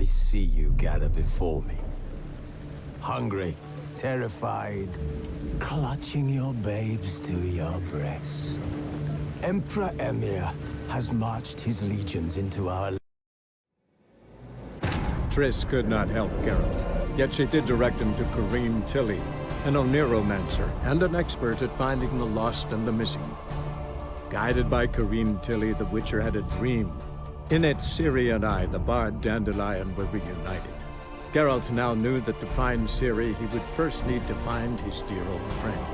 see you gather before me. Hungry, terrified, clutching your babes to your breast. Emperor Emir has marched his legions into our... Triss could not help Geralt, yet she did direct him to Karim Tilly, an Oniromancer and an expert at finding the lost and the missing. Guided by Karim Tilly, the Witcher had a dream. In it, Ciri and I, the bard Dandelion, were reunited. Geralt now knew that to find Ciri, he would first need to find his dear old friend.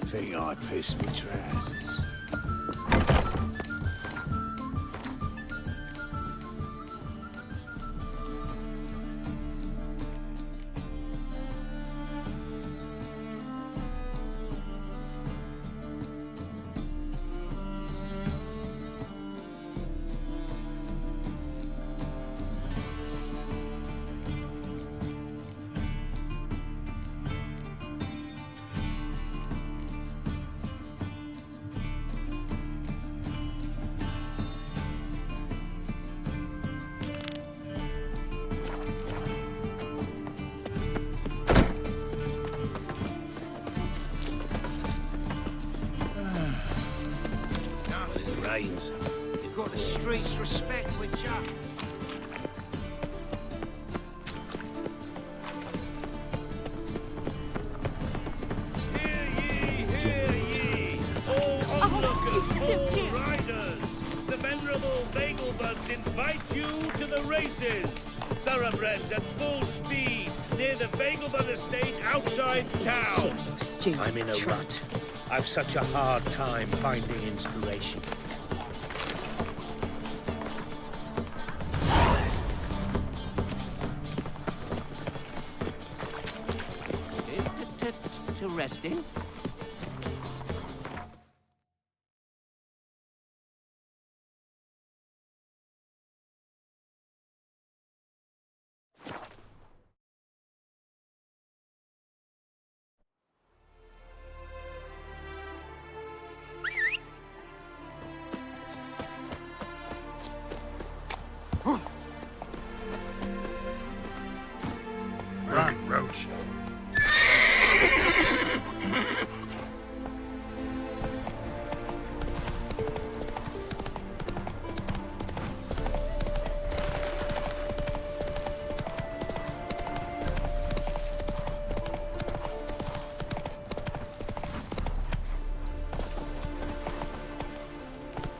Think I pissed me trousers. You've got the streets respect with you. Hear ye, all onlookers, all riders! The venerable Vegelbuds invite you to the races! Thoroughbreds at full speed near the Vegelbud estate outside town. I'm in a rut. I've such a hard time finding inspiration. To resting? Run, Roach.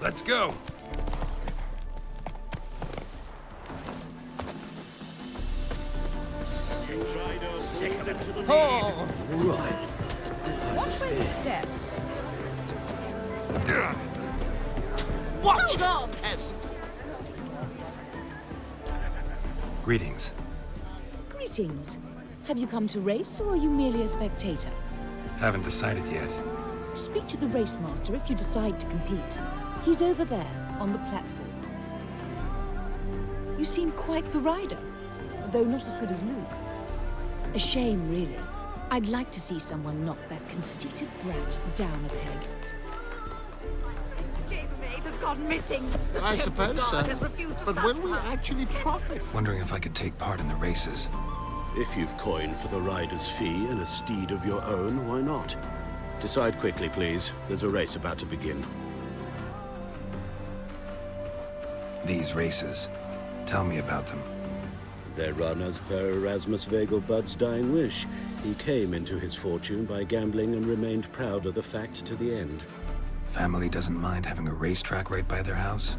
Let's go. Take them to the lead. Right. Watch where you step. Watch out, peasant! Greetings. Greetings. Have you come to race, or are you merely a spectator? Haven't decided yet. Speak to the race master if you decide to compete. He's over there, on the platform. You seem quite the rider, though not as good as Luke. A shame, really. I'd like to see someone knock that conceited brat down a peg. The chambermaid has gone missing. The I temple suppose guard so. has refused to But saddle will we her. actually profit? Wondering if I could take part in the races. If you've coined for the rider's fee and a steed of your own, why not? Decide quickly, please. There's a race about to begin. These races. Tell me about them. They're run as per Erasmus Vegelbud's dying wish. He came into his fortune by gambling and remained proud of the fact to the end. Family doesn't mind having a racetrack right by their house?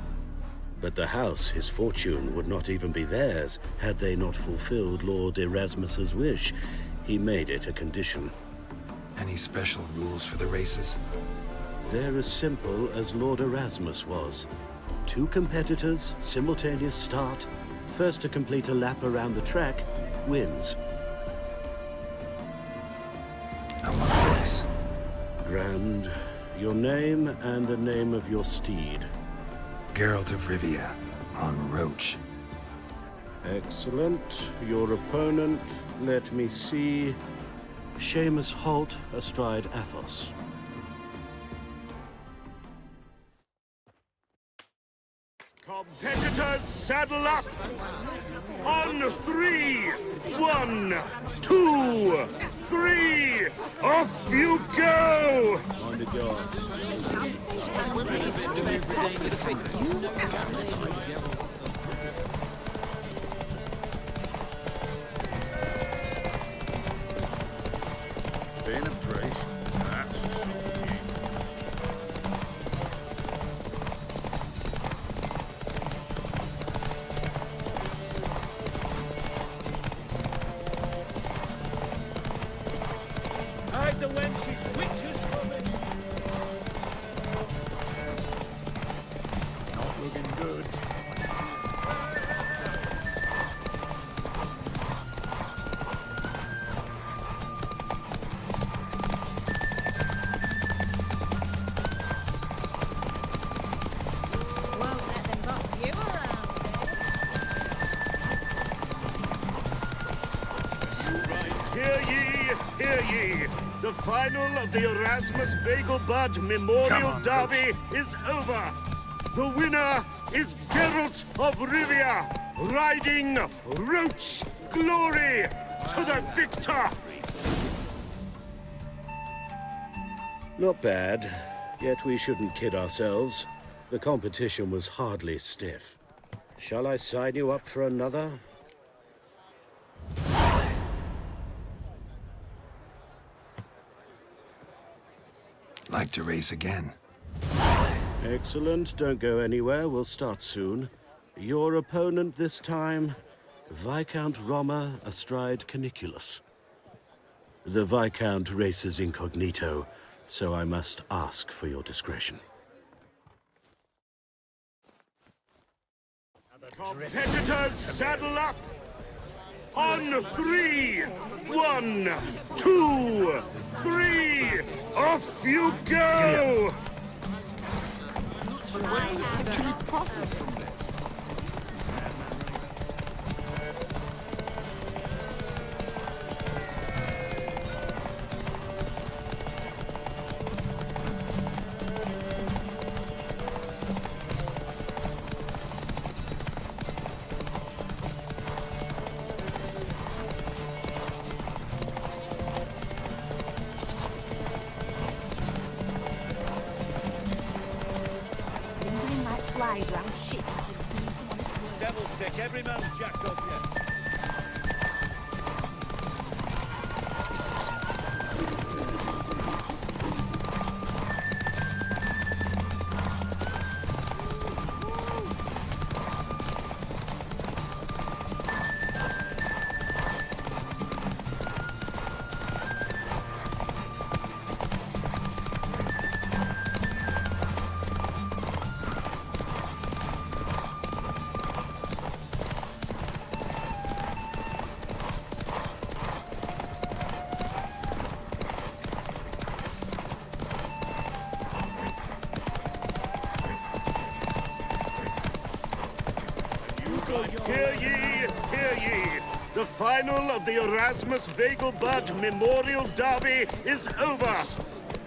But the house, his fortune, would not even be theirs had they not fulfilled Lord Erasmus's wish. He made it a condition. Any special rules for the races? They're as simple as Lord Erasmus was. 2 competitors, simultaneous start. First to complete a lap around the track wins. I want a race. Grand. Your name and the name of your steed. Geralt of Rivia, on Roach. Excellent. Your opponent, let me see. Seamus Holt, astride Athos. Competitors, saddle up! On 3! 1, 2, 3! Off you go! On the gods. Being a priest, that's a small game. Hide the wenches, witches coming! Not looking good. Won't let them boss you around. Hear ye, hear ye! The final of the Erasmus Vegelbud Memorial Derby is over! The winner is Geralt of Rivia, riding Roach Glory to the victor! Not bad, yet we shouldn't kid ourselves. The competition was hardly stiff. Shall I sign you up for another? Like to race again. Excellent. Don't go anywhere. We'll start soon. Your opponent this time, Viscount Roma astride Caniculus. The Viscount races incognito, so I must ask for your discretion. Competitors, saddle up! On 3! 1, 2, 3! Off you go! Lingering like flies round ships and doing some honest work. Devil's dick, every man jack of you. Hear ye, hear ye! The final of the Erasmus Vegelbud Memorial Derby is over!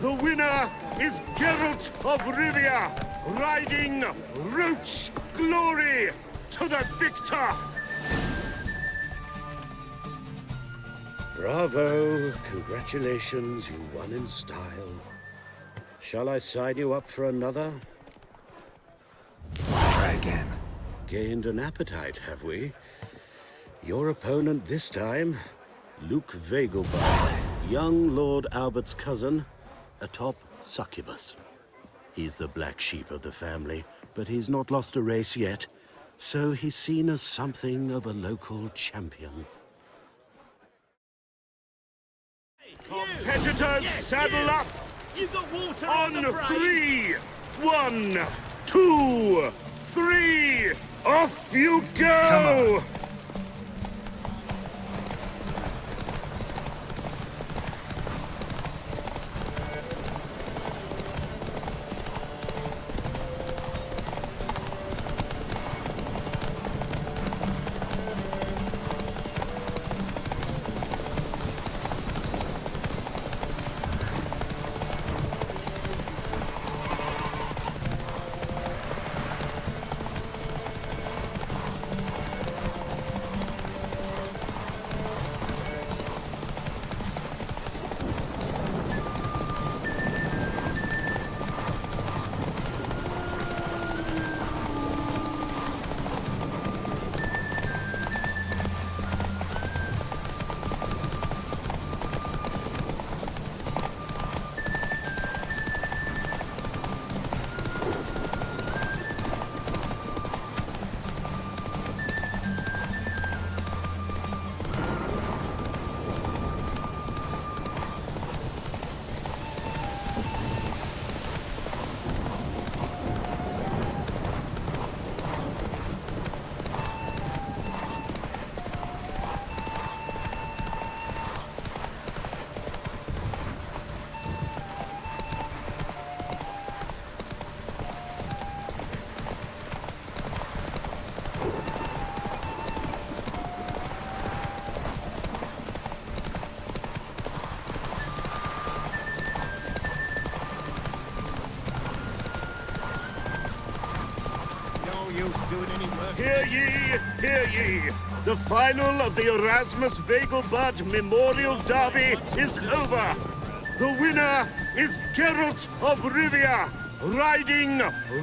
The winner is Geralt of Rivia, riding Roach Glory to the victor! Bravo! Congratulations, you won in style. Shall I sign you up for another? Try again. Gained an appetite, have we? Your opponent this time, Luke Vegelbud, young Lord Albert's cousin, atop Succubus. He's the black sheep of the family, but he's not lost a race yet, so he's seen as something of a local champion. Competitors, saddle up! On 3! 1, 2, 3! Off you go! Hear ye, hear ye. The final of the Erasmus Vegelbud Memorial Derby is over. The winner is Geralt of Rivia, riding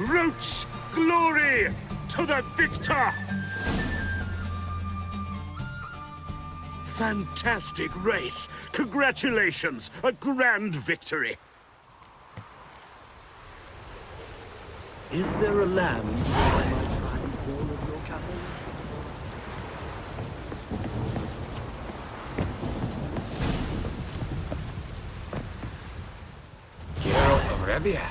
Roach Glory to the victor. Fantastic race. Congratulations, a grand victory. Is there a land where I might find all of your cattle? Geralt of Rivia.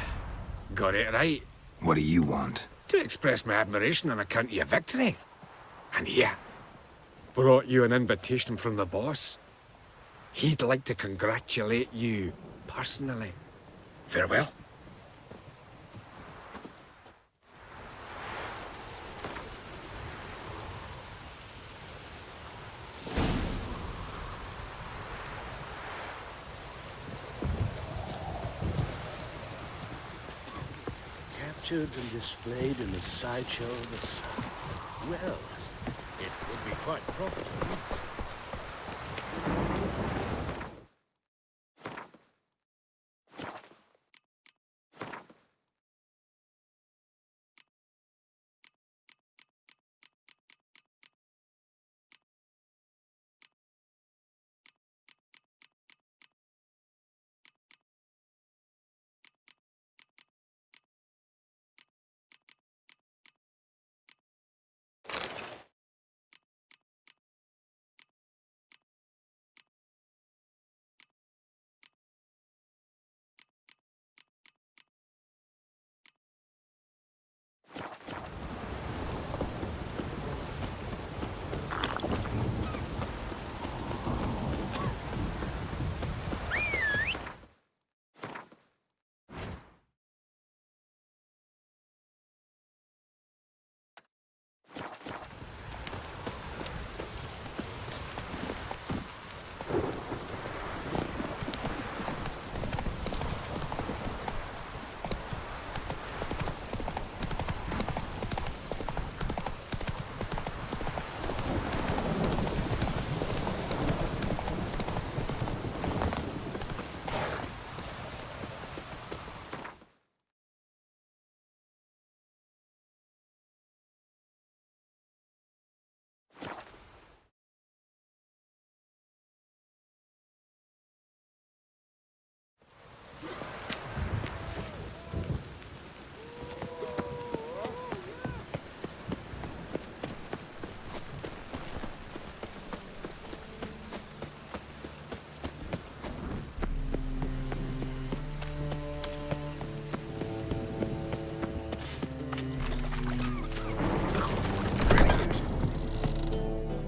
Got it right. What do you want? To express my admiration on account of your victory. And here, brought you an invitation from the boss. He'd like to congratulate you personally. Farewell. Captured and displayed in a sideshow of the size. Well, it would be quite profitable.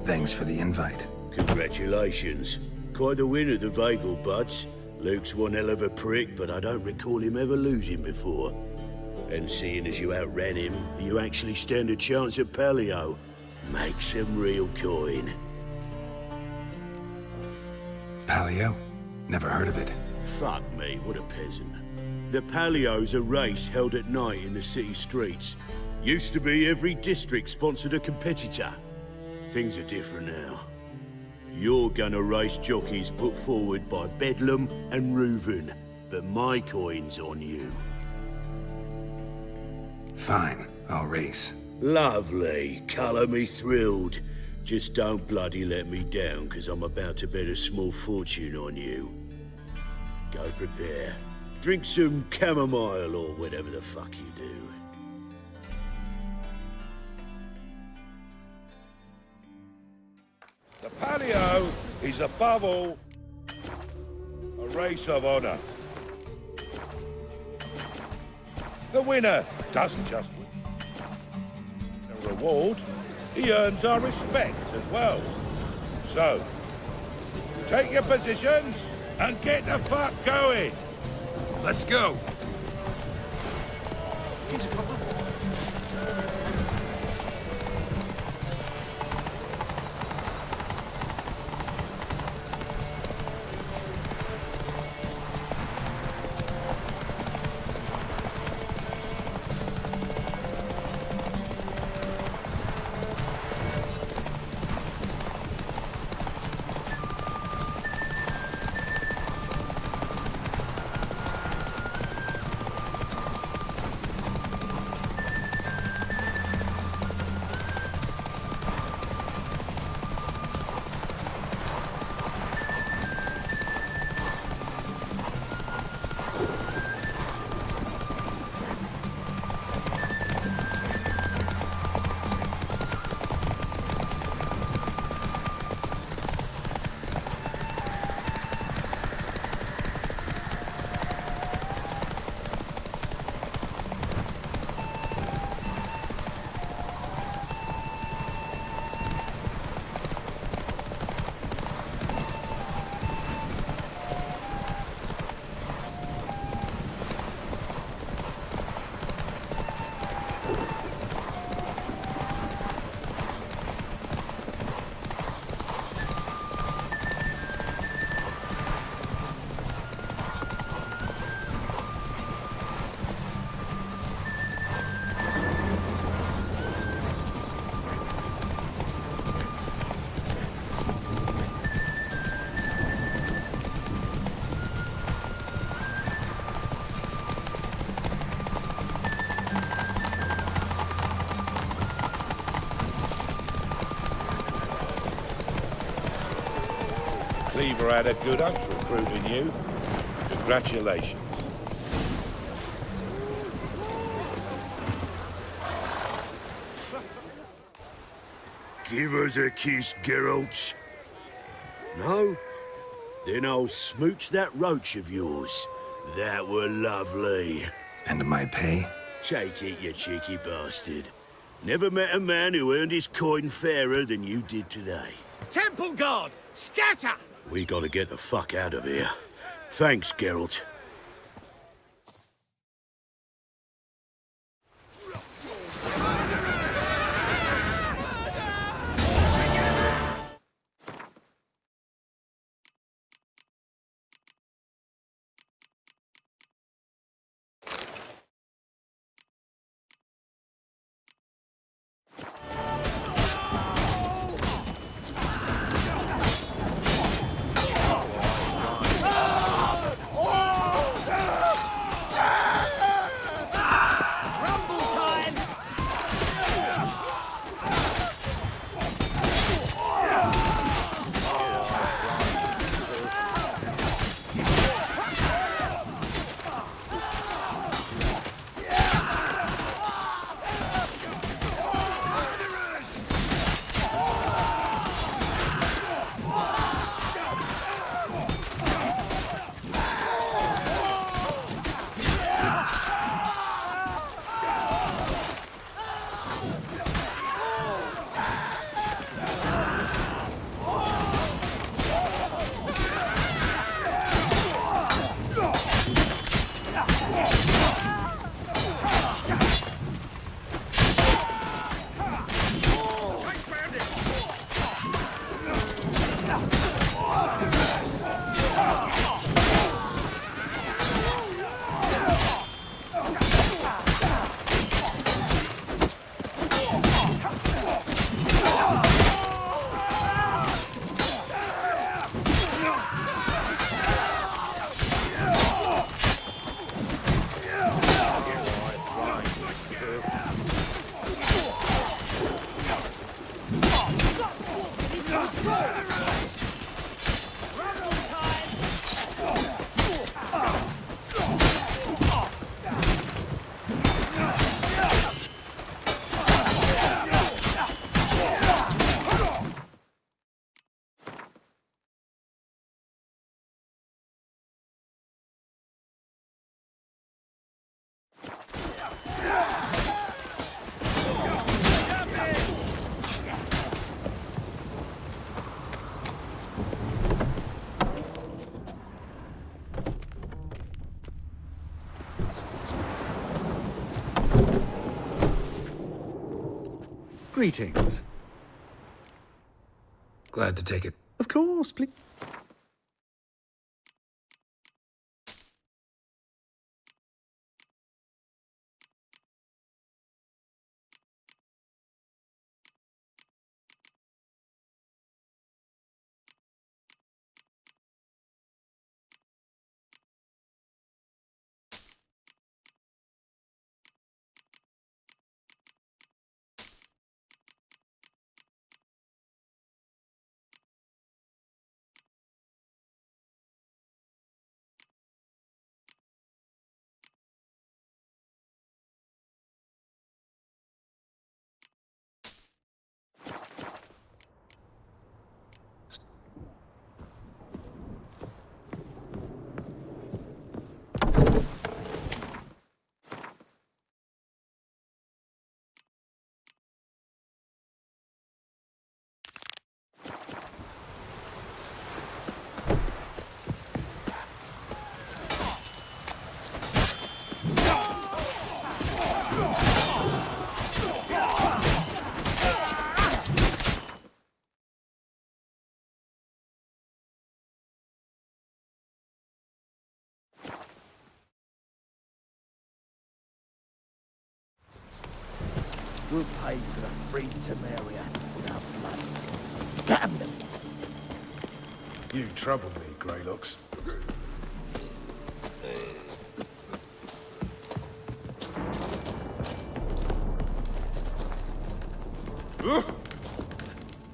Thanks for the invite. Congratulations. Quite the winner, the Vegelbuds. Luke's one hell of a prick, but I don't recall him ever losing before. And seeing as you outran him, you actually stand a chance at Paleo. Make some real coin. Paleo? Never heard of it. Fuck me, what a peasant. The Paleo's a race held at night in the city streets. Used to be every district sponsored a competitor. Things are different now. You're gonna race jockeys put forward by Bedlam and Reuven, but my coin's on you. Fine, I'll race. Lovely, colour me thrilled. Just don't bloody let me down, 'cause I'm about to bet a small fortune on you. Go prepare. Drink some chamomile or whatever the fuck you do. The Paleo is above all a race of honor. The winner doesn't just win a reward, he earns our respect as well. So, take your positions and get the fuck going. Let's go. Cleaver had a good hunch recruiting you. Congratulations. Give us a kiss, Geralt. No? Then I'll smooch that roach of yours. That were lovely. And my pay? Take it, you cheeky bastard. Never met a man who earned his coin fairer than you did today. Temple Guard, scatter! We gotta get the fuck out of here. Thanks, Geralt. Greetings. Glad to take it. Of course, please. We'll pay for the free Temeria with our blood. Damn them! You troubled me, Greylocks.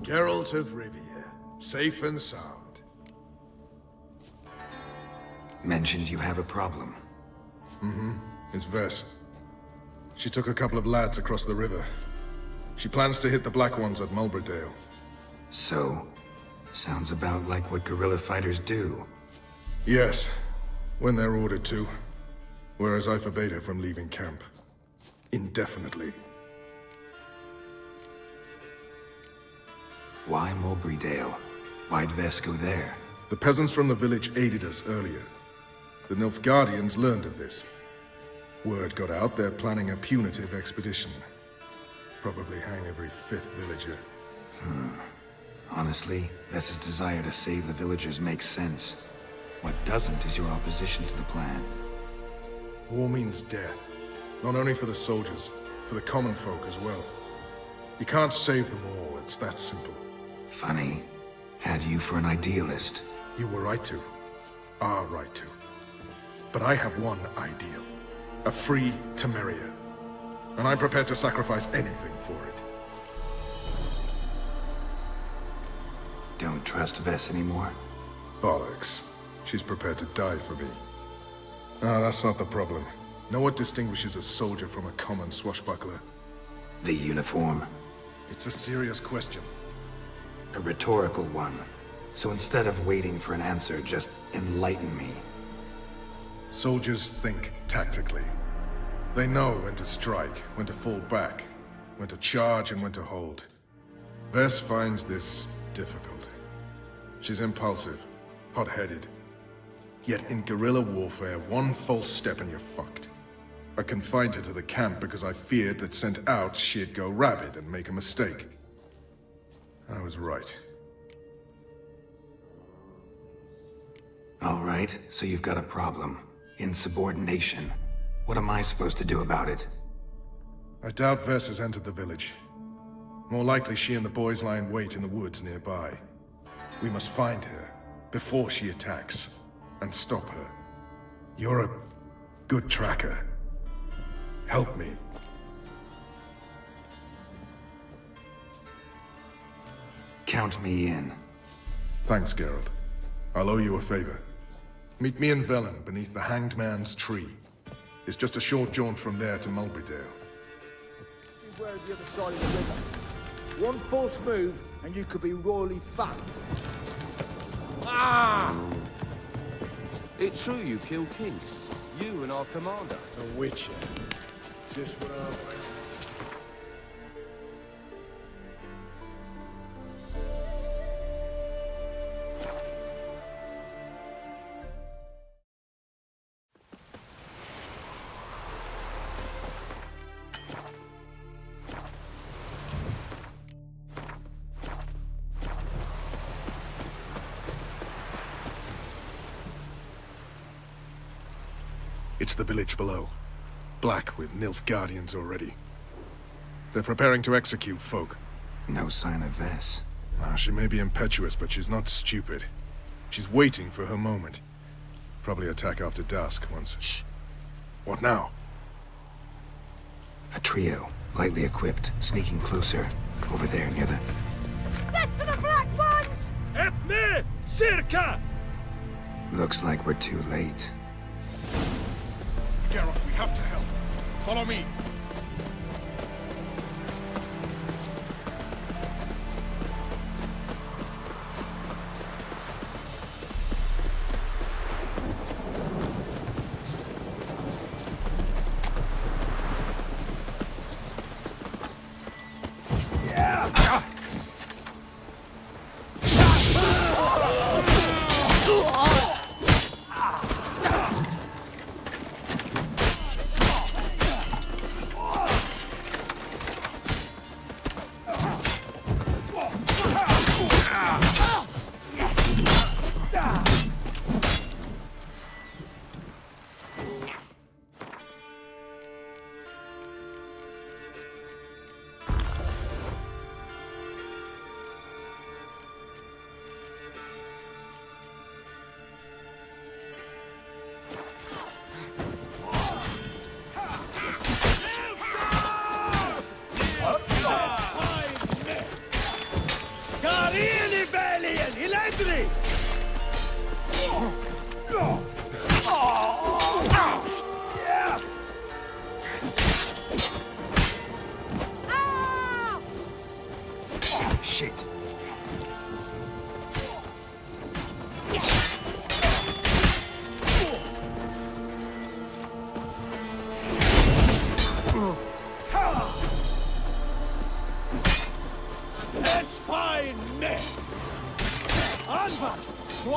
Geralt of Rivia, safe and sound. mentioned you have a problem. It's Vess. She took a couple of lads across the river. She plans to hit the Black Ones at Mulberdale. So, sounds about like what guerrilla fighters do. Yes, when they're ordered to. Whereas I forbade her from leaving camp. Indefinitely. Why Mulberrydale? Why'd Vess go there? The peasants from the village aided us earlier. The Nilfgaardians learned of this. Word got out they're planning a punitive expedition. Probably hang every 5th villager. Honestly, Vess's desire to save the villagers makes sense. What doesn't is your opposition to the plan. War means death. Not only for the soldiers, for the common folk as well. You can't save them all, it's that simple. Funny. Had you for an idealist. You were right to. Are right to. But I have one ideal. A free Temeria. And I'm prepared to sacrifice anything for it. Don't trust Vess anymore? Bollocks. She's prepared to die for me. Ah, that's not the problem. Know what distinguishes a soldier from a common swashbuckler? The uniform. It's a serious question. A rhetorical one. So instead of waiting for an answer, just enlighten me. Soldiers think tactically. They know when to strike, when to fall back, when to charge and when to hold. Vess finds this difficult. She's impulsive, hot-headed. Yet in guerrilla warfare, one false step and you're fucked. I confined her to the camp because I feared that sent out she'd go rabid and make a mistake. I was right. All right, so you've got a problem. Insubordination. What am I supposed to do about it? I doubt Vess has entered the village. More likely she and the boys lie in wait in the woods nearby. We must find her before she attacks and stop her. You're a good tracker. Help me. Count me in. Thanks, Geralt. I'll owe you a favor. Meet me in Velen beneath the Hanged Man's tree. It's just a short jaunt from there to Mulberrydale. Beware of the other side of the river. One false move, and you could be royally fucked. It's true you killed kings. You and our commander. A witcher. Just what I wanted. It's the village below. Black with Nilfgaardians already. They're preparing to execute folk. No sign of Vess. She may be impetuous, but she's not stupid. She's waiting for her moment. Probably attack after dusk once... Shh! What now? A trio, lightly equipped, sneaking closer. Over there near the... Death to the Black Ones! Help me! Circa! Looks like we're too late. Geralt, we have to help. Follow me.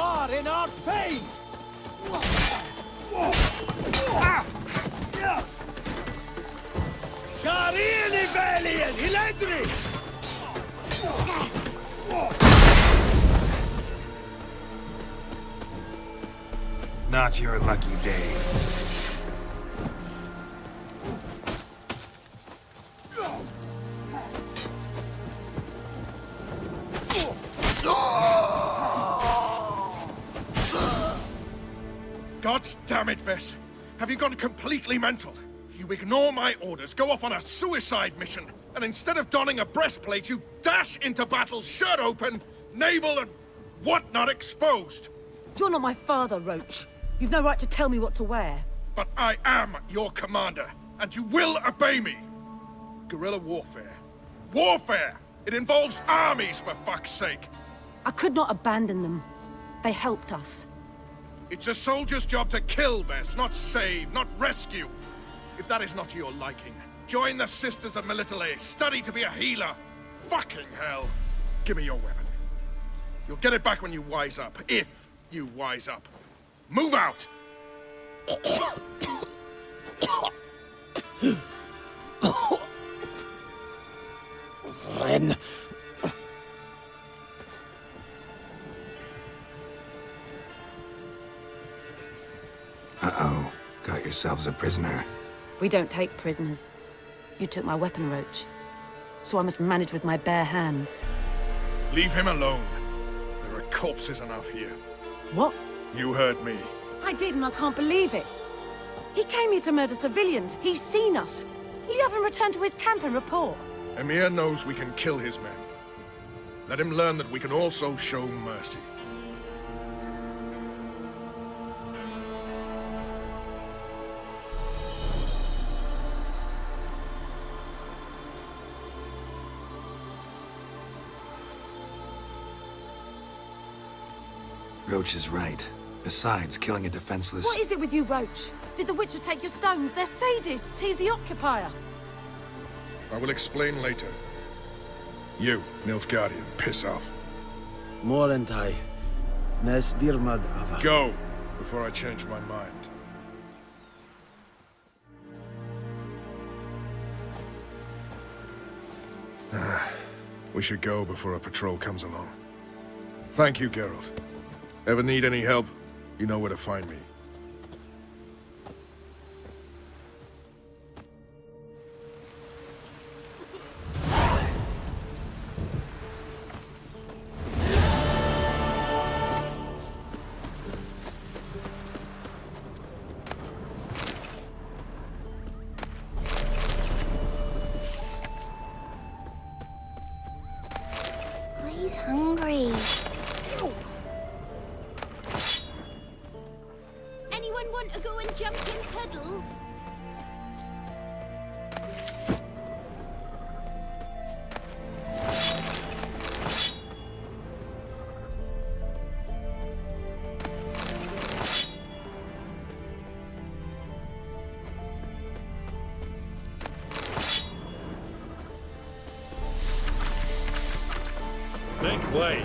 are in our fame! Garini Valian, Hiledri! Not your lucky day. God damn it, Vess. Have you gone completely mental? You ignore my orders, go off on a suicide mission, and instead of donning a breastplate, you dash into battle, shirt open, navel and whatnot exposed. You're not my father, Roach. You've no right to tell me what to wear. But I am your commander, and you will obey me. Guerrilla warfare. Warfare! It involves armies, for fuck's sake. I could not abandon them. They helped us. It's a soldier's job to kill, Vess, not save, not rescue. If that is not to your liking, join the Sisters of Melitele, study to be a healer. Fucking hell. Give me your weapon. You'll get it back when you wise up, if you wise up. Move out! Ren. Uh-oh. Got yourselves a prisoner. We don't take prisoners. You took my weapon, Roach. So I must manage with my bare hands. Leave him alone. There are corpses enough here. What? You heard me. I did, and I can't believe it. He came here to murder civilians. He's seen us. Will you have him return to his camp and report? Emir knows we can kill his men. Let him learn that we can also show mercy. Roach is right. Besides, killing a defenseless... What is it with you, Roach? Did the Witcher take your stones? They're sadists. He's the occupier. I will explain later. You, Nilfgaardian, piss off. Morentai. Nes Dirmad Ava. Go, before I change my mind. We should go before a patrol comes along. Thank you, Geralt. Ever need any help, you know where to find me. He's hungry. Anyone want to go and jump in puddles? Make way.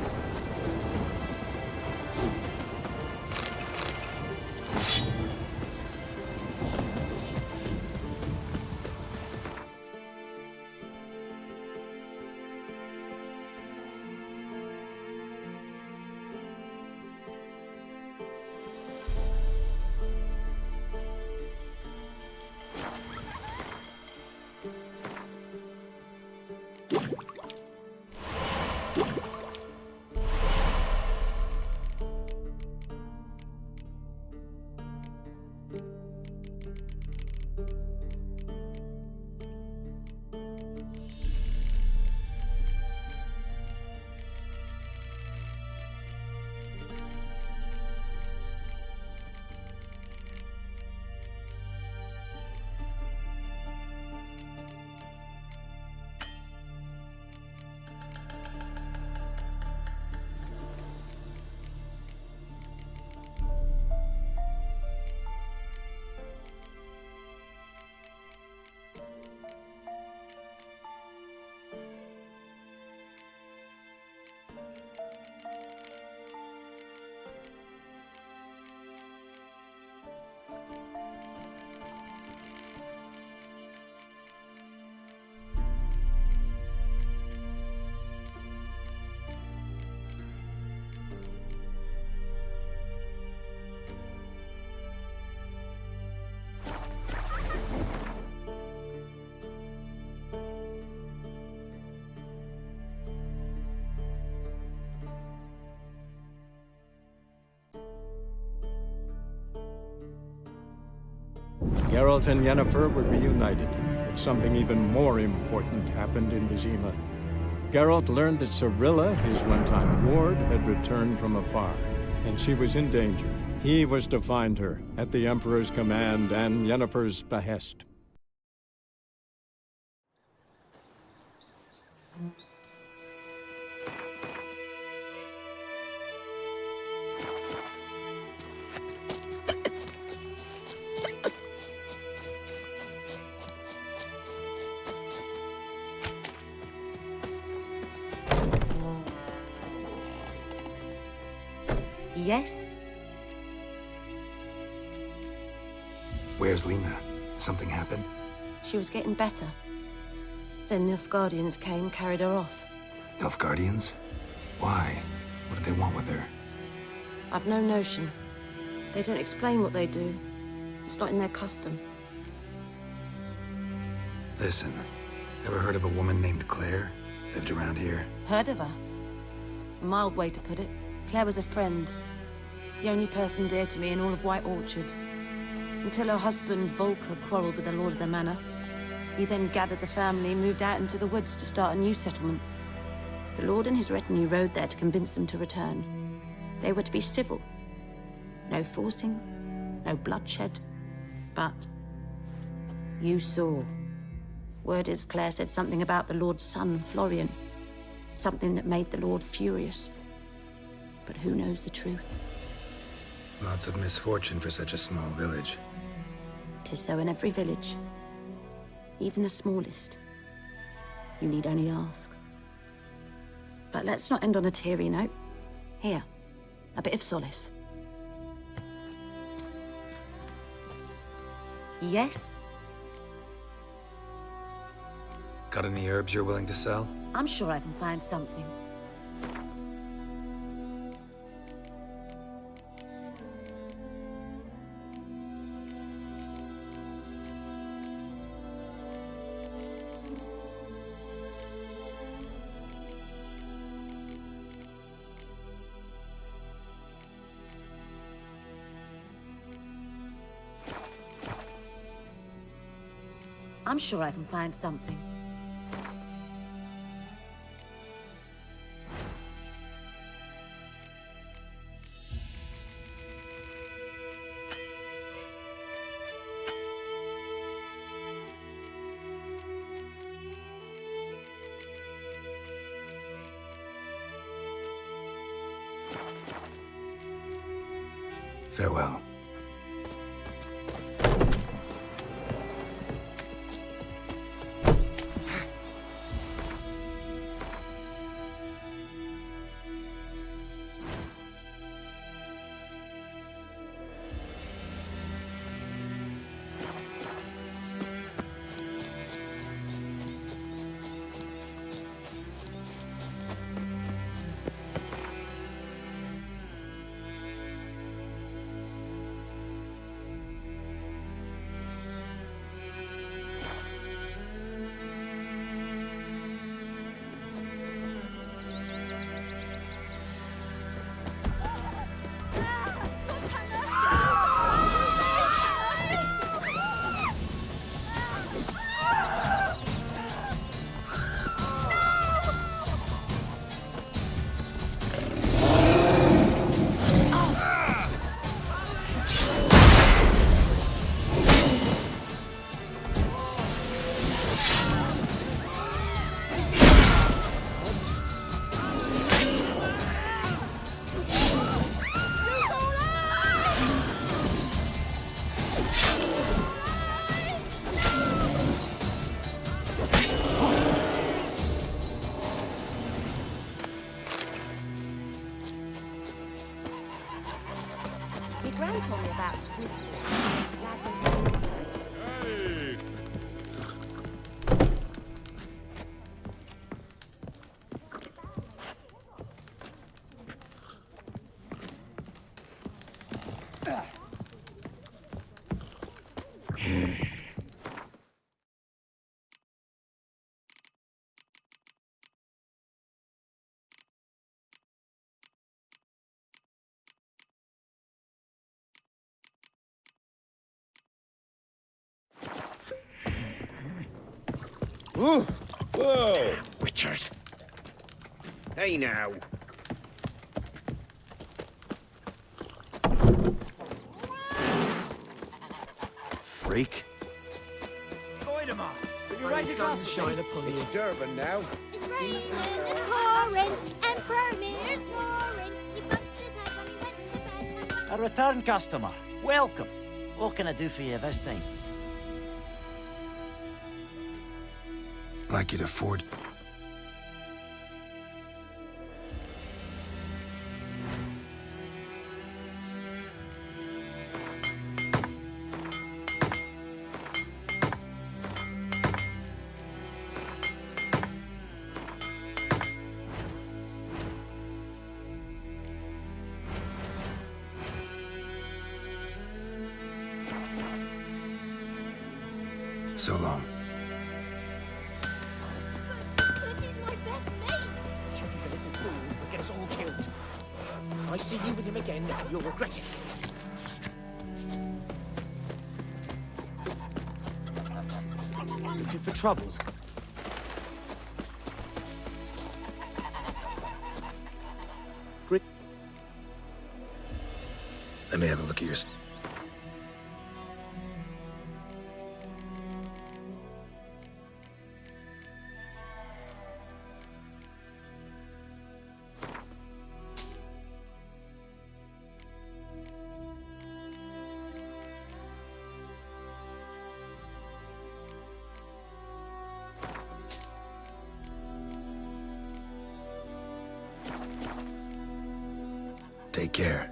Geralt and Yennefer were reunited, but something even more important happened in Vizima. Geralt learned that Cirilla, his one-time ward, had returned from afar, and she was in danger. He was to find her, at the Emperor's command and Yennefer's behest. Yes? Where's Lena? Something happened? She was getting better. Then Nilfgaardians came, carried her off. Nilfgaardians? Why? What did they want with her? I've no notion. They don't explain what they do. It's not in their custom. Listen, ever heard of a woman named Claire? Lived around here? Heard of her? A mild way to put it. Claire was a friend. The only person dear to me in all of White Orchard. Until her husband, Volker, quarreled with the lord of the manor. He then gathered the family and moved out into the woods to start a new settlement. The lord and his retinue rode there to convince them to return. They were to be civil. No forcing, no bloodshed. But you saw. Word is Claire said something about the lord's son, Florian. Something that made the lord furious. But who knows the truth? Lots of misfortune for such a small village. 'Tis so in every village. Even the smallest. You need only ask. But let's not end on a teary note. Here, a bit of solace. Yes? Got any herbs you're willing to sell? I'm sure I can find something. I'm sure I can find something. Farewell. My gran told me about Smith's. Ooh. Whoa! Witchers. Hey now. Freak. Goidemar, will you rise a glass with me? It's Durban now. It's raining, it's pouring, Emperor Mir's snoring. He bumped his head when he went to bed. A return customer. Welcome. What can I do for you this time? I'd like you to forge... So long. Chetty's my best mate. Chetty's a little fool who'll get us all killed. I see you with him again, and you'll regret it. Looking for trouble? Let me have a look at your... Take care.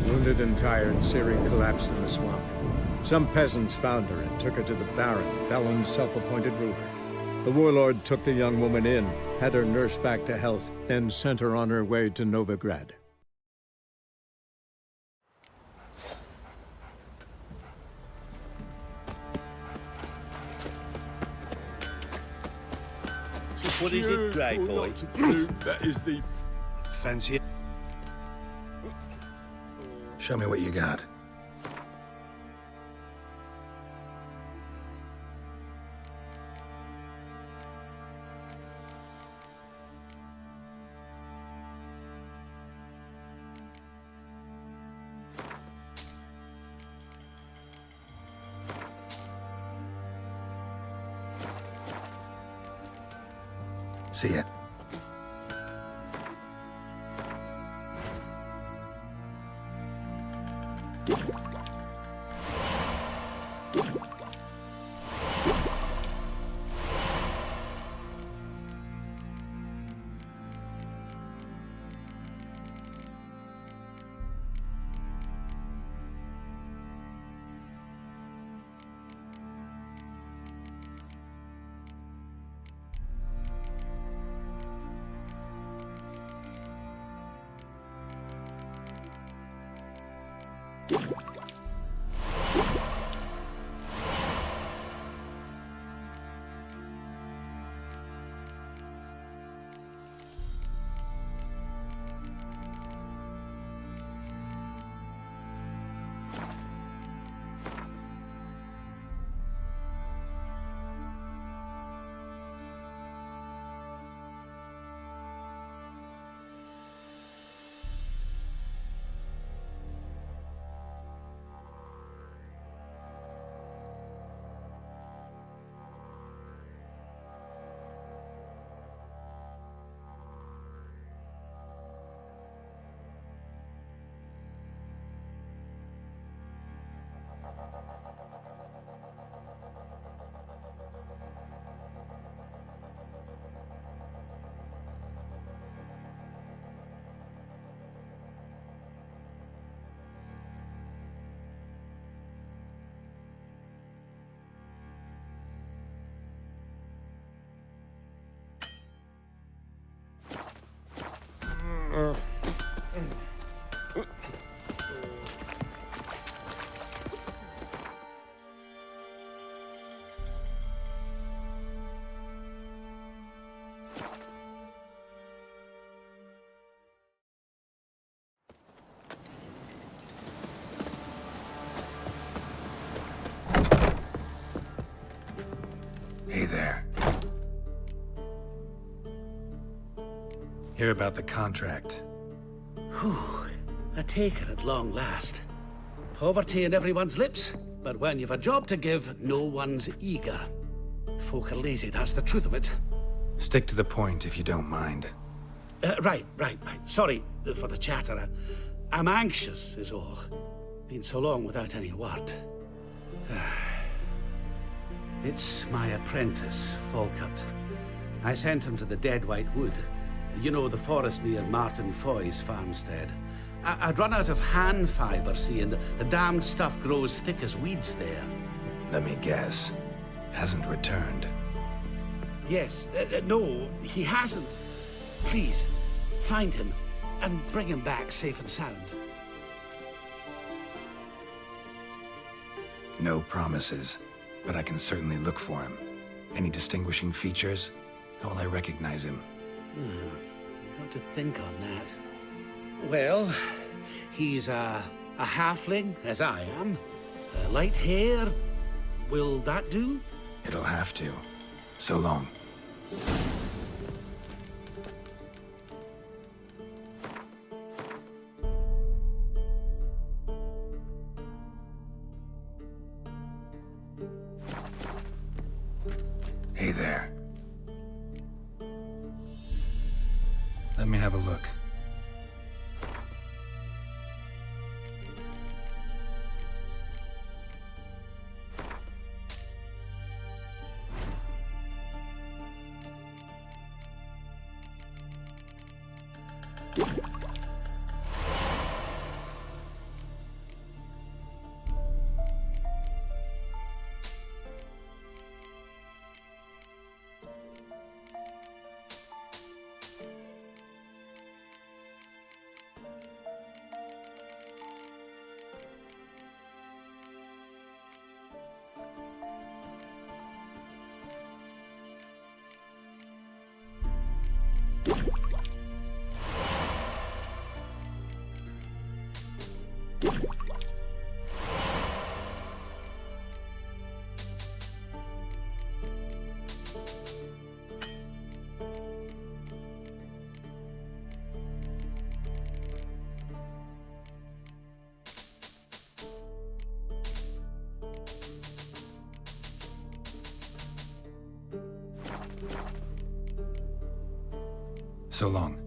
Wounded and tired, Ciri collapsed in the swamp. Some peasants found her and took her to the Baron, Valen's self-appointed ruler. The warlord took the young woman in, had her nursed back to health, then sent her on her way to Novigrad. What is it, Grey Boy? That is the... Fancy it? Show me what you got. See ya. Hear about the contract. Whew. A taker at long last. Poverty in everyone's lips, but when you've a job to give, no one's eager. Folk are lazy, that's the truth of it. Stick to the point if you don't mind. Right. Sorry for the chatter. I'm anxious, is all. Been so long without any word. It's my apprentice, Falkert. I sent him to the Dead White Wood. You know, the forest near Martin Foy's farmstead. I'd run out of hand fibre, see, and the damned stuff grows thick as weeds there. Let me guess. Hasn't returned. Yes, no, he hasn't. Please, find him and bring him back safe and sound. No promises, but I can certainly look for him. Any distinguishing features? How will I recognize him? Got to think on that. Well, he's a halfling, as I am. Light hair. Will that do? It'll have to. So long. Hey there. Let me have a look. So long.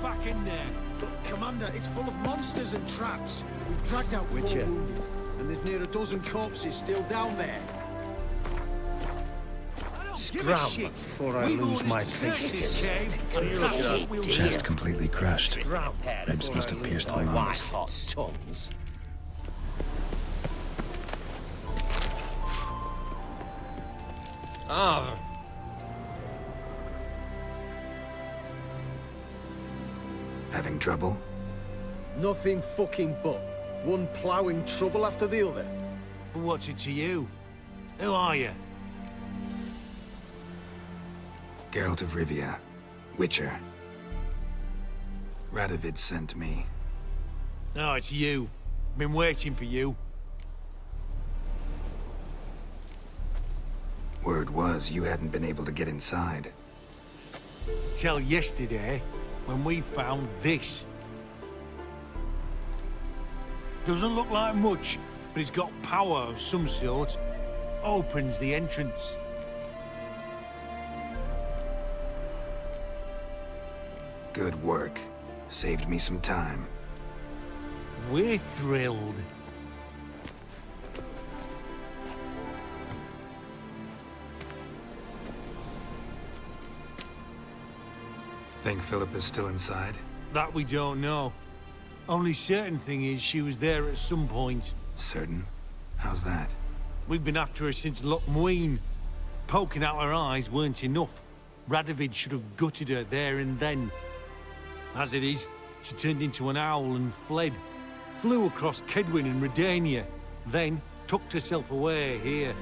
Back in there. But, Commander, it's full of monsters and traps. We've dragged out Witcher. 4 wounded, and there's near a dozen corpses still down there. Scram before I lose my patience. Chest completely crushed. Ribs must have pierced the lungs. Hot tongues. Ah, Having trouble? Nothing fucking but. One ploughing trouble after the other. What's it to you? Who are you? Geralt of Rivia. Witcher. Radovid sent me. No, it's you. Been waiting for you. Word was you hadn't been able to get inside. Till yesterday, when we found this. Doesn't look like much, but it's got power of some sort. Opens the entrance. Good work. Saved me some time. We're thrilled. Think Philip is still inside? That we don't know. Only certain thing is she was there at some point. Certain? How's that? We've been after her since Lochmuin. Poking out her eyes weren't enough. Radovid should have gutted her there and then. As it is, she turned into an owl and fled. Flew across Kedwin and Redania, then tucked herself away here.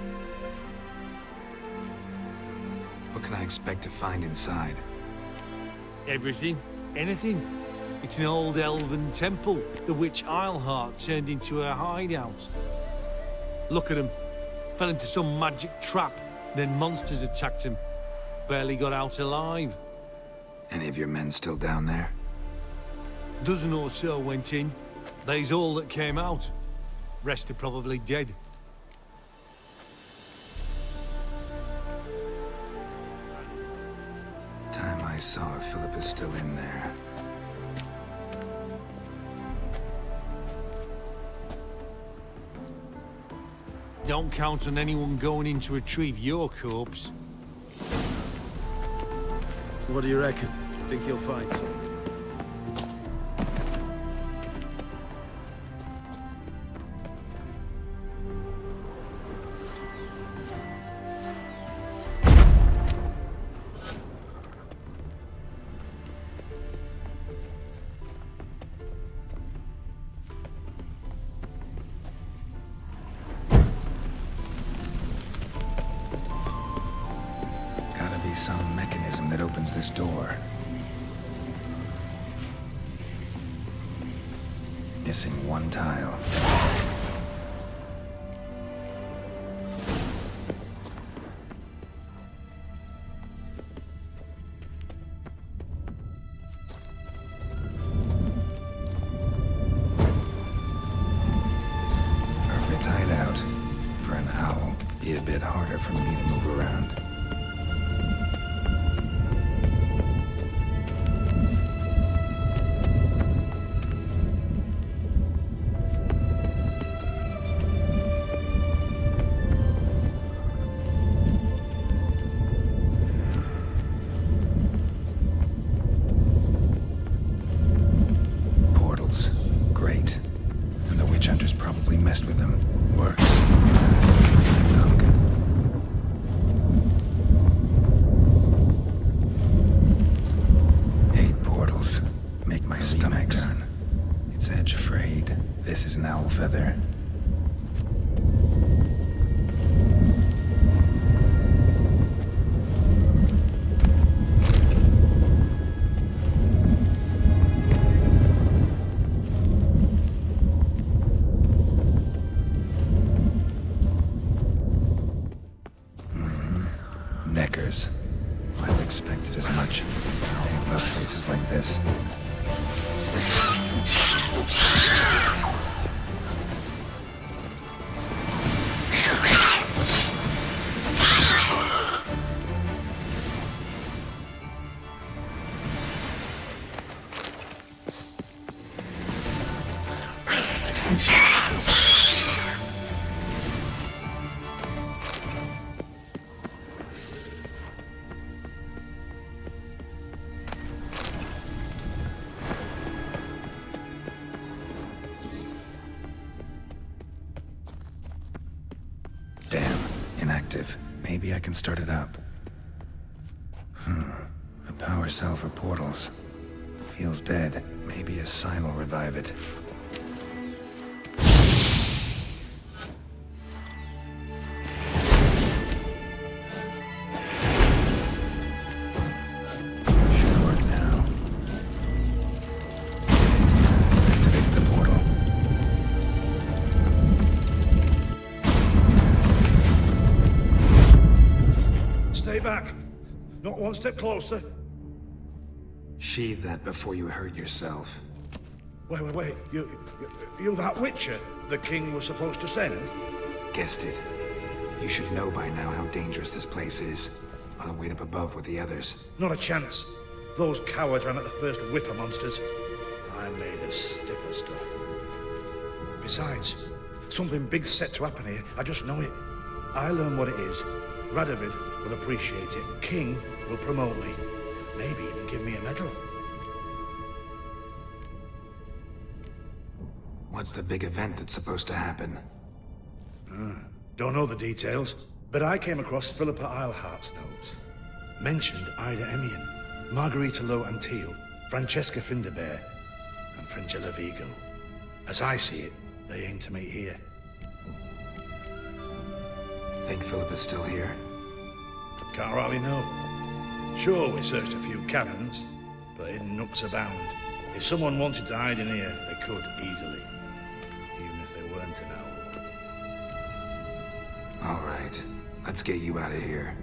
What can I expect to find inside? Everything. Anything. It's an old elven temple, the witch Eilhart turned into her hideout. Look at him. Fell into some magic trap, then monsters attacked him. Barely got out alive. Any of your men still down there? Dozen or so went in. They's all that came out. Rest are probably dead. Time I saw if Philip is still in there. Don't count on anyone going in to retrieve your corpse. What do you reckon? Think you'll find some? Some mechanism that opens this door. Missing one tile. Perfect hideout. For an owl, be a bit harder for me to move around. Messed with them. Works. Eight portals. Make my stomach turn. Its edge frayed. This is an owl feather. Neckers. I've expected as much. I love places like this. Damn, inactive. Maybe I can start it up. A power cell for portals. Feels dead. Maybe a sign will revive it. Should work now. Activate the portal. Stay back. Not one step closer. Sheathe that before you hurt yourself. Wait. You that Witcher the king was supposed to send? Guessed it. You should know by now how dangerous this place is. I'll wait up above with the others. Not a chance. Those cowards ran at the first whiff of monsters. I made us stiffer stuff. Besides, something big's set to happen here. I just know it. I learn what it is. Radovid will appreciate it. King will promote me. Maybe even give me a medal. What's the big event that's supposed to happen? Don't know the details, but I came across Philippa Eilhart's notes. Mentioned Ida Emian, Margarita Low Antille, Francesca Finderbear, and Fringilla Vigo. As I see it, they aim to meet here. Think Philippa's still here? Can't rightly know. Sure, we searched a few caverns, but hidden nooks abound. If someone wanted to hide in here, they could easily. Even if they weren't to know. All right, let's get you out of here.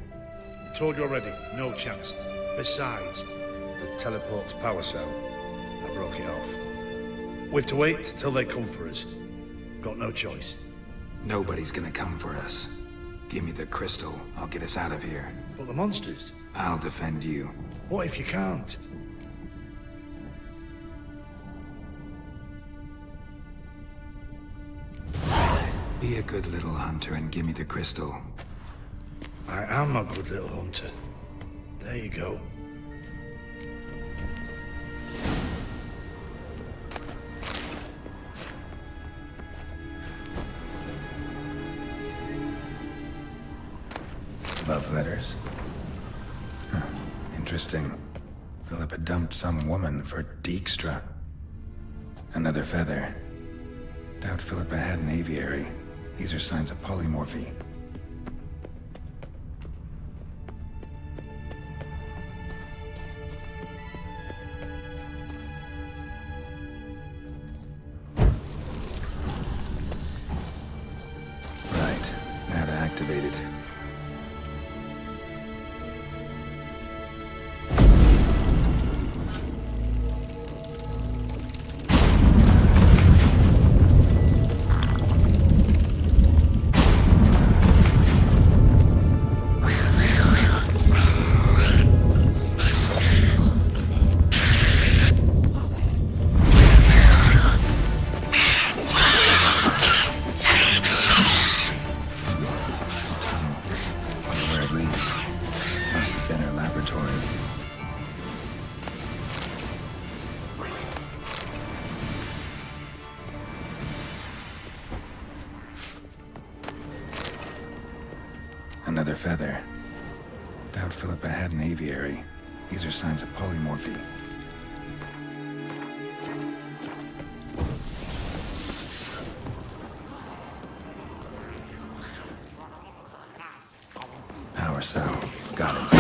Told you already, no chance. Besides, the teleport's power cell, I broke it off. We've to wait till they come for us. Got no choice. Nobody's gonna come for us. Give me the crystal, I'll get us out of here. But the monsters? I'll defend you. What if you can't? Be a good little hunter and give me the crystal. I am a good little hunter. There you go. Love letters? Huh. Interesting. Philippa dumped some woman for Dijkstra. Another feather. Doubt Philippa had an aviary. These are signs of polymorphy. Right. Now to activate it. Another feather. Doubt Philippa had an aviary. These are signs of polymorphy. Power cell. Got it.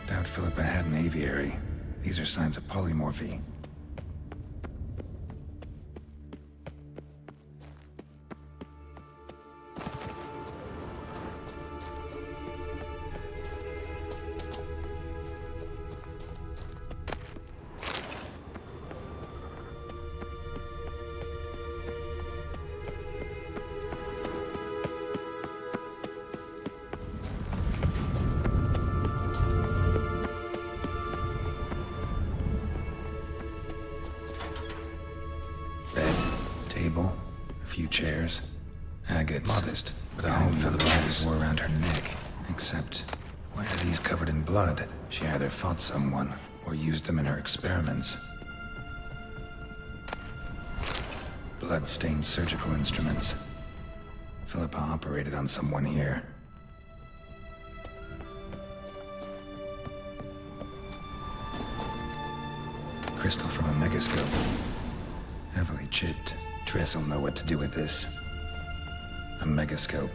Doubt Philippa had an aviary. These are signs of polymorphy. Table, a few chairs. Agates. Modest, but a home Philippa always wore around her neck. Except, why are these covered in blood? She either fought someone, or used them in her experiments. Blood-stained surgical instruments. Philippa operated on someone here. Crystal from a megascope. Heavily chipped. Tress will know what to do with this. A megascope.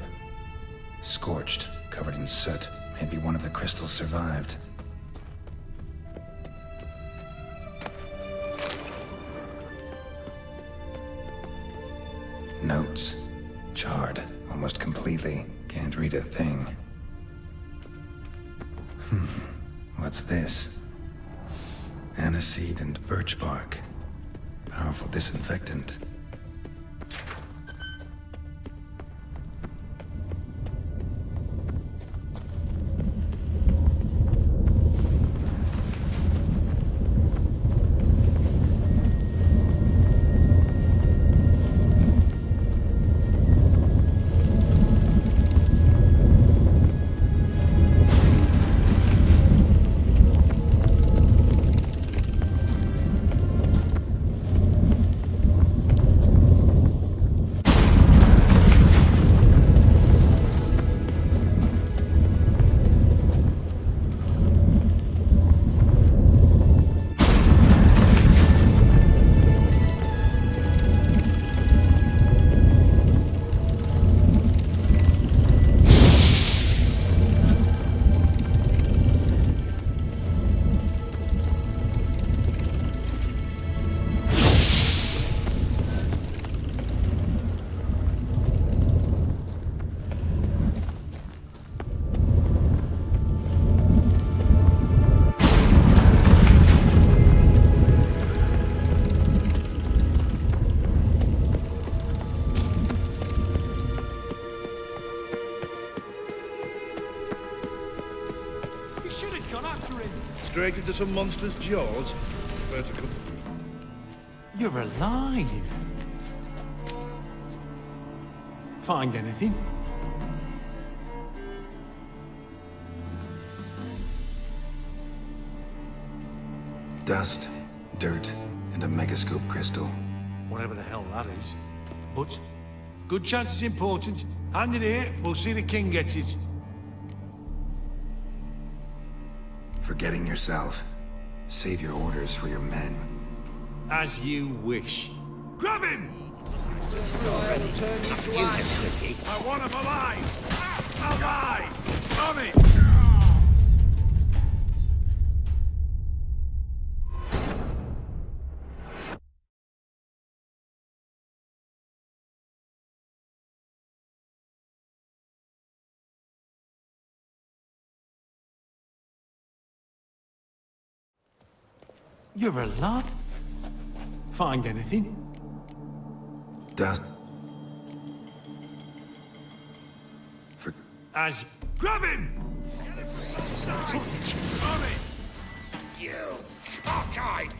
Scorched, covered in soot. Maybe one of the crystals survived. Notes. Charred, almost completely. Can't read a thing. What's this? Aniseed and birch bark. Powerful disinfectant. Straight into some monster's jaws? Vertical. You're alive. Find anything? Dust, dirt, and a megascope crystal. Whatever the hell that is. But, good chance is important. Hand it here, we'll see the king gets it. Forgetting yourself. Save your orders for your men. As you wish. Grab him! I want him alive! Alive! On it! You're alive? Find anything? Dust. As... Grab him! On it! You cockeyed!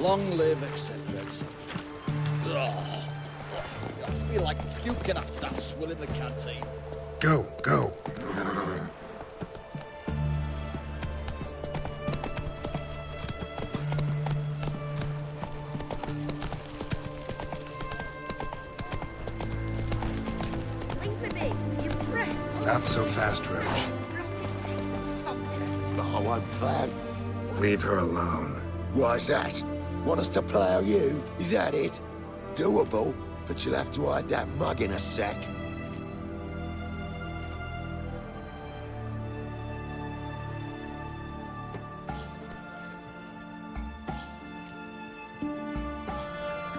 Long live, etc., etc. I feel like puking after that swill in the canteen. Go, go. Leave with me. You're breath. Not so fast, Roach. I won't plough. Leave her alone. Why's that? Want us to plough you? Is that it? Doable, but you'll have to hide that mug in a sec.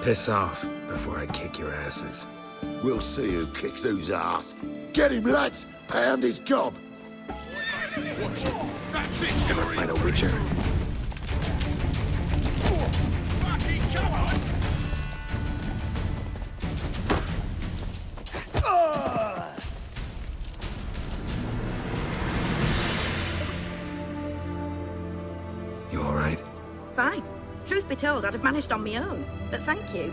Piss off before I kick your asses. We'll see who kicks whose ass. Get him, lads! Pound his gob! Watch it! That's it, Never fight a witcher. Fucking come on! You all right? Fine. Truth be told, I'd have managed on my own. But thank you.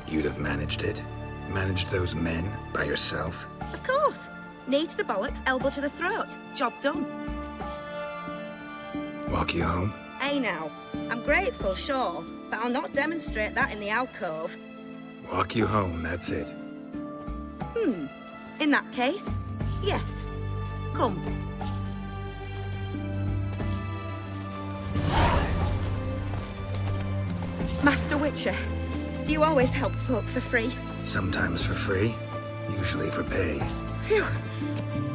You'd have managed it? Managed those men by yourself? Of course. Knee to the bollocks, elbow to the throat. Job done. Walk you home? Hey now. I'm grateful, sure, but I'll not demonstrate that in the alcove. Walk you home, that's it. In that case, yes. Come. Master Witcher, do you always help folk for free? Sometimes for free, usually for pay. Phew.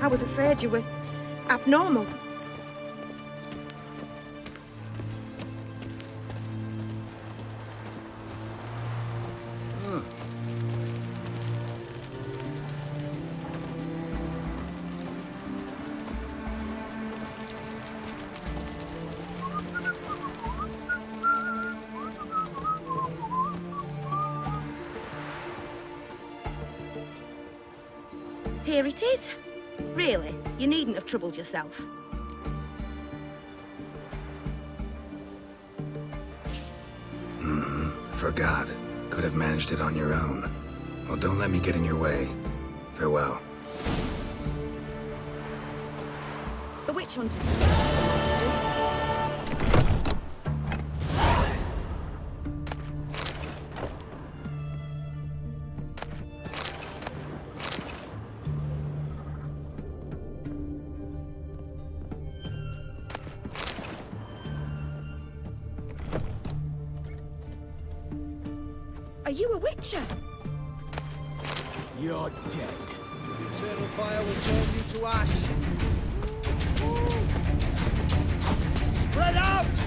I was afraid you were abnormal. Here it is. Really, you needn't have troubled yourself. Forgot. Could have managed it on your own. Well, don't let me get in your way. Farewell. The witch hunters do this for monsters. Are you a witcher? You're dead. Eternal fire will turn you to ash. Spread out!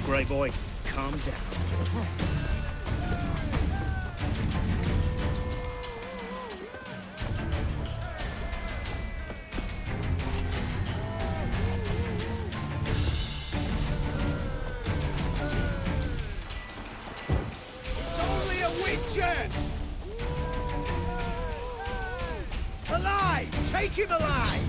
Grey boy, calm down. It's only a witcher! Alive! Take him alive!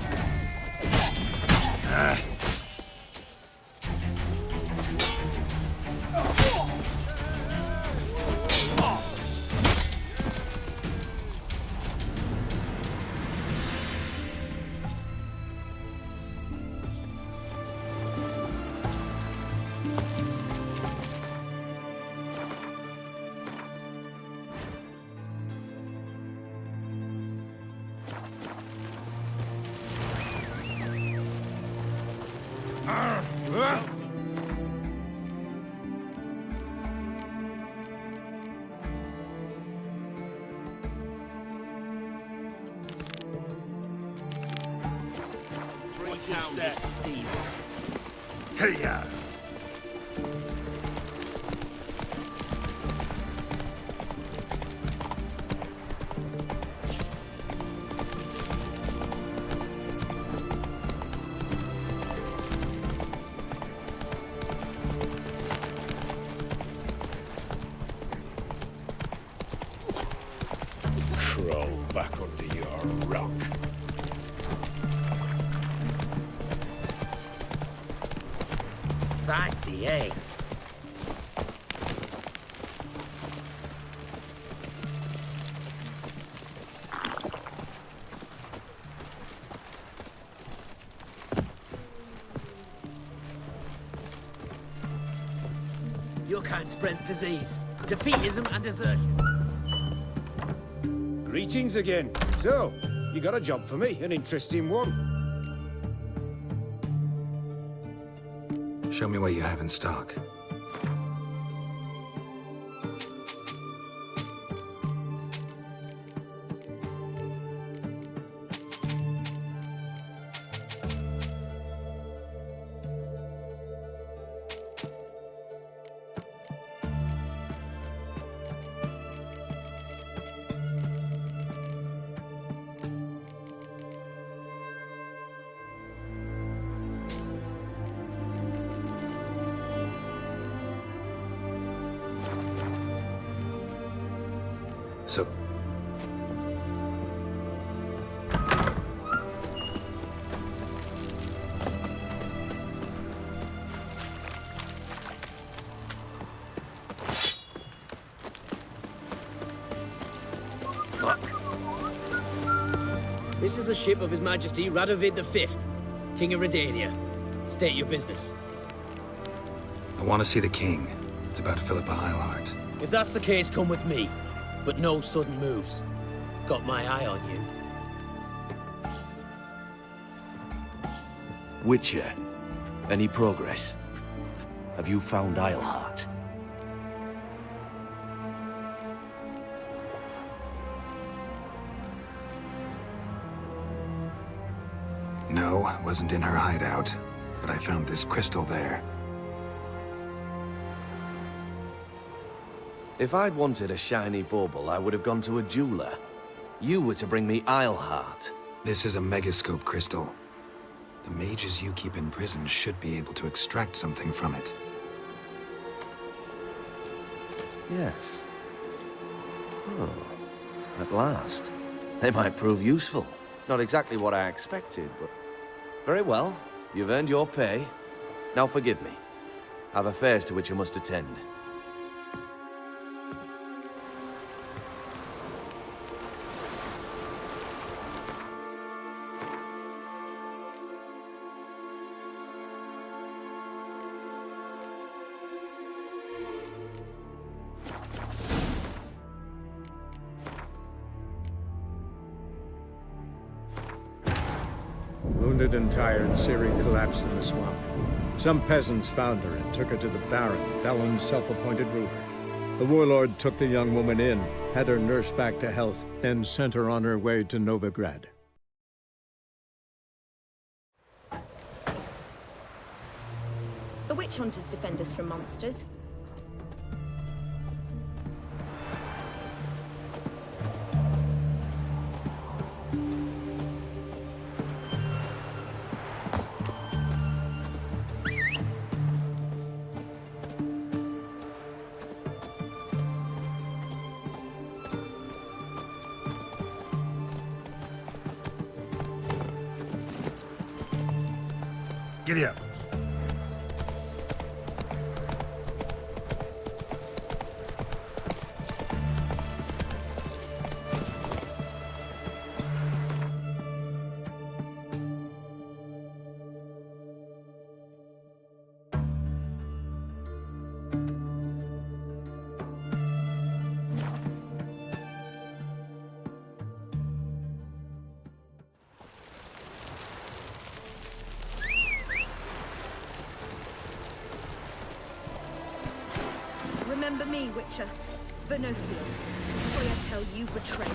Pounds of steel. Hey-ya! Crawl back talk. Feisty, eh? Your kind spreads disease, defeatism and desertion. Greetings again. So, you got a job for me, an interesting one. Show me what you have in stock. So... Fuck. This is the ship of His Majesty Radovid V, King of Redania. State your business. I want to see the king. It's about Philippa Eilhart. If that's the case, come with me. But no sudden moves. Got my eye on you. Witcher, any progress? Have you found Eilhart? No, wasn't in her hideout, but I found this crystal there. If I'd wanted a shiny bauble, I would have gone to a jeweler. You were to bring me Eilhart. This is a megascope crystal. The mages you keep in prison should be able to extract something from it. Yes. Oh, at last. They might prove useful. Not exactly what I expected, but... Very well. You've earned your pay. Now forgive me. I've affairs to which I must attend. Wounded and tired, Ciri collapsed in the swamp. Some peasants found her and took her to the Baron, Velen's self-appointed ruler. The warlord took the young woman in, had her nursed back to health, then sent her on her way to Novigrad. The witch hunters defend us from monsters. Giddy up. Remember me, Witcher. Venosio, the scoia'tael you betrayed.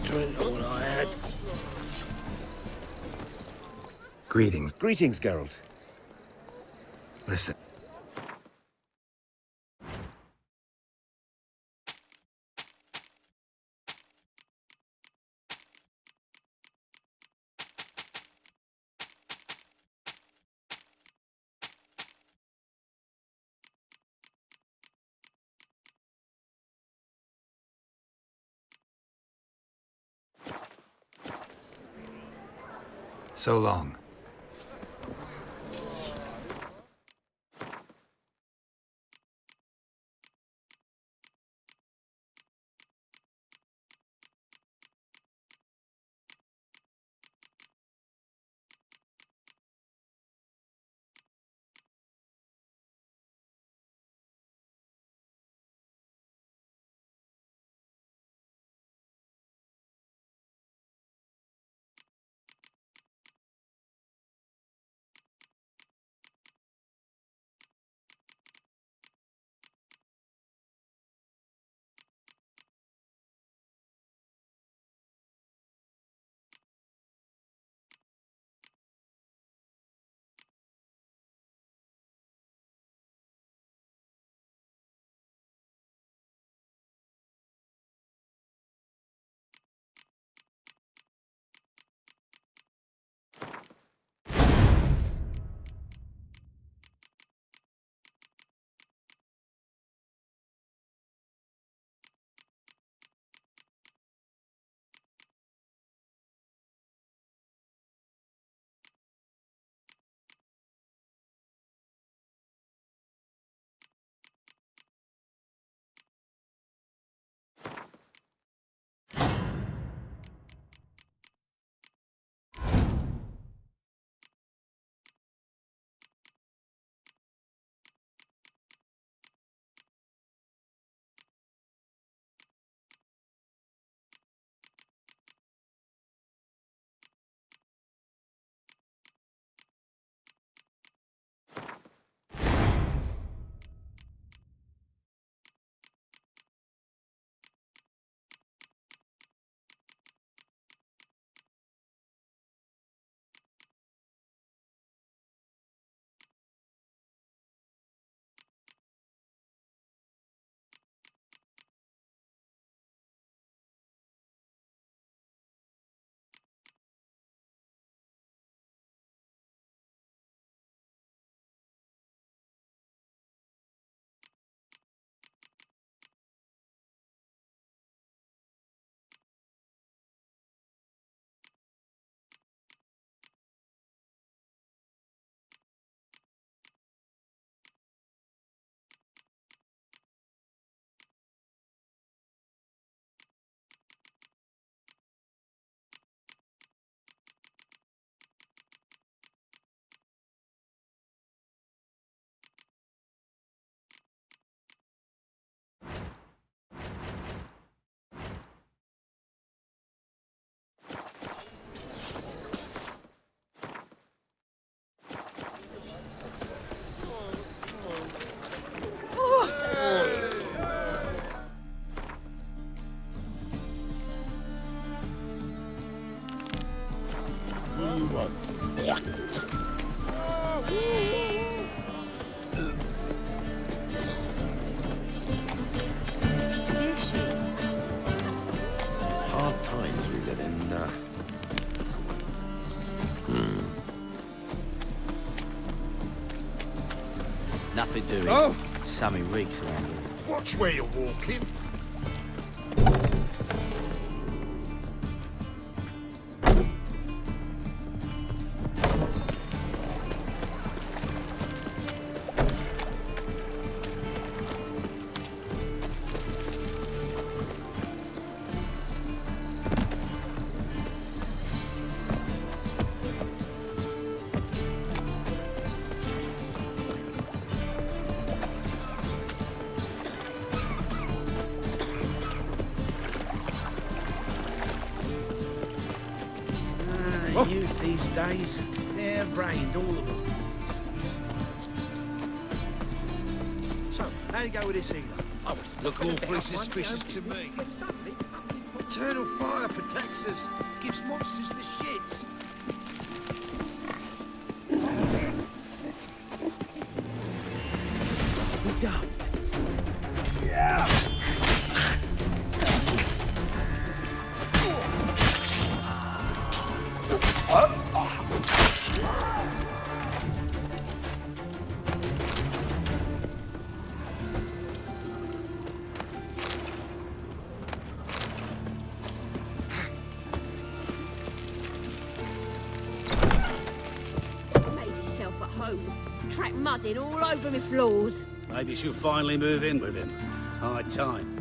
drink all I had. Greetings. Greetings, Geralt. Listen. So long. What do you want? Hard times we live in. Nothing doing. Oh! Sammy reeks around here. Watch where you're walking. Youth these days, they're brained, all of them. So, how you go with this healer? Look awfully suspicious to me. When suddenly, up he pops eternal fire protects us. Gives monsters the shits. We don't. Yeah. Made yourself at home. Track mudding all over me floors. Maybe she'll finally move in with him. High time.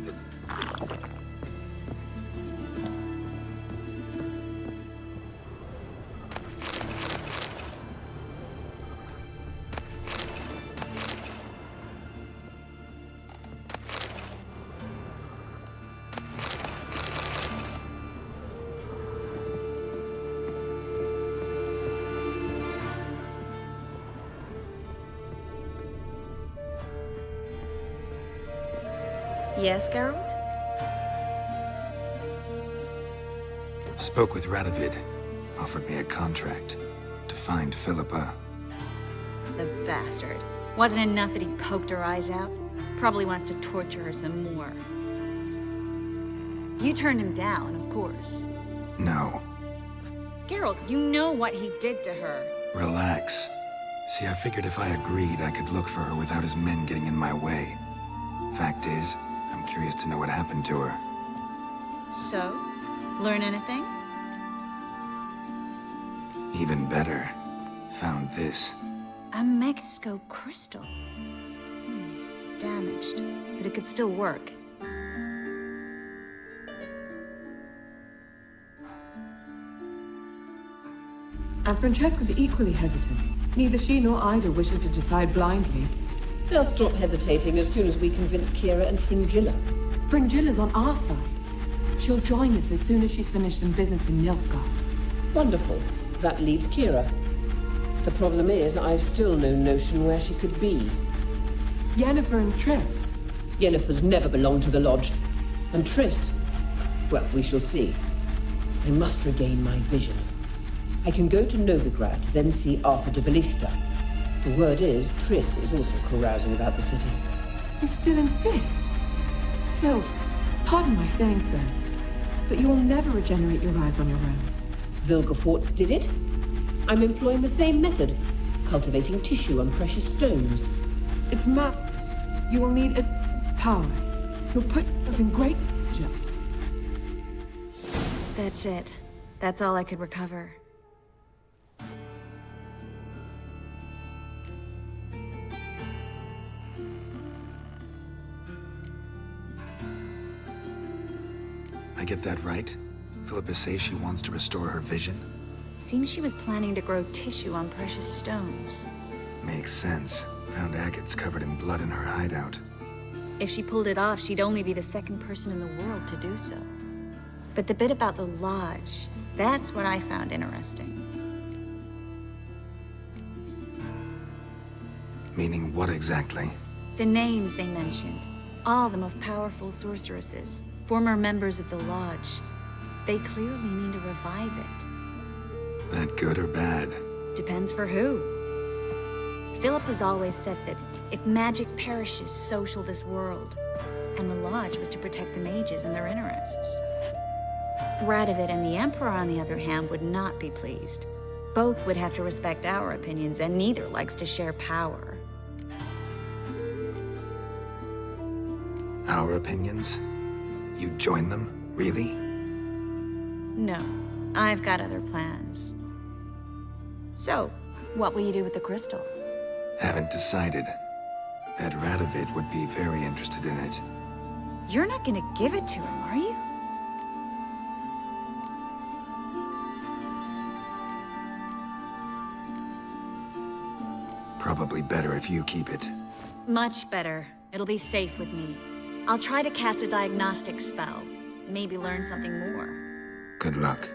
Yes, Geralt? Spoke with Radovid. Offered me a contract to find Philippa. The bastard. Wasn't enough that he poked her eyes out? Probably wants to torture her some more. You turned him down, of course. No. Geralt, you know what he did to her. Relax. See, I figured if I agreed, I could look for her without his men getting in my way. Fact is, I'm curious to know what happened to her. So? Learn anything? Even better. Found this. A megascope crystal. It's damaged, but it could still work. And Francesca's equally hesitant. Neither she nor Ida wishes to decide blindly. They'll stop hesitating as soon as we convince Kira and Fringilla. Fringilla's on our side. She'll join us as soon as she's finished some business in Nilfgaard. Wonderful. That leaves Kira. The problem is, I've still no notion where she could be. Yennefer and Triss. Yennefer's never belonged to the Lodge. And Triss, well, we shall see. I must regain my vision. I can go to Novigrad, then see Arthur de Ballista. The word is, Triss is also carousing about the city. You still insist? Phil, pardon my saying so, but you will never regenerate your eyes on your own. Vilgefortz did it. I'm employing the same method, cultivating tissue on precious stones. It's madness. You will need its power. You'll put yourself in great danger. That's it. That's all I could recover. I get that right? Philippa says she wants to restore her vision? Seems she was planning to grow tissue on precious stones. Makes sense. Found agates covered in blood in her hideout. If she pulled it off, she'd only be the second person in the world to do so. But the bit about the Lodge, that's what I found interesting. Meaning what exactly? The names they mentioned. All the most powerful sorceresses, former members of the Lodge. They clearly mean to revive it. That good or bad? Depends for who. Philip has always said that if magic perishes, so shall this world. And the Lodge was to protect the mages and their interests. Radovid and the Emperor, on the other hand, would not be pleased. Both would have to respect our opinions, and neither likes to share power. Our opinions? You join them? Really? No, I've got other plans. So, what will you do with the crystal? Haven't decided. Bet Radovid would be very interested in it. You're not gonna give it to him, are you? Probably better if you keep it. Much better. It'll be safe with me. I'll try to cast a diagnostic spell. Maybe learn something more. Good luck.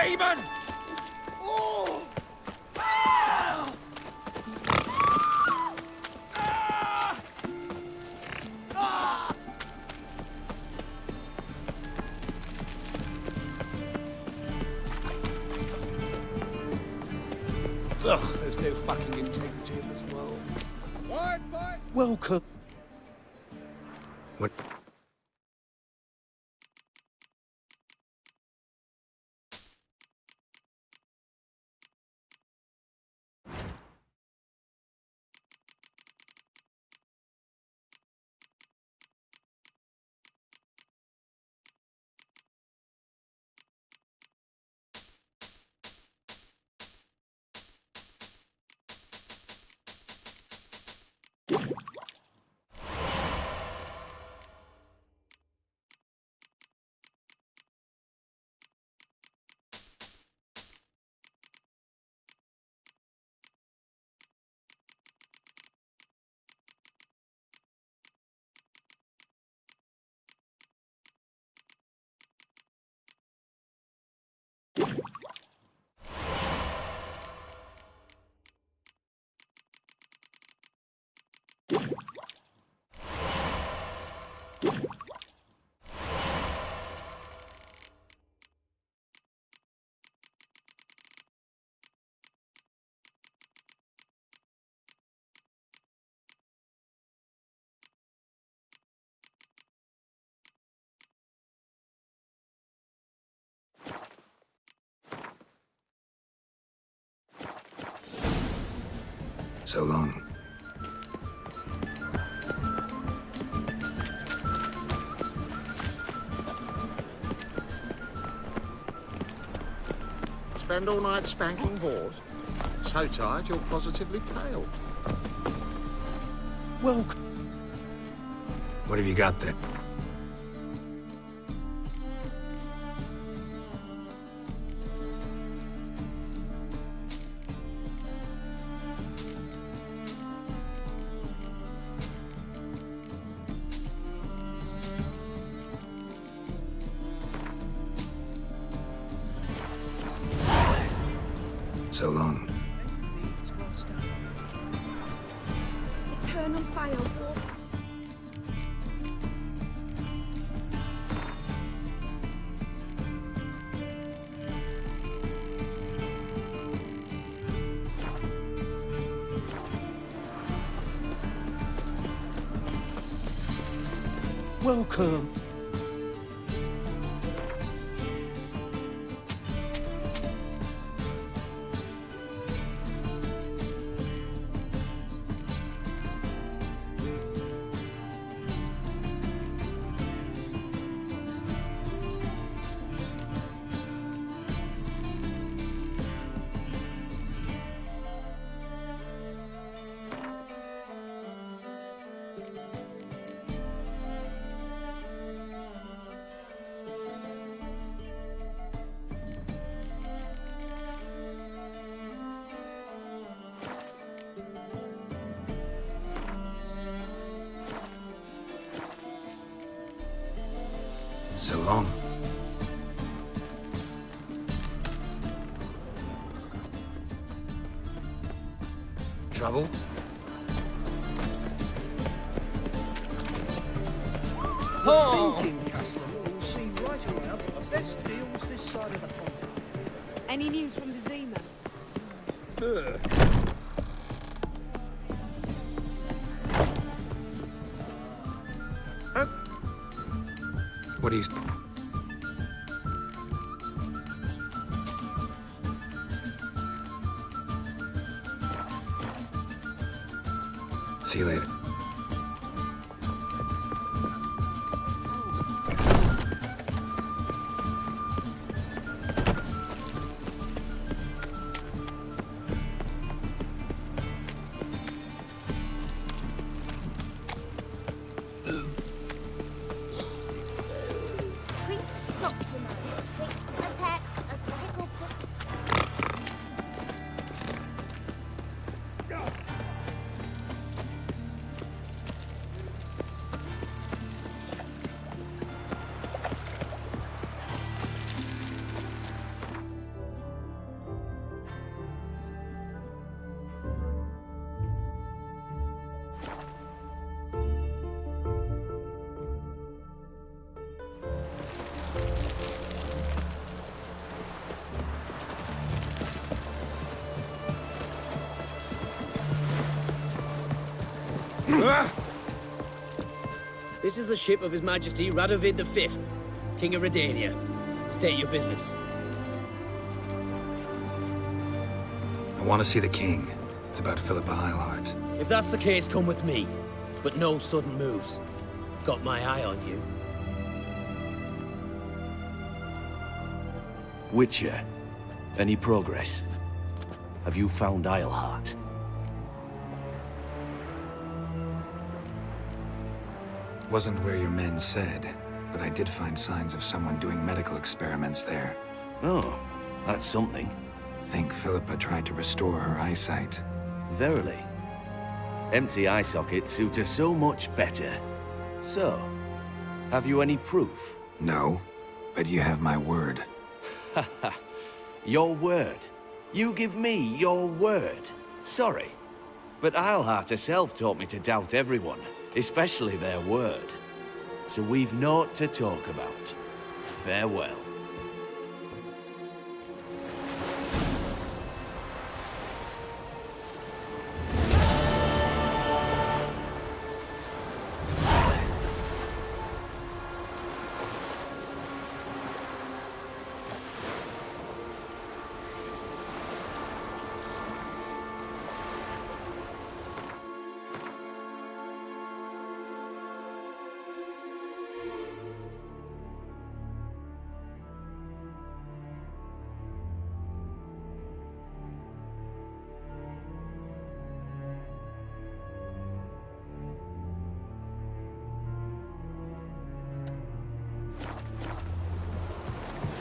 demon! Oh! Ugh, there's no fucking integrity in this world. Welcome. What? So long. Spend all night spanking whores? So tired you're positively pale. Welcome. What have you got there? So long. Eternal firewall. Welcome. So long. Trouble? Thinking customer will see right around the best deals this side of the pond. Any news from the Z-Man? What do you... See you later. Prince Proximo, takes a pack of pickled This is the ship of His Majesty Radovid V, King of Redania. State your business. I want to see the king. It's about Philippa Eilhart. If that's the case, come with me. But no sudden moves. Got my eye on you. Witcher, any progress? Have you found Eilhart? Wasn't where your men said, but I did find signs of someone doing medical experiments there. Oh, that's something. Think Philippa tried to restore her eyesight. Verily. Empty eye sockets suit her so much better. So, have you any proof? No, but you have my word. Haha. Your word? You give me your word? Sorry, but Eilhart herself taught me to doubt everyone, especially their word. So we've naught to talk about. Farewell.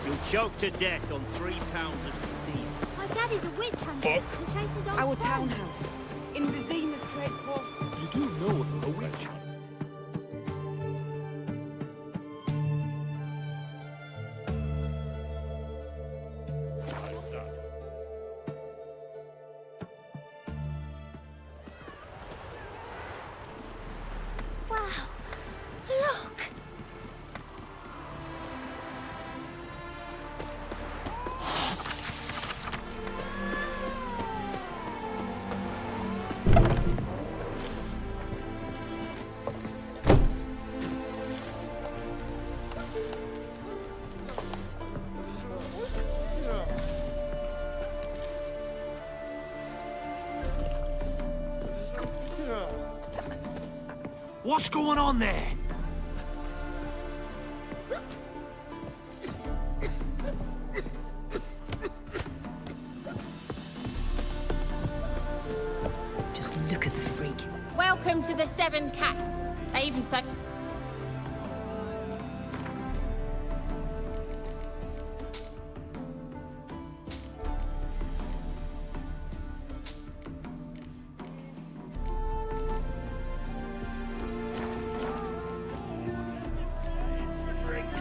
You'll choke to death on 3 pounds of steel. My dad is a witch hunter and chases old Our friends. townhouse, in Vizima's trade port. You do know of a witch? Wow, look! What's going on there? Just look at the freak. Welcome to the Seven Cats. They even say...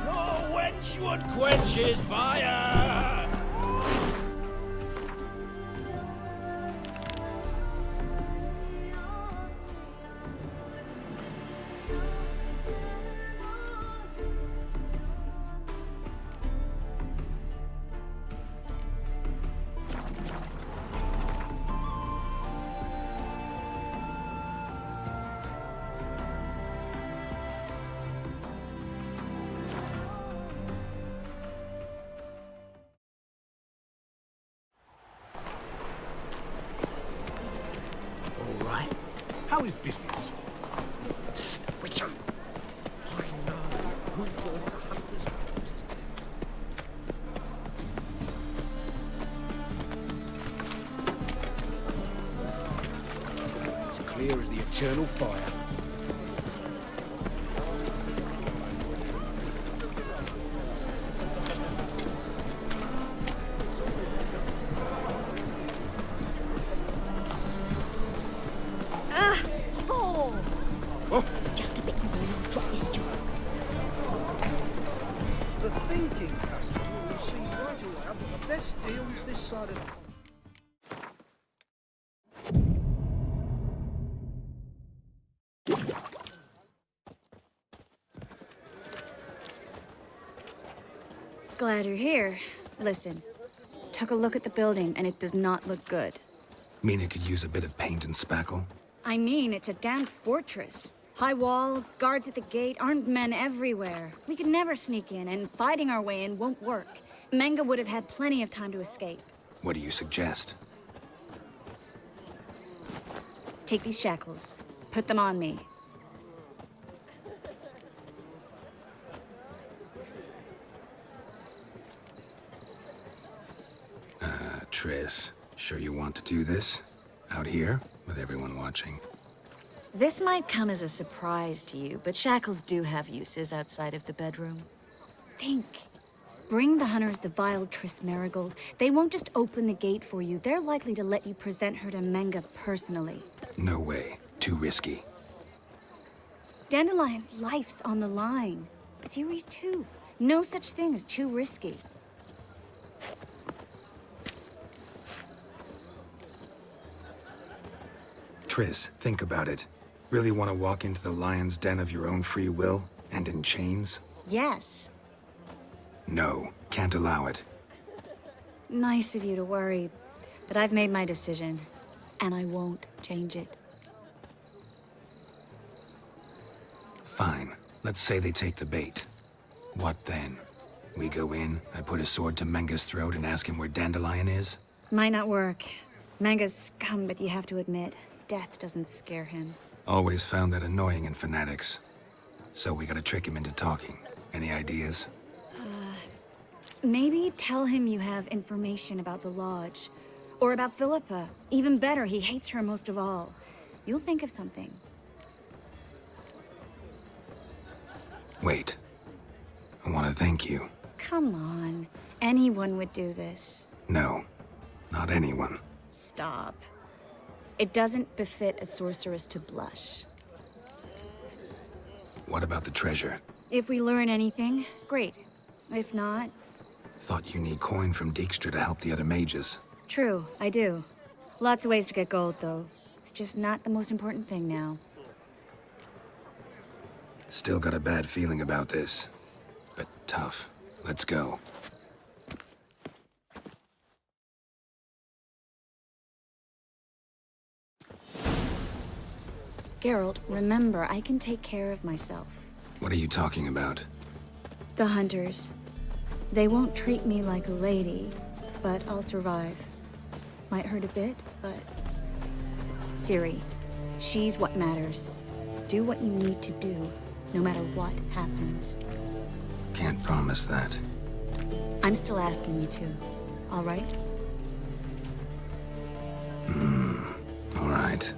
No wench would quench his fire! All right. How is business? Witcher. I know who your hunters are. It's clear as the eternal fire. Oh! Just a bit more and I'll drop this job. The thinking customer will see right away I've got the best deals this side of the pond. Glad you're here. Listen, took a look at the building and it does not look good. Mean it could use a bit of paint and spackle? I mean, it's a damn fortress. High walls, guards at the gate, armed men everywhere. We could never sneak in, and fighting our way in won't work. Menga would have had plenty of time to escape. What do you suggest? Take these shackles. Put them on me. Triss, sure you want to do this? Out here, with everyone watching? This might come as a surprise to you, but shackles do have uses outside of the bedroom. Think. Bring the hunters the vile Triss Marigold. They won't just open the gate for you. They're likely to let you present her to Menga personally. No way. Too risky. Dandelion's life's on the line. Series 2. No such thing as too risky. Triss, think about it. Really want to walk into the lion's den of your own free will, and in chains? Yes. No, can't allow it. Nice of you to worry, but I've made my decision, and I won't change it. Fine. Let's say they take the bait. What then? We go in, I put a sword to Menga's throat and ask him where Dandelion is? Might not work. Menga's scum, but you have to admit, death doesn't scare him. Always found that annoying in fanatics. So we gotta trick him into talking. Any ideas? Maybe tell him you have information about the Lodge. Or about Philippa. Even better, he hates her most of all. You'll think of something. Wait. I want to thank you. Come on. Anyone would do this. No. Not anyone. Stop. It doesn't befit a sorceress to blush. What about the treasure? If we learn anything, great. If not... Thought you need coin from Dijkstra to help the other mages. True, I do. Lots of ways to get gold, though. It's just not the most important thing now. Still got a bad feeling about this. But tough. Let's go. Geralt, remember, I can take care of myself. What are you talking about? The hunters. They won't treat me like a lady, but I'll survive. Might hurt a bit, but... Ciri, she's what matters. Do what you need to do, no matter what happens. Can't promise that. I'm still asking you to, all right? All right.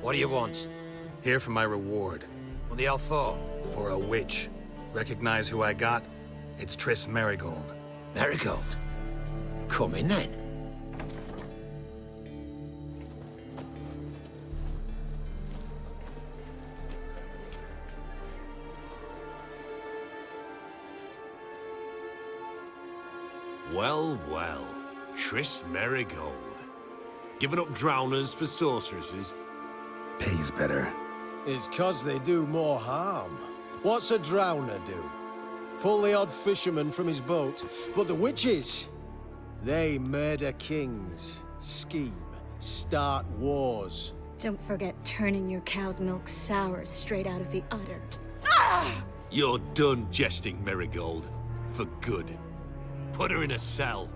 What do you want? Here for my reward. What the hell for? For a witch. Recognize who I got? It's Triss Marigold. Marigold? Come in then. Well, well. Triss Marigold. Giving up drowners for sorceresses? Pays better. It's 'cause they do more harm. What's a drowner do? Pull the odd fisherman from his boat. But the witches, they murder kings, scheme, start wars. Don't forget turning your cow's milk sour straight out of the udder. You're done jesting, Marigold. For good. Put her in a cell.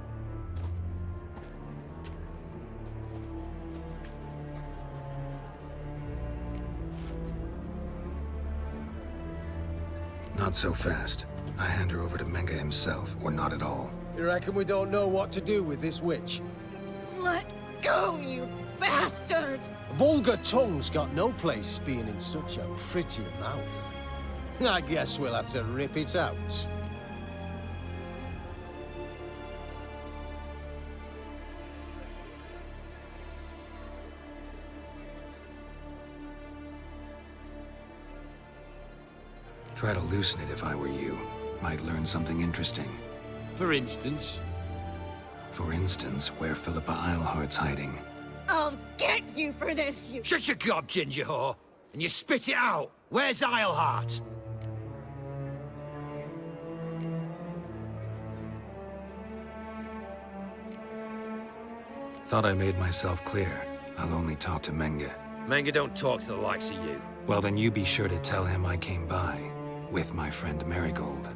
Not so fast. I hand her over to Menga himself, or not at all. You reckon we don't know what to do with this witch? Let go, you bastard! Vulgar tongue's got no place being in such a pretty mouth. I guess we'll have to rip it out. Try to loosen it if I were you. Might learn something interesting. For instance? For instance, where Philippa Eilhart's hiding. I'll get you for this, you... Shut your gob, ginger whore, and you spit it out. Where's Eilhart? Thought I made myself clear. I'll only talk to Menge. Menge don't talk to the likes of you. Well, then you be sure to tell him I came by, with my friend Marigold.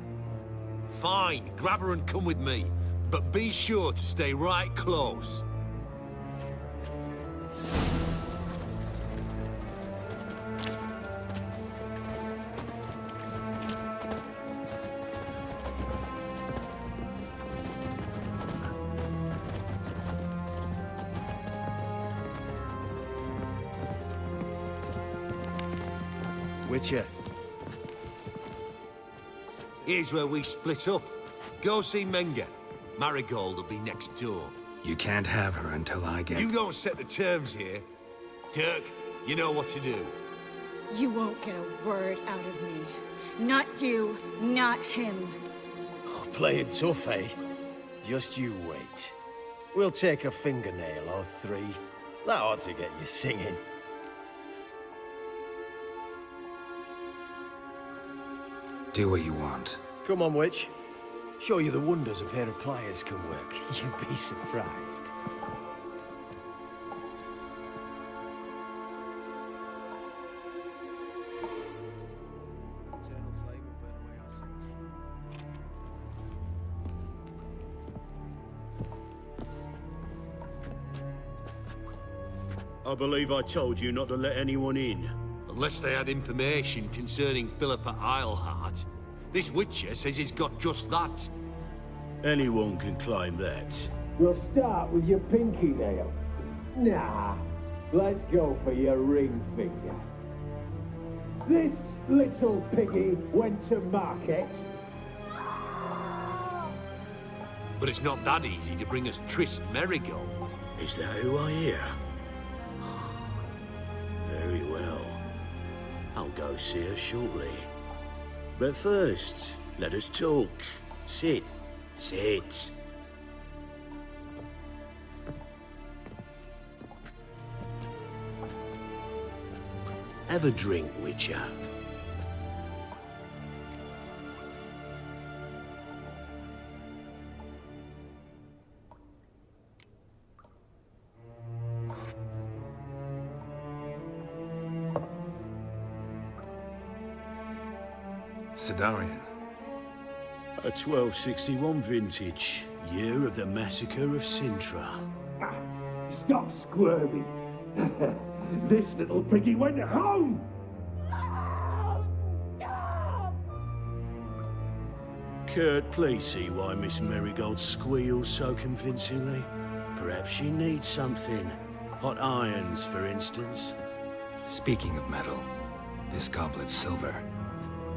Fine, grab her and come with me. But be sure to stay right close. Witcher. Here's where we split up. Go see Menge. Marigold will be next door. You can't have her until I get... You don't set the terms here. Dirk, you know what to do. You won't get a word out of me. Not you, not him. Oh, playing tough, eh? Just you wait. We'll take a fingernail or three. That ought to get you singing. Do what you want. Come on, witch. Show you the wonders a pair of pliers can work. You'd be surprised. I believe I told you not to let anyone in. Unless they had information concerning Philippa Eilhart. This Witcher says he's got just that. Anyone can claim that. We'll start with your pinky nail. Nah, let's go for your ring finger. This little piggy went to market. But it's not that easy to bring us Triss Merigold. Is that who I hear? Very well. I'll go see her shortly. But first, let us talk. Sit. Sit. Have a drink, Witcher. Sidarian. A 1261 vintage, year of the massacre of Sintra. Stop squirming. This little piggy went home. Kurt, please see why Miss Marigold squeals so convincingly. Perhaps she needs something. Hot irons, for instance. Speaking of metal, this goblet's silver.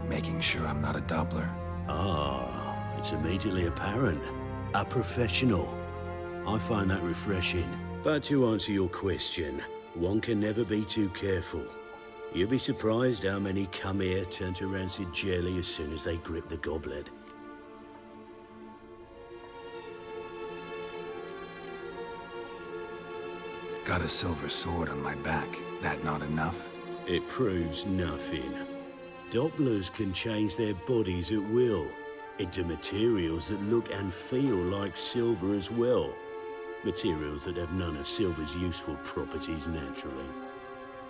Making sure I'm not a Doppler. Ah, it's immediately apparent. A professional. I find that refreshing. But to answer your question, one can never be too careful. You'll be surprised how many come here turn to rancid jelly as soon as they grip the goblet. Got a silver sword on my back. That not enough? It proves nothing. Dopplers can change their bodies at will, into materials that look and feel like silver as well. Materials that have none of silver's useful properties naturally.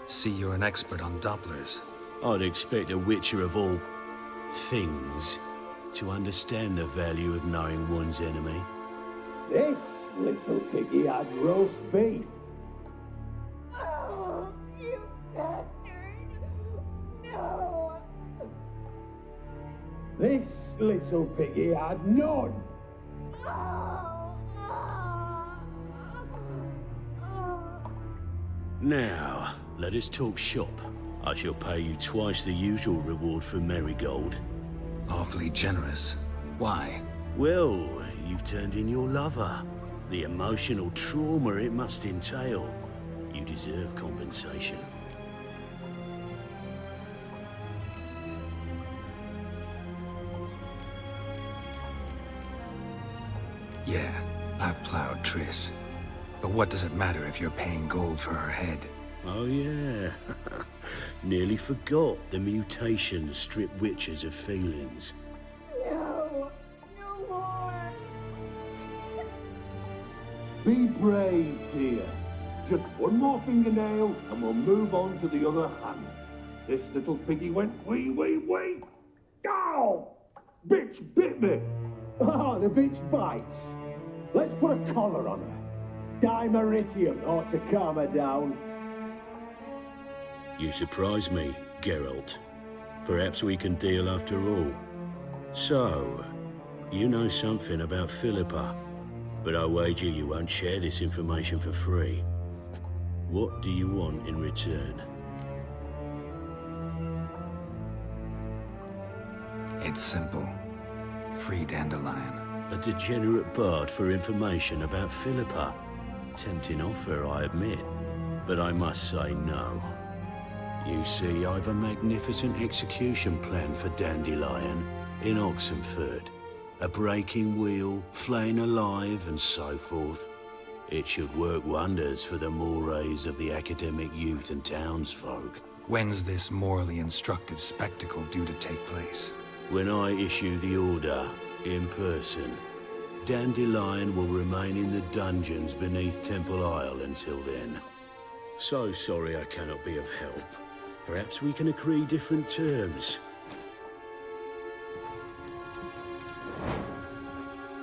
See, you're an expert on Dopplers. I'd expect a Witcher of all things to understand the value of knowing one's enemy. This little piggy had roast beef. Oh, you bastard! No! This little piggy had none. Now, let us talk shop. I shall pay you twice the usual reward for Marigold. Awfully generous. Why? Well, you've turned in your lover. The emotional trauma it must entail. You deserve compensation. Yeah, I've plowed Triss. But what does it matter if you're paying gold for her head? Oh yeah. Nearly forgot the mutations strip witches of feelings. No, no more. Be brave, dear. Just one more fingernail and we'll move on to the other hand. This little piggy went wee. Ow! Bitch bit me. Oh, the bitch bites. Let's put a collar on her. Dimeritium ought to calm her down. You surprise me, Geralt. Perhaps we can deal after all. So, you know something about Philippa, but I wager you won't share this information for free. What do you want in return? It's simple. Free Dandelion. A degenerate bard for information about Philippa. Tempting offer, I admit, but I must say no. You see, I've a magnificent execution plan for Dandelion in Oxenford. A breaking wheel, flaying alive, and so forth. It should work wonders for the mores of the academic youth and townsfolk. When's this morally instructive spectacle due to take place? When I issue the order, in person. Dandelion will remain in the dungeons beneath Temple Isle until then. So sorry I cannot be of help. Perhaps we can agree different terms.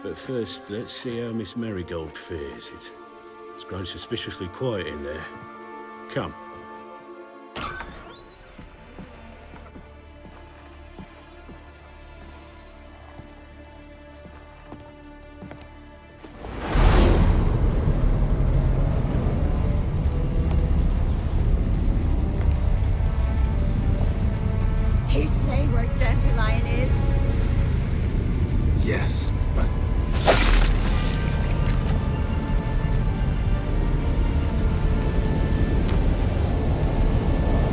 But first, let's see how Miss Marigold fares. It's grown suspiciously quiet in there. Come. He say where Dandelion is? Yes, but...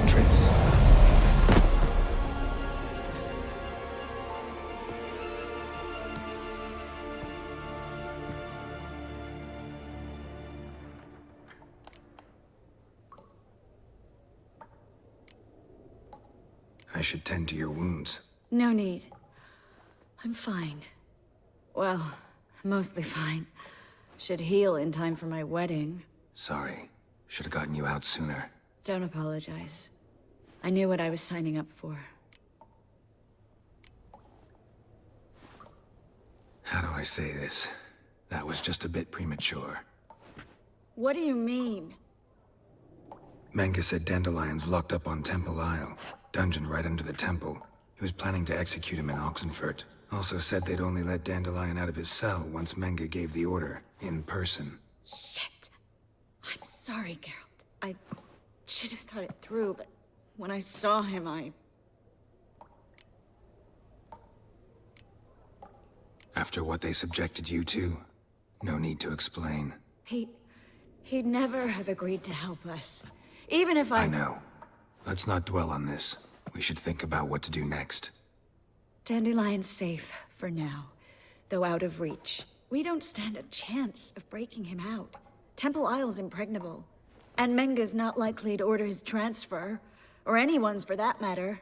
Triss. I should tend to your wounds. No need. I'm fine. Well, mostly fine. Should heal in time for my wedding. Sorry. Should have gotten you out sooner. Don't apologize. I knew what I was signing up for. How do I say this? That was just a bit premature. What do you mean? Menge said Dandelion's locked up on Temple Isle. Dungeon right under the temple. He was planning to execute him in Oxenfurt. Also said they'd only let Dandelion out of his cell once Menge gave the order, in person. Shit. I'm sorry, Geralt. I should have thought it through, but when I saw him, After what they subjected you to, no need to explain. He'd never have agreed to help us. Even if I know. Let's not dwell on this. We should think about what to do next. Dandelion's safe, for now. Though out of reach. We don't stand a chance of breaking him out. Temple Isle's impregnable. And Menge's not likely to order his transfer. Or anyone's, for that matter.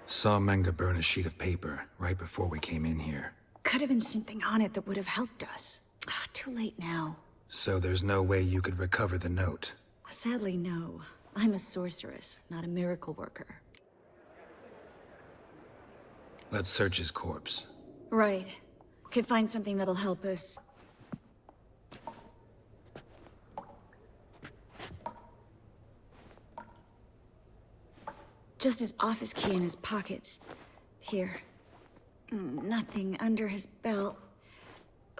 Saw Menge burn a sheet of paper right before we came in here. Could have been something on it that would have helped us. Too late now. So there's no way you could recover the note? Sadly, no. I'm a sorceress, not a miracle worker. Let's search his corpse. Right. Could find something that'll help us. Just his office key in his pockets. Here. Nothing under his belt.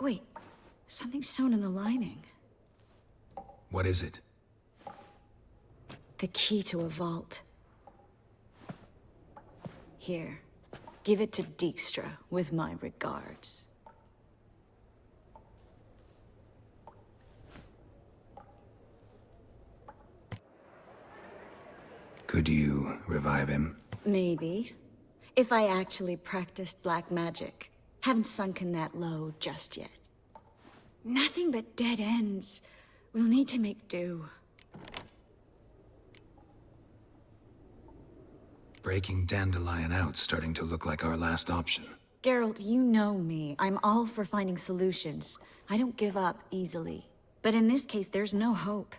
Wait. Something sewn in the lining. What is it? The key to a vault. Here. Give it to Dijkstra, with my regards. Could you revive him? Maybe. If I actually practiced black magic. Haven't sunken that low just yet. Nothing but dead ends. We'll need to make do. Breaking Dandelion out's starting to look like our last option. Geralt, you know me. I'm all for finding solutions. I don't give up easily. But in this case, there's no hope.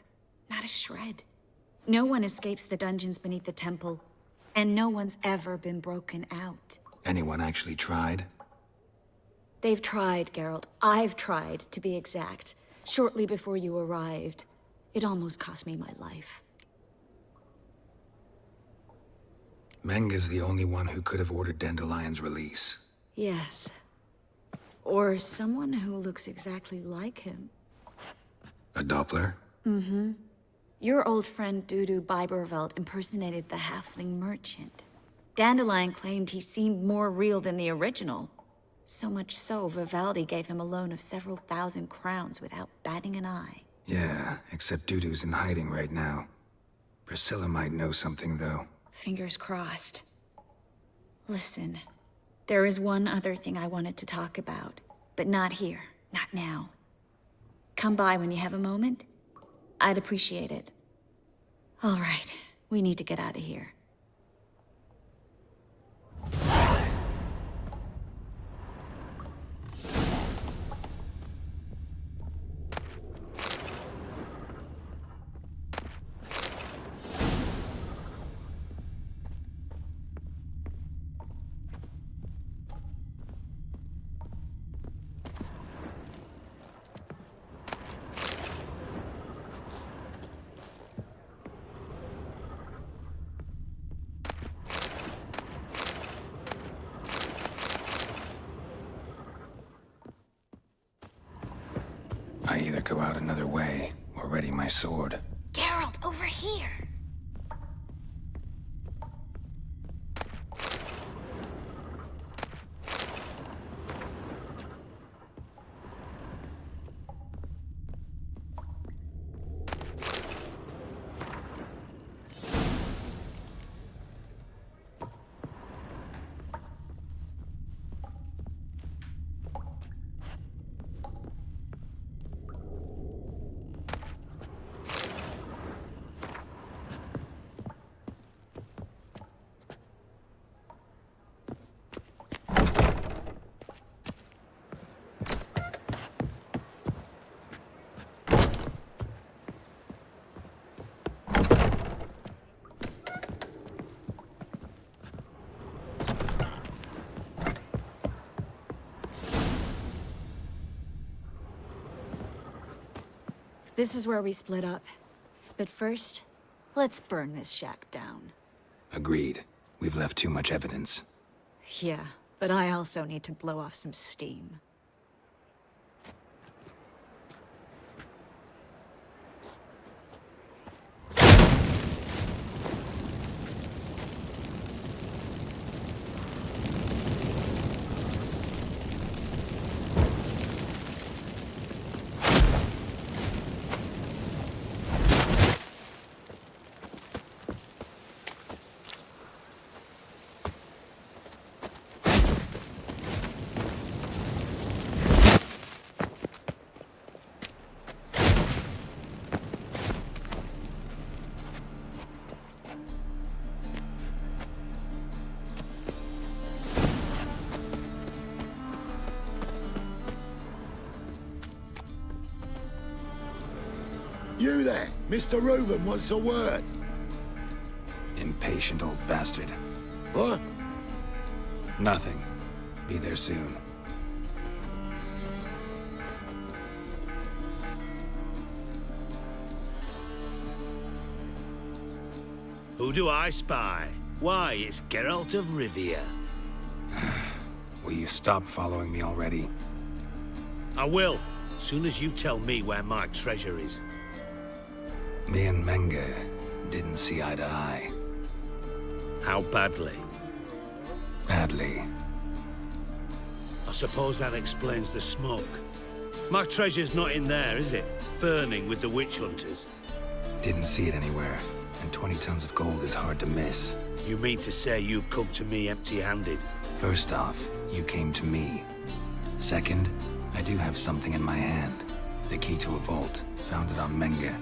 Not a shred. No one escapes the dungeons beneath the temple, and no one's ever been broken out. Anyone actually tried? They've tried, Geralt. I've tried, to be exact. Shortly before you arrived. It almost cost me my life. Menga's the only one who could have ordered Dandelion's release. Yes. Or someone who looks exactly like him. A Doppler? Mm-hmm. Your old friend Dudu Biberveld impersonated the halfling merchant. Dandelion claimed he seemed more real than the original. So much so, Vivaldi gave him a loan of several thousand crowns without batting an eye. Yeah, except Dudu's in hiding right now. Priscilla might know something, though. Fingers crossed. Listen, there is one other thing I wanted to talk about, but not here, not now. Come by when you have a moment. I'd appreciate it. All right, we need to get out of here. I either go out another way, or ready my sword. Geralt, over here! This is where we split up. But first, let's burn this shack down. Agreed. We've left too much evidence. Yeah, but I also need to blow off some steam. You there, Mr. Reuven wants a word. Impatient old bastard. What? Nothing. Be there soon. Who do I spy? Why, it's Geralt of Rivia. Will you stop following me already? I will, soon as you tell me where my treasure is. Me and Menga didn't see eye to eye. How badly? Badly. I suppose that explains the smoke. My treasure's not in there, is it? Burning with the witch hunters. Didn't see it anywhere. and 20 tons of gold is hard to miss. You mean to say you've come to me empty-handed? First off, you came to me. Second, I do have something in my hand. The key to a vault, founded on Menge.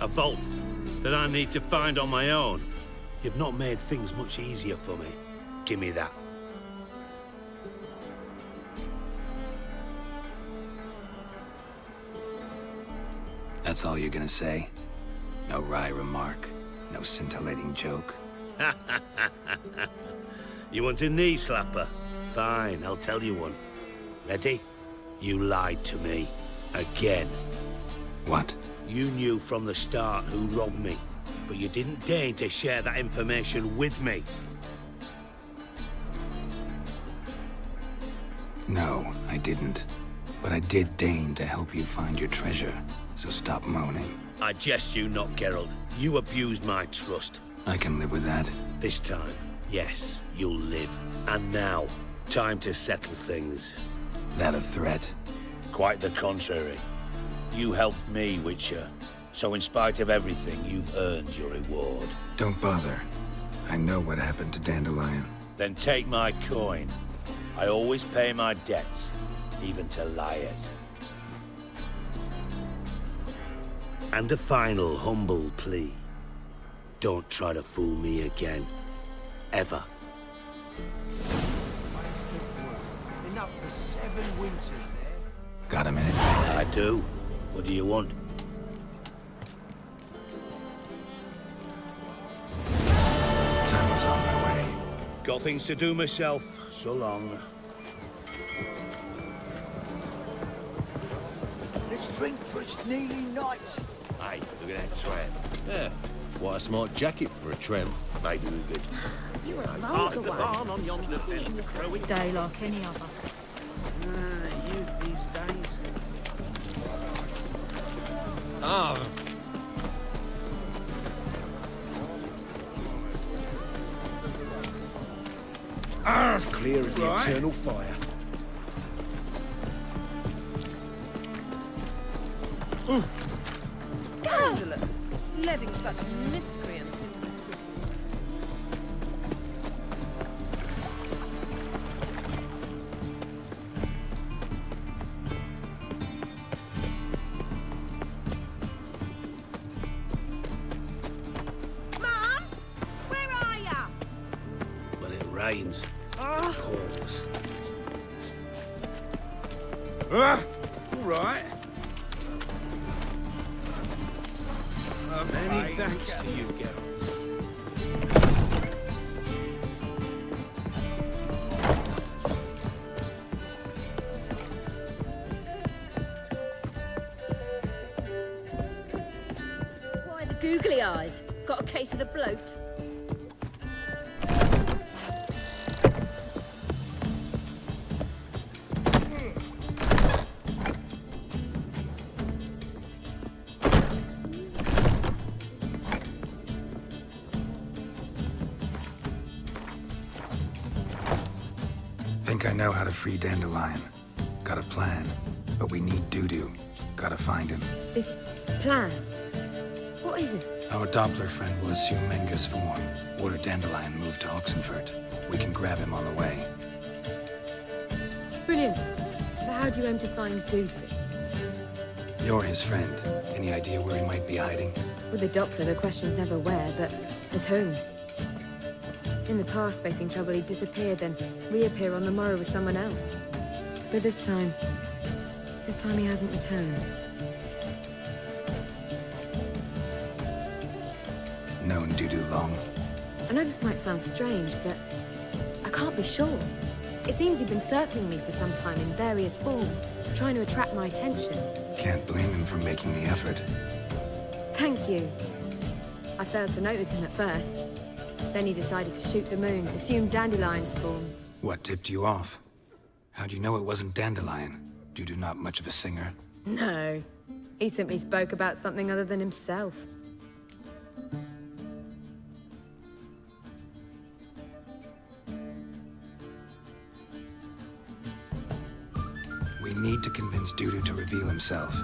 A vault that I need to find on my own? You've not made things much easier for me. Give me that. That's all you're gonna say? No wry remark, no scintillating joke? You want a knee slapper? Fine, I'll tell you one. Ready? You lied to me. Again. What? You knew from the start who robbed me, but you didn't deign to share that information with me. No, I didn't. But I did deign to help you find your treasure, so stop moaning. I jest you not, Geralt. You abused my trust. I can live with that. This time, yes, you'll live. And now, time to settle things. That a threat? Quite the contrary. You helped me, Witcher. So in spite of everything, you've earned your reward. Don't bother. I know what happened to Dandelion. Then take my coin. I always pay my debts, even to liars. And a final humble plea. Don't try to fool me again. Ever. Waste of work. Enough for 7 winters there. Got a minute? I do. What do you want? Time was on my way. Got things to do myself. So long. Let's drink for it's nearly night. Hey, look at that tramp. Yeah, what a smart jacket for a tramp. Maybe we could... You're a Past vulgar the barn one. on yonder fence, crowing. Day like any other. Youth these days. As clear as the eternal fire. Scandalous! Letting such miscreants into the city. Mom! Where are ya? When it rains, it pours. All right. Many thanks to you, Geralt. Why the googly eyes? Got a case of the bloat? Think I know how to free Dandelion. Got a plan, but we need Dudu. Gotta find him. This plan? What is it? Our Doppler friend will assume Menge's form. Order Dandelion moved to Oxenfurt. We can grab him on the way. Brilliant. But how do you aim to find Dudu? You're his friend. Any idea where he might be hiding? With the Doppler, the question's never where, but as whom? In the past, facing trouble, he'd disappear, then reappear on the morrow with someone else. But this time he hasn't returned. Known Dudu long? I know this might sound strange, but I can't be sure. It seems he'd been circling me for some time in various forms, trying to attract my attention. Can't blame him for making the effort. Thank you. I failed to notice him at first. Then he decided to shoot the moon, assume Dandelion's form. What tipped you off? How'd you know it wasn't Dandelion? Dudu not much of a singer. No. He simply spoke about something other than himself. We need to convince Dudu to reveal himself.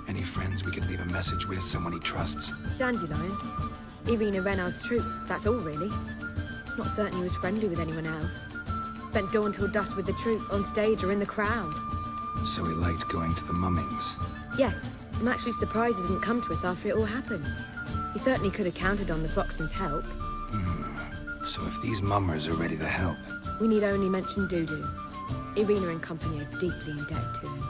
Any friends we could leave a message with, someone he trusts? Dandelion? Irina Renard's troupe, that's all really. Not certain he was friendly with anyone else. Spent dawn till dusk with the troupe, on stage or in the crowd. So he liked going to the mummings. Yes, I'm actually surprised he didn't come to us after it all happened. He certainly could have counted on the Foxton's help. So if these mummers are ready to help, We need only mention Dudu. Irina and company are deeply indebted to him.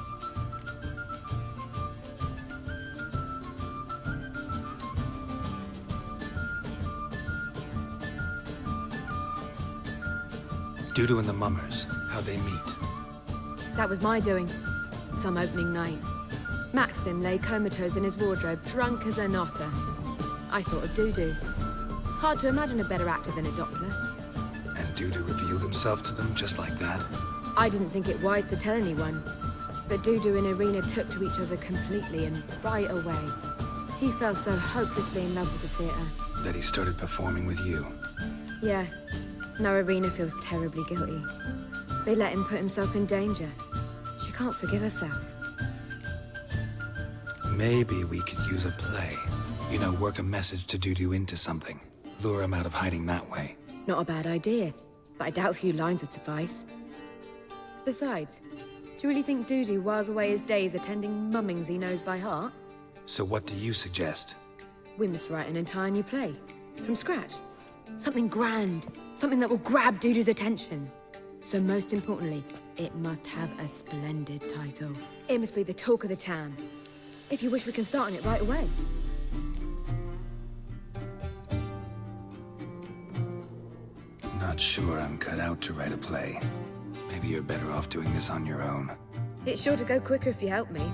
Dudu and the mummers, how'd they meet? That was my doing. Some opening night. Maxim lay comatose in his wardrobe, drunk as an otter. I thought of Dudu. Hard to imagine a better actor than a Doppler. And Dudu revealed himself to them just like that? I didn't think it wise to tell anyone. But Dudu and Irina took to each other completely and right away. He fell so hopelessly in love with the theatre. That he started performing with you? Yeah. Now Irina feels terribly guilty. They let him put himself in danger. She can't forgive herself. Maybe we could use a play. You know, work a message to Dudu into something. Lure him out of hiding that way. Not a bad idea, but I doubt a few lines would suffice. Besides, do you really think Dudu whiles away his days attending mummings he knows by heart? So what do you suggest? We must write an entire new play. From scratch. Something grand. Something that will grab Dudu's attention. So most importantly, it must have a splendid title. It must be the talk of the town. If you wish, we can start on it right away. Not sure I'm cut out to write a play. Maybe you're better off doing this on your own. It's sure to go quicker if you help me.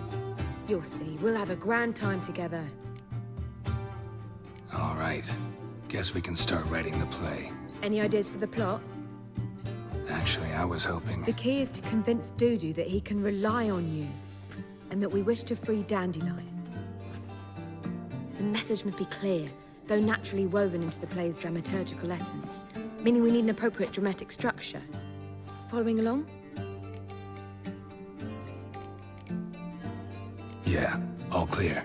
You'll see, we'll have a grand time together. All right. Guess we can start writing the play. Any ideas for the plot? Actually, I was hoping... The key is to convince Dudu that he can rely on you, and that we wish to free Dandelion. The message must be clear, though naturally woven into the play's dramaturgical essence, meaning we need an appropriate dramatic structure. Following along? Yeah, all clear.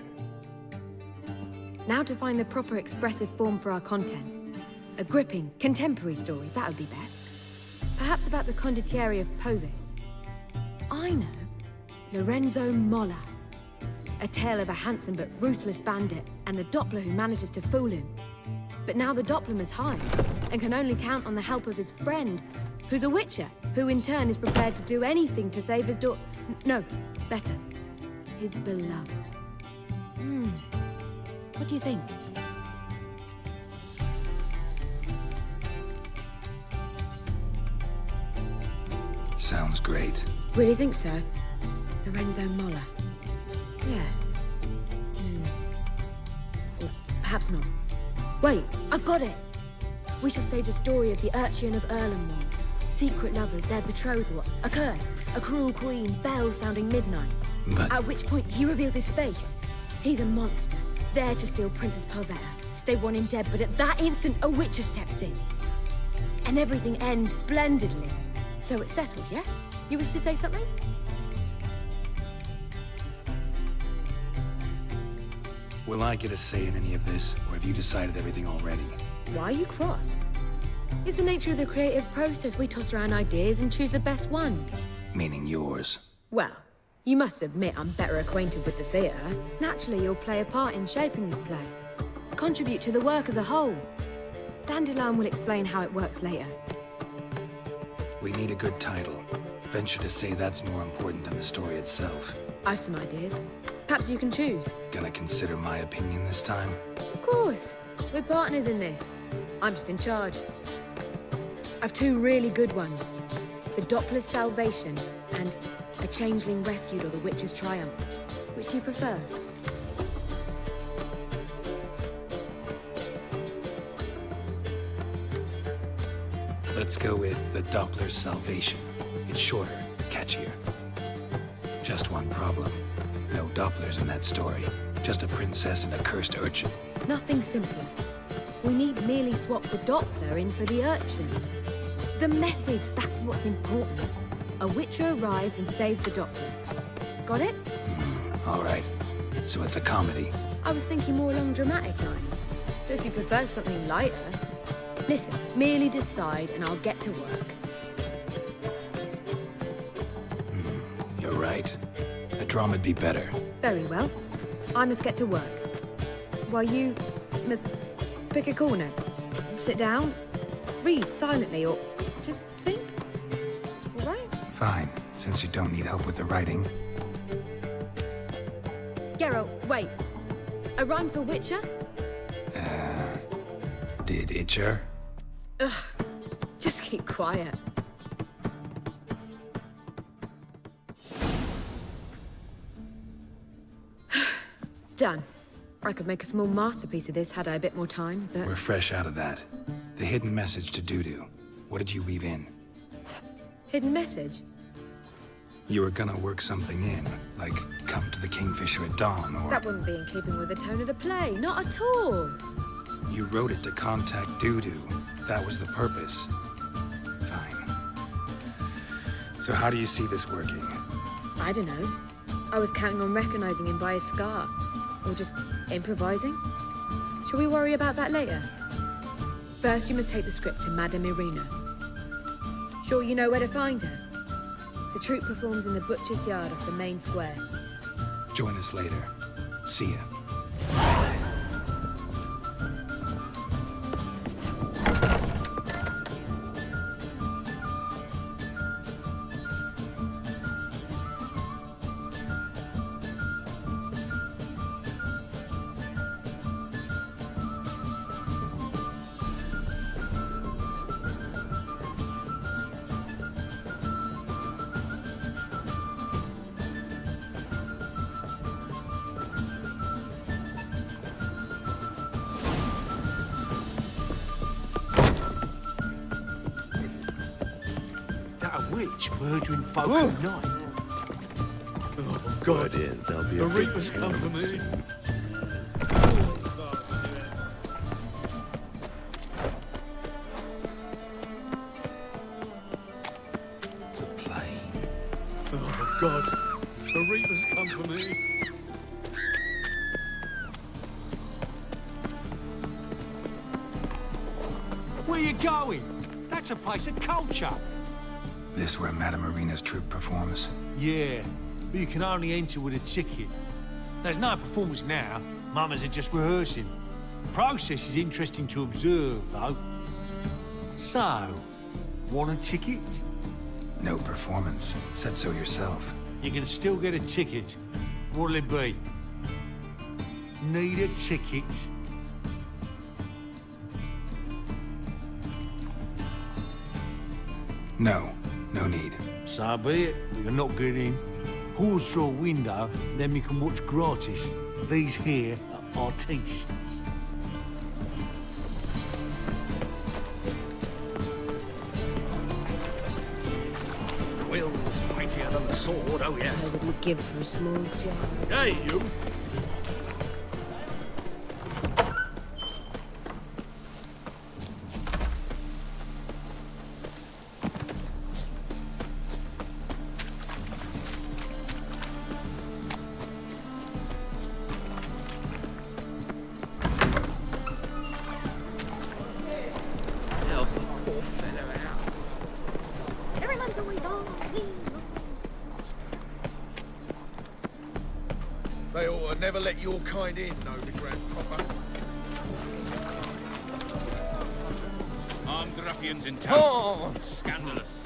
Now to find the proper expressive form for our content. A gripping, contemporary story, that would be best. Perhaps about the condottieri of Povis. I know. Lorenzo Molla. A tale of a handsome but ruthless bandit, and the Doppler who manages to fool him. But now the Doppler must hide, and can only count on the help of his friend, who's a witcher, who in turn is prepared to do anything to save his No, better. His beloved. What do you think? Sounds great. Really think so? Lorenzo Molla. Yeah. Or perhaps not. Wait, I've got it! We shall stage a story of the Urchin of Erlenwald. Secret lovers, their betrothal, a curse, a cruel queen, bells sounding midnight. But... At which point he reveals his face. He's a monster, there to steal Princess Pavetta. They want him dead, but at that instant a witcher steps in. And everything ends splendidly. So it's settled, yeah? You wish to say something? Will I get a say in any of this, or have you decided everything already? Why are you cross? It's the nature of the creative process. We toss around ideas and choose the best ones. Meaning yours. Well, you must admit I'm better acquainted with the theatre. Naturally, you'll play a part in shaping this play. Contribute to the work as a whole. Dandelion will explain how it works later. We need a good title. Venture to say that's more important than the story itself. I've some ideas. Perhaps you can choose. Gonna consider my opinion this time? Of course. We're partners in this. I'm just in charge. I've two really good ones. The Doppler's Salvation and A Changeling Rescued or the Witch's Triumph. Which do you prefer? Let's go with the Doppler's Salvation. It's shorter, catchier. Just one problem. No Dopplers in that story. Just a princess and a cursed urchin. Nothing simple. We need merely swap the Doppler in for the urchin. The message, that's what's important. A witcher arrives and saves the Doppler. Got it? All right. So it's a comedy. I was thinking more along dramatic lines. But if you prefer something lighter... Listen, merely decide and I'll get to work. You're right. A drama'd be better. Very well. I must get to work. While you must pick a corner. Sit down, read silently, or just think. All right? Fine, since you don't need help with the writing. Geralt, wait. A rhyme for Witcher? Did Itcher? Ugh. Just keep quiet. Done. I could make a small masterpiece of this had I a bit more time, but... We're fresh out of that. The hidden message to Dudu. What did you weave in? Hidden message? You were gonna work something in, like come to the Kingfisher at dawn, or... That wouldn't be in keeping with the tone of the play, not at all. You wrote it to contact Dudu. That was the purpose. Fine. So how do you see this working? I don't know. I was counting on recognizing him by his scar. Or just improvising? Shall we worry about that later? First, you must take the script to Madame Irina. Sure you know where to find her? The troupe performs in the butcher's yard off the main square. Join us later. See ya. Witch murdering folk at night. Oh, God. It is, there'll be a the big Reapers come for me. The play. Oh, God. The Reapers come for me. Where you going? That's a place of culture. This where Madame Irina's troupe performs? Yeah, but you can only enter with a ticket. There's no performance now. Mamas are just rehearsing. The process is interesting to observe, though. So, want a ticket? No performance. Said so yourself. You can still get a ticket. What'll it be? Need a ticket? No. No need. So be it, but you're not getting in. Pause through a window, then you can watch gratis. These here are artistes. The will's mightier than the sword, oh yes. I wouldn't give for a small job. Hey, you! Everyone's always on clean. They ought to never let your kind in, know the Grand Proper. Armed ruffians in town. Oh. Scandalous.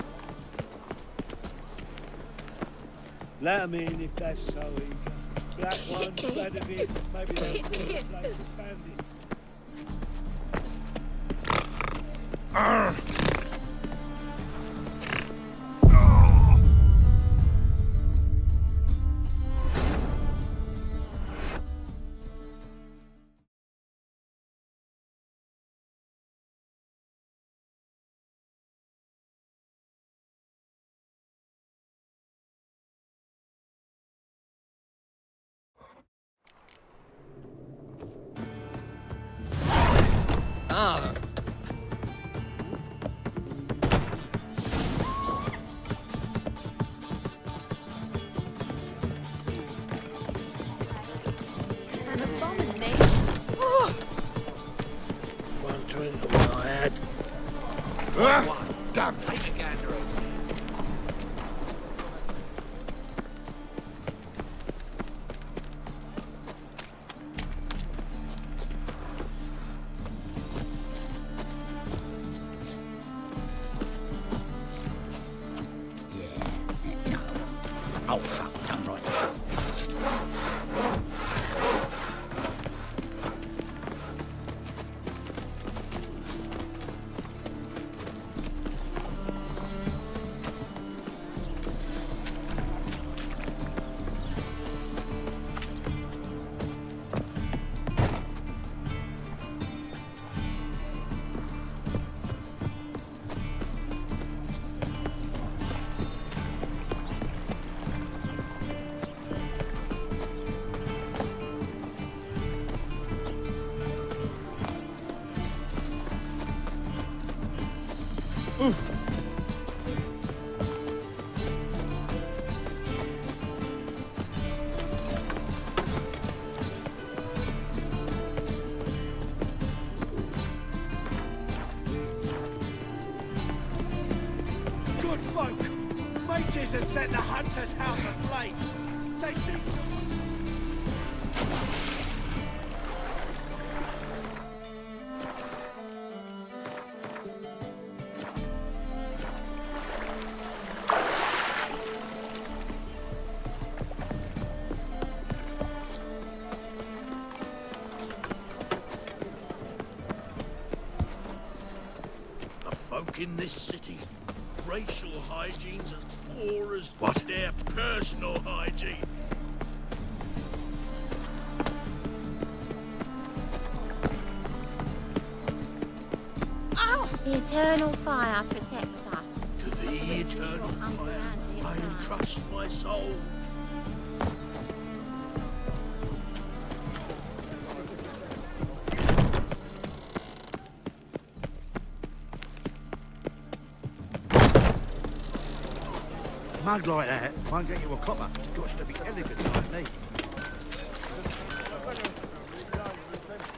Let 'em in if they're so eager. Black ones, let 'em in. Maybe they'll call the place of bandits. Ah. An abomination. Oh. drink of what I had. Damn. Take a gander over. Oh, fuck, done right. Good folk! Mages have set the hunter's house aflame! They seek The folk in this city, racial hygiene's as poor as their personal hygiene. The eternal fire protects us. To the eternal fire, I entrust my soul. Mug like that won't get you a copper. Got to be elegant like me.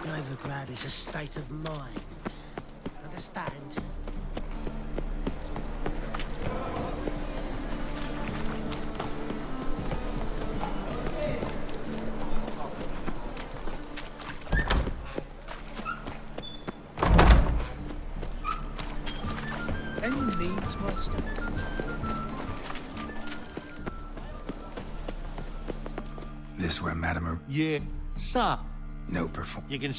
Novigrad is a state of mind. Understand? Any needs, master? This where Madame... Yeah, sir. No perform... You can...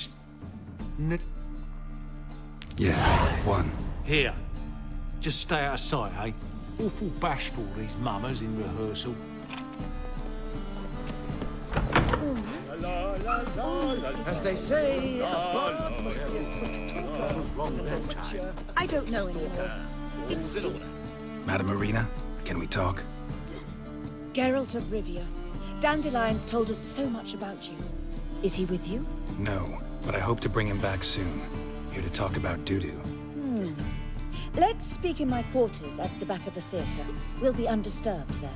Yeah, one. Here. Just stay out of sight, eh? Awful bashful, these mummers in rehearsal. As they say, a bard must be a quick talker. What's wrong with that time? I don't know anymore. It's Madame Marina, can we talk? Geralt of Rivia. Dandelion's told us so much about you. Is he with you? No, but I hope to bring him back soon. Here to talk about Dudu. Let's speak in my quarters at the back of the theatre. We'll be undisturbed there.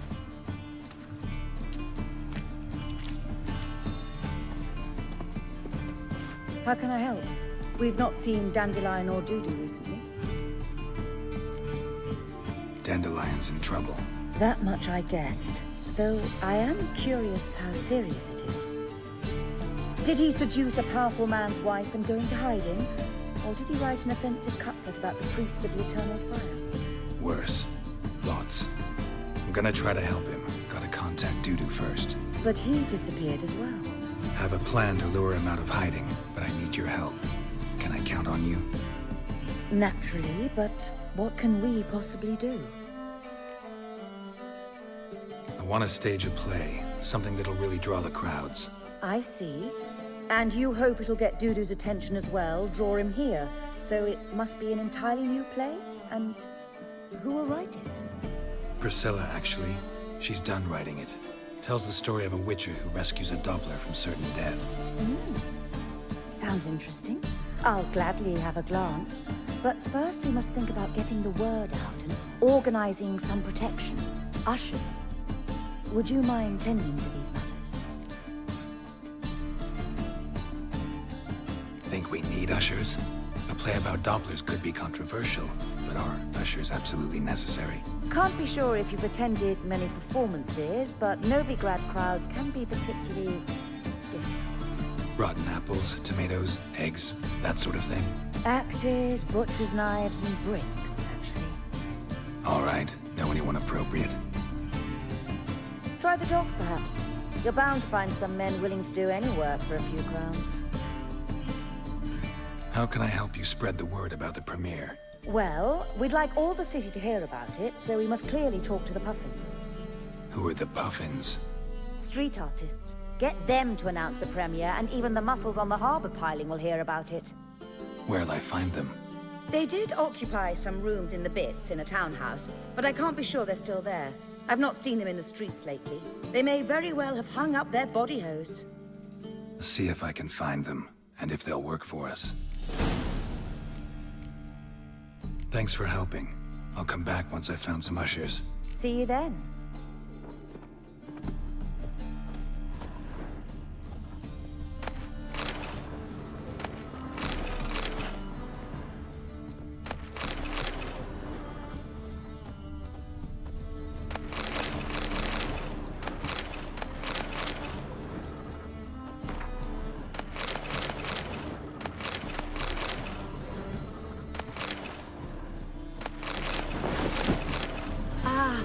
How can I help? We've not seen Dandelion or Dudu recently. Dandelion's in trouble. That much I guessed. Though I am curious how serious it is. Did he seduce a powerful man's wife and go into hiding? Or did he write an offensive couplet about the priests of the eternal fire? Worse. Lots. I'm gonna try to help him. Gotta contact Dudu first. But he's disappeared as well. Have a plan to lure him out of hiding, but I need your help. Can I count on you? Naturally, but what can we possibly do? I want to stage a play. Something that'll really draw the crowds. I see. And you hope it'll get Dudu's attention as well, draw him here. So it must be an entirely new play? And who will write it? Priscilla, actually. She's done writing it. Tells the story of a witcher who rescues a Doppler from certain death. Sounds interesting. I'll gladly have a glance. But first we must think about getting the word out and organizing some protection. Ushers. Would you mind tending to these matters? Think we need ushers? A play about Dopplers could be controversial, but are ushers absolutely necessary? Can't be sure if you've attended many performances, but Novigrad crowds can be particularly difficult. Rotten apples, tomatoes, eggs, that sort of thing? Axes, butcher's knives, and bricks, actually. All right. Know anyone appropriate? Try the dogs, perhaps. You're bound to find some men willing to do any work for a few crowns. How can I help you spread the word about the premiere? Well, we'd like all the city to hear about it, so we must clearly talk to the Puffins. Who are the Puffins? Street artists. Get them to announce the premiere, and even the muscles on the harbour piling will hear about it. Where'll I find them? They did occupy some rooms in the Bits in a townhouse, but I can't be sure they're still there. I've not seen them in the streets lately. They may very well have hung up their body hose. See if I can find them, and if they'll work for us. Thanks for helping. I'll come back once I've found some ushers. See you then.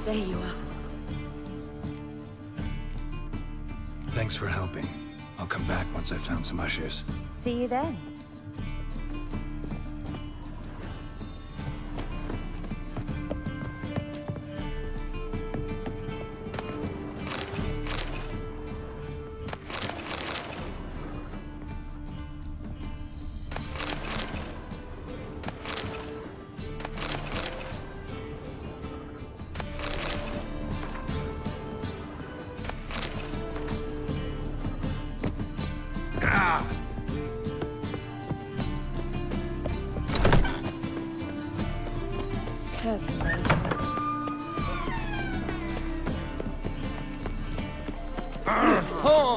There you are. Thanks for helping. I'll come back once I've found some ushers. See you then.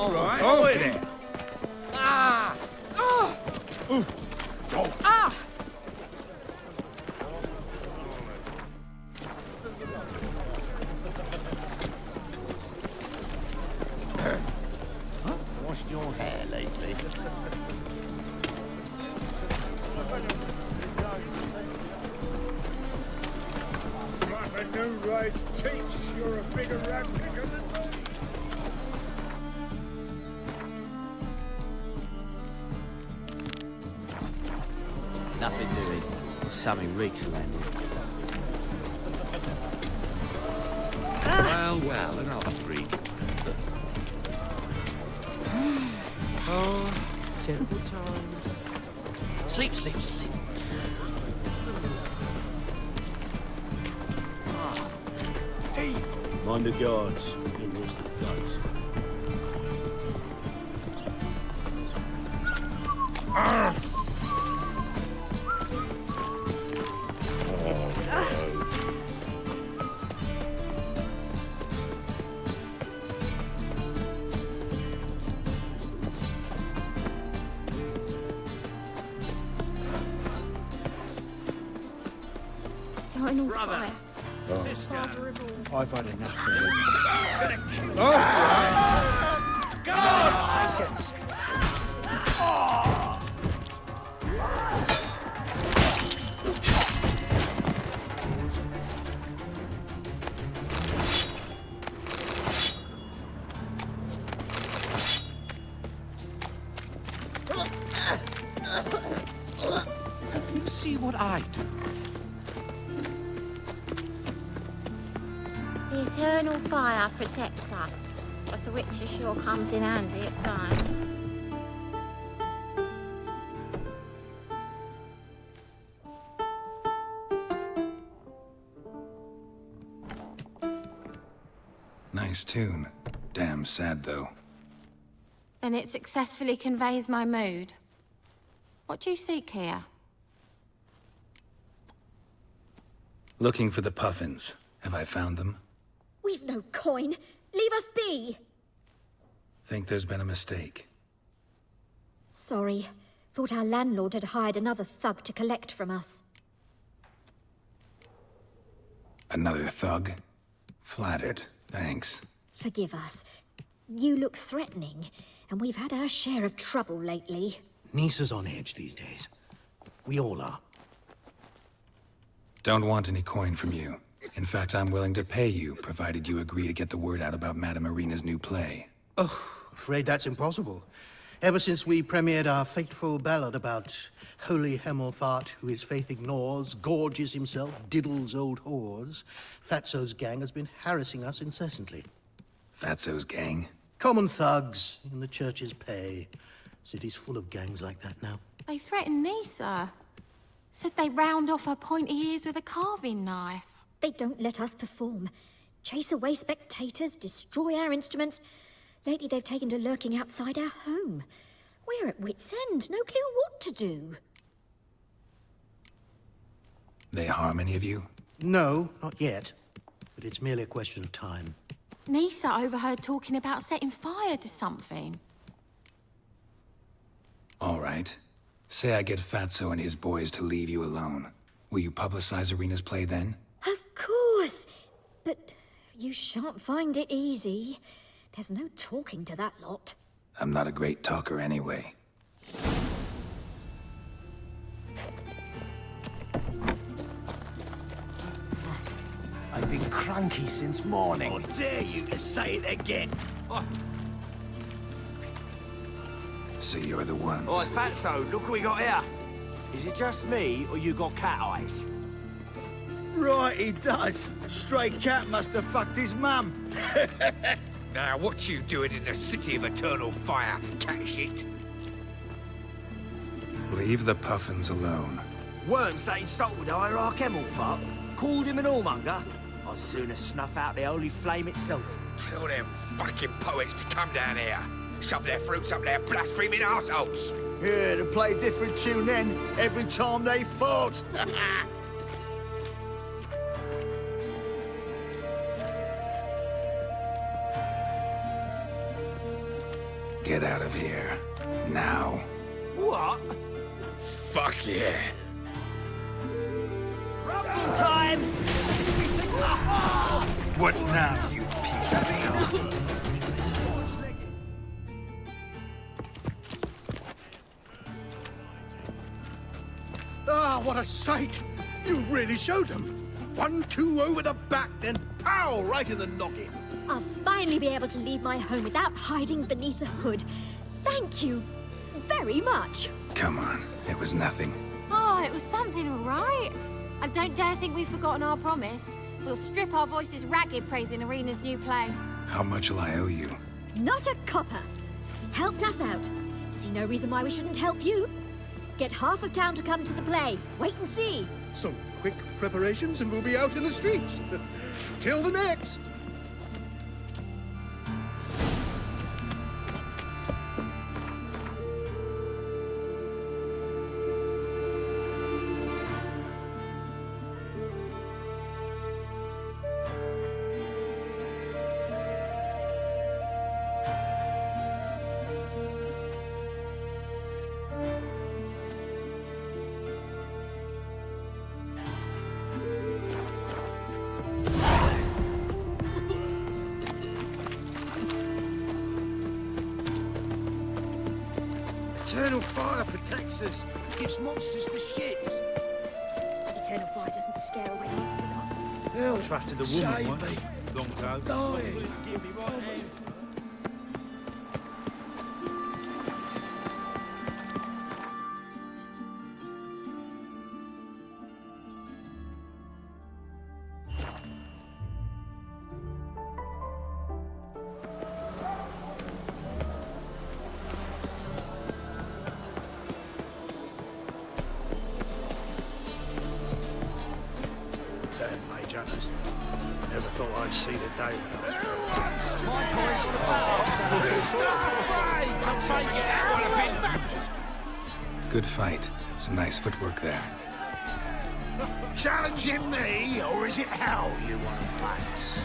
Right. Oh, in it. Ah! Oh! Ooh. Go. Ah! Washed your hair lately? Like a new race teach, you're a bigger rat picker than me. Nothing doing. Something reeks around here. Well, another freak. Terrible times. Sleep, sleep, sleep. Hey! Mind the guards. Get rusted thugs. Eternal Brother. fire. Sister. Father of all. I've had enough of it. Guards! You see what I do? The eternal fire protects us, but the witch sure comes in handy at times. Nice tune. Damn sad, though. Then it successfully conveys my mood. What do you seek here? Looking for the Puffins. Have I found them? We've no coin. Leave us be. Think there's been a mistake. Sorry. Thought our landlord had hired another thug to collect from us. Another thug? Flattered, thanks. Forgive us. You look threatening, and we've had our share of trouble lately. Nisa's on edge these days. We all are. Don't want any coin from you. In fact, I'm willing to pay you, provided you agree to get the word out about Madame Irina's new play. Oh, afraid that's impossible. Ever since we premiered our fateful ballad about Holy Hemelfart, who his faith ignores, gorges himself, diddles old whores, Fatso's gang has been harassing us incessantly. Fatso's gang? Common thugs in the church's pay. City's full of gangs like that now. They threatened Nisa. Said they'd round off her pointy ears with a carving knife. They don't let us perform. Chase away spectators, destroy our instruments. Lately they've taken to lurking outside our home. We're at wit's end, no clue what to do. They harm any of you? No, not yet. But it's merely a question of time. Nisa overheard talking about setting fire to something. All right. Say I get Fatso and his boys to leave you alone. Will you publicize Irina's play then? Of course. But you shan't find it easy. There's no talking to that lot. I'm not a great talker anyway. I've been cranky since morning. How dare you to say it again? So you're the ones. Oi, Fatso, look what we got here. Is it just me, or you got cat eyes? Right, he does. Stray cat must have fucked his mum. Now, what you doing in the city of eternal fire, cat shit? Leave the puffins alone. Worms that insulted Hierarch Hemelfart, called him an whoremonger. I'd sooner snuff out the holy flame itself. Tell them fucking poets to come down here. Shove their fruits up their blaspheming arseholes. Yeah, to play a different tune then, every time they fought. Get out of here. Now. What? Fuck yeah. Rumble time! What now, you piece of hell? Ah, what a sight! You really showed them. 1-2 over the back, then pow, right in the noggin. I'll finally be able to leave my home without hiding beneath a hood. Thank you very much. Come on, it was nothing. Oh, it was something, all right. I don't dare think we've forgotten our promise. We'll strip our voices ragged praising Irina's new play. How much will I owe you? Not a copper. Helped us out. See no reason why we shouldn't help you. Get half of town to come to the play. Wait and see. Some quick preparations and we'll be out in the streets. Till the next. Eternal fire protects us. Gives monsters the shits. Eternal fire doesn't scare away monsters. Hell, Trusted the woman once. Long ago. dying. Damn, Mage Hunters. Never thought I'd see the day when Good fight. Some nice footwork there. Challenging me, or is it hell you want to face?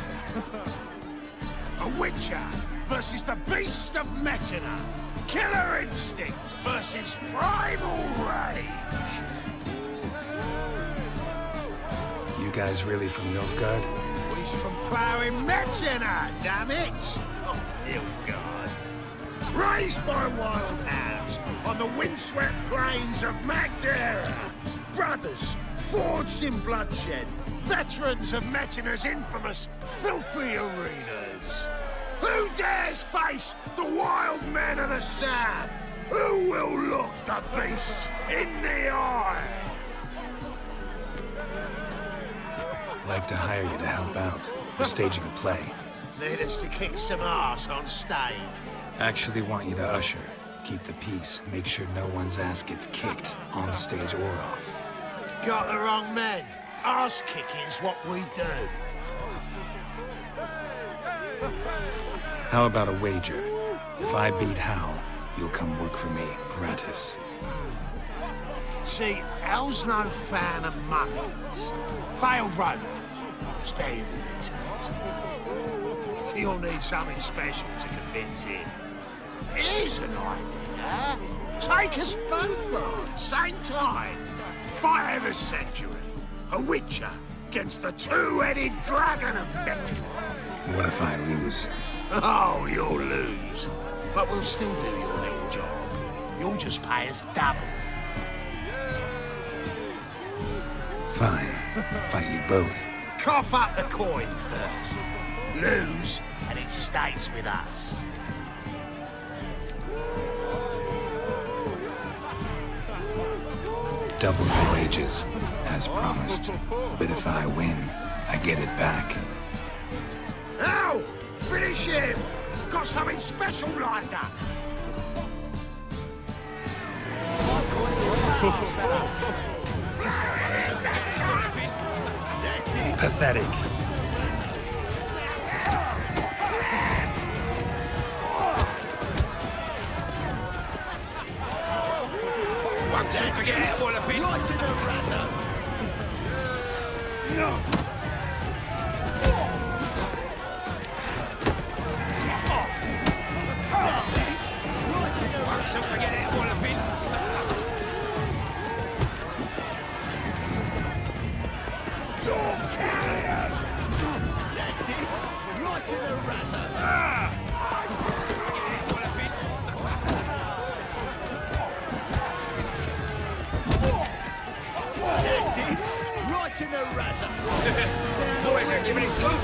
A Witcher versus the Beast of Mechina. Killer instinct versus primal rage. You guys really from Nilfgaard? He's from ploughing Metzina, damn it! Oh, Nilfgaard. Raised by wild hounds on the windswept plains of Magdera. Brothers forged in bloodshed. Veterans of Metzina's infamous filthy arenas. Who dares face the wild men of the south? Who will look the beasts in the eye? Like to hire you to help out. We're staging a play. Need us to kick some ass on stage. Actually want you to usher. Keep the peace. Make sure no one's ass gets kicked, on stage or off. Got the wrong men. Ass kicking's what we do. How about a wager? If I beat Hal, you'll come work for me, gratis. See, Hal's no fan of monkeys. Failed romance. Spare you the details. You'll need something special to convince him. Here's an idea. Take us both on, same time. Fight of the century. A witcher against the two-headed dragon of Metzina. What if I lose? Oh, you'll lose. But we'll still do your little job. You'll just pay us double. Fine. Fight you both. Cough up the coin first. Lose, and it stays with us. Double the wages, as promised. But if I win, I get it back. Now, finish him! Got something special lined up. Pathetic. Won't soon forget it, all a bit. Right in the razor. No. That's it. Right in the razor. Won't soon forget it, all a bit. Your carrier. That's it. Right in the razor. That's it. Right in the razor. Boys are giving it good.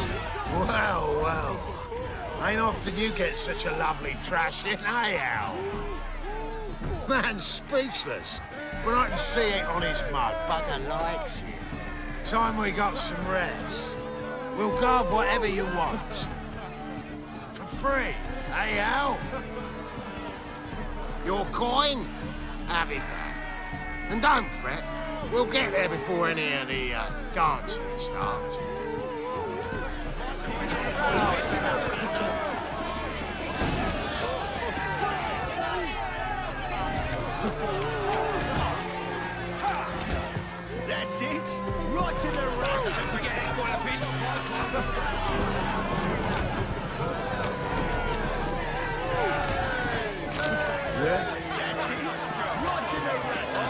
Well, well. Ain't often you get such a lovely thrashing, eh, Al? Man's speechless, but I can see it on his mug. Bugger likes it. Time we got some rest. We'll guard whatever you want. For free, eh, Al? Your coin? Have it back. And don't fret. We'll get there before any of the dancing starts. That's it. Right in the razor. Don't forget it, what a bit. Yeah. That's it. Right in the razor.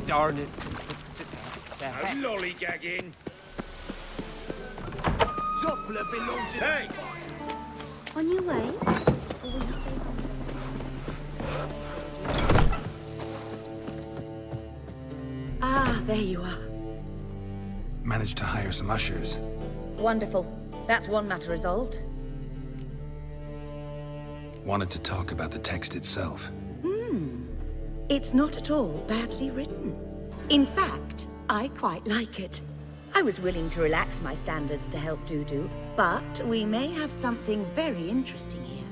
Darn it. No lollygagging. Doppler belongs in Hey! On your way? Or will you stay Ah, there you are. Managed to hire some ushers. Wonderful. That's one matter resolved. Wanted to talk about the text itself. It's not at all badly written. In fact, I quite like it. I was willing to relax my standards to help Dudu, but we may have something very interesting here.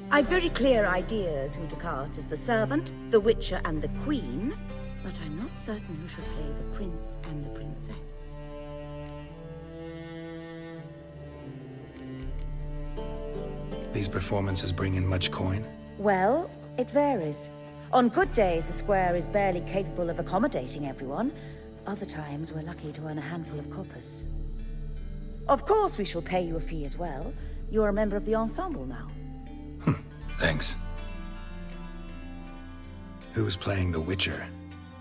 I've very clear ideas who to cast as the servant, the witcher, and the queen, but I'm not certain who should play the prince and the princess. These performances bring in much coin? Well, it varies. On good days, the square is barely capable of accommodating everyone. Other times, we're lucky to earn a handful of coppers. Of course, we shall pay you a fee as well. You're a member of the ensemble now. Thanks. Who's playing the Witcher?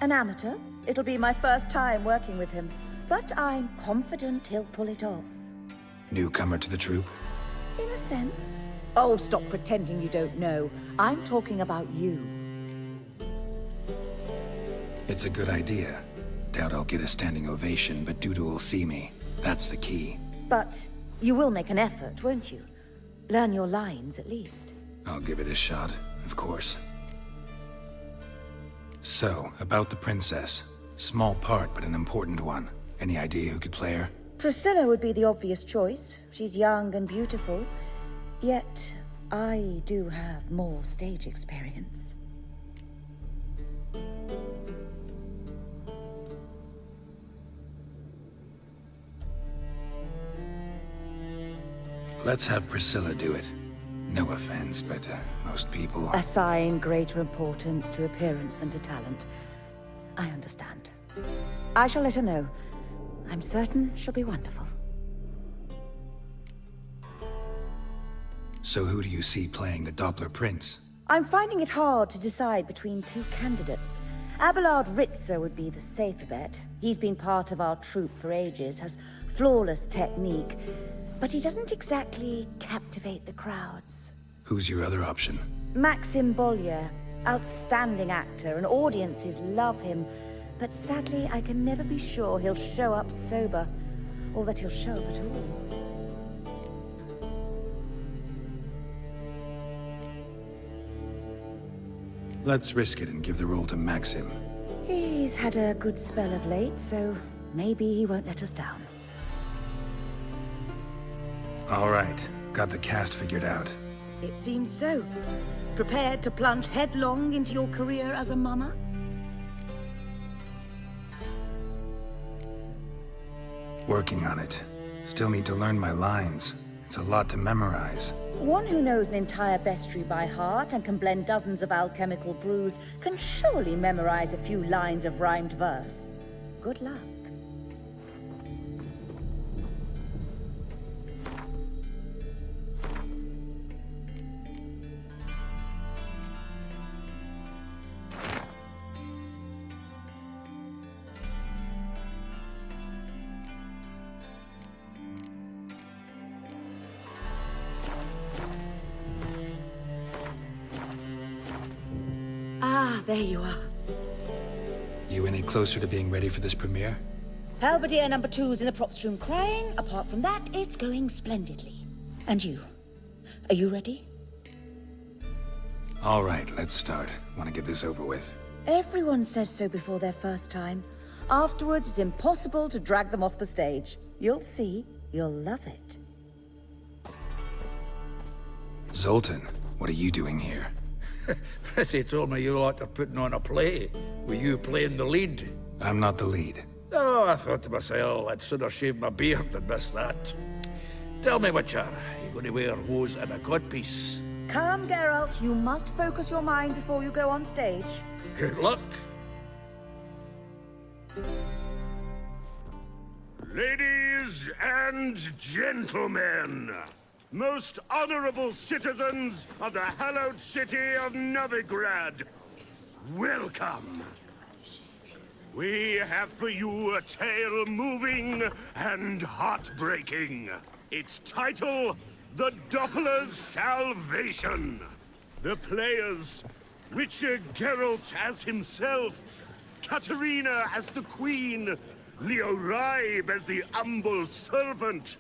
An amateur. It'll be my first time working with him, but I'm confident he'll pull it off. Newcomer to the troupe? In a sense. Oh, stop pretending you don't know. I'm talking about you. It's a good idea. Doubt I'll get a standing ovation, but Duda will see me. That's the key. But you will make an effort, won't you? Learn your lines, at least. I'll give it a shot, of course. So, about the princess. Small part, but an important one. Any idea who could play her? Priscilla would be the obvious choice. She's young and beautiful. Yet, I do have more stage experience. Let's have Priscilla do it. No offense, but most people... Assign greater importance to appearance than to talent. I understand. I shall let her know. I'm certain she'll be wonderful. So who do you see playing the Doppler Prince? I'm finding it hard to decide between two candidates. Abelard Ritzer would be the safer bet. He's been part of our troupe for ages, has flawless technique, but he doesn't exactly captivate the crowds. Who's your other option? Maxim Bollier, outstanding actor, and audiences love him, but sadly I can never be sure he'll show up sober, or that he'll show up at all. Let's risk it and give the role to Maxim. He's had a good spell of late, so maybe he won't let us down. All right, got the cast figured out. It seems so. Prepared to plunge headlong into your career as a mama? Working on it. Still need to learn my lines. It's a lot to memorize. One who knows an entire bestiary by heart and can blend dozens of alchemical brews can surely memorize a few lines of rhymed verse. Good luck. Ah, there you are. You any closer to being ready for this premiere? Halberdier number 2's in the props room crying. Apart from that, it's going splendidly. And you? Are you ready? All right, let's start. Want to get this over with. Everyone says so before their first time. Afterwards, it's impossible to drag them off the stage. You'll see. You'll love it. Zoltan, what are you doing here? Prissy told me you like to putting on a play. Were you playing the lead? I'm not the lead. Oh, I thought to myself, I'd sooner shave my beard than miss that. Tell me, Witcher, you going to wear hose and a codpiece? Calm, Geralt. You must focus your mind before you go on stage. Good luck. Ladies and gentlemen, most honorable citizens of the hallowed city of Novigrad, welcome. We have for you a tale moving and heartbreaking. Its title, The Doppler's Salvation. The players, Witcher Geralt as himself, Katerina as the Queen, Leo Raib as the humble servant,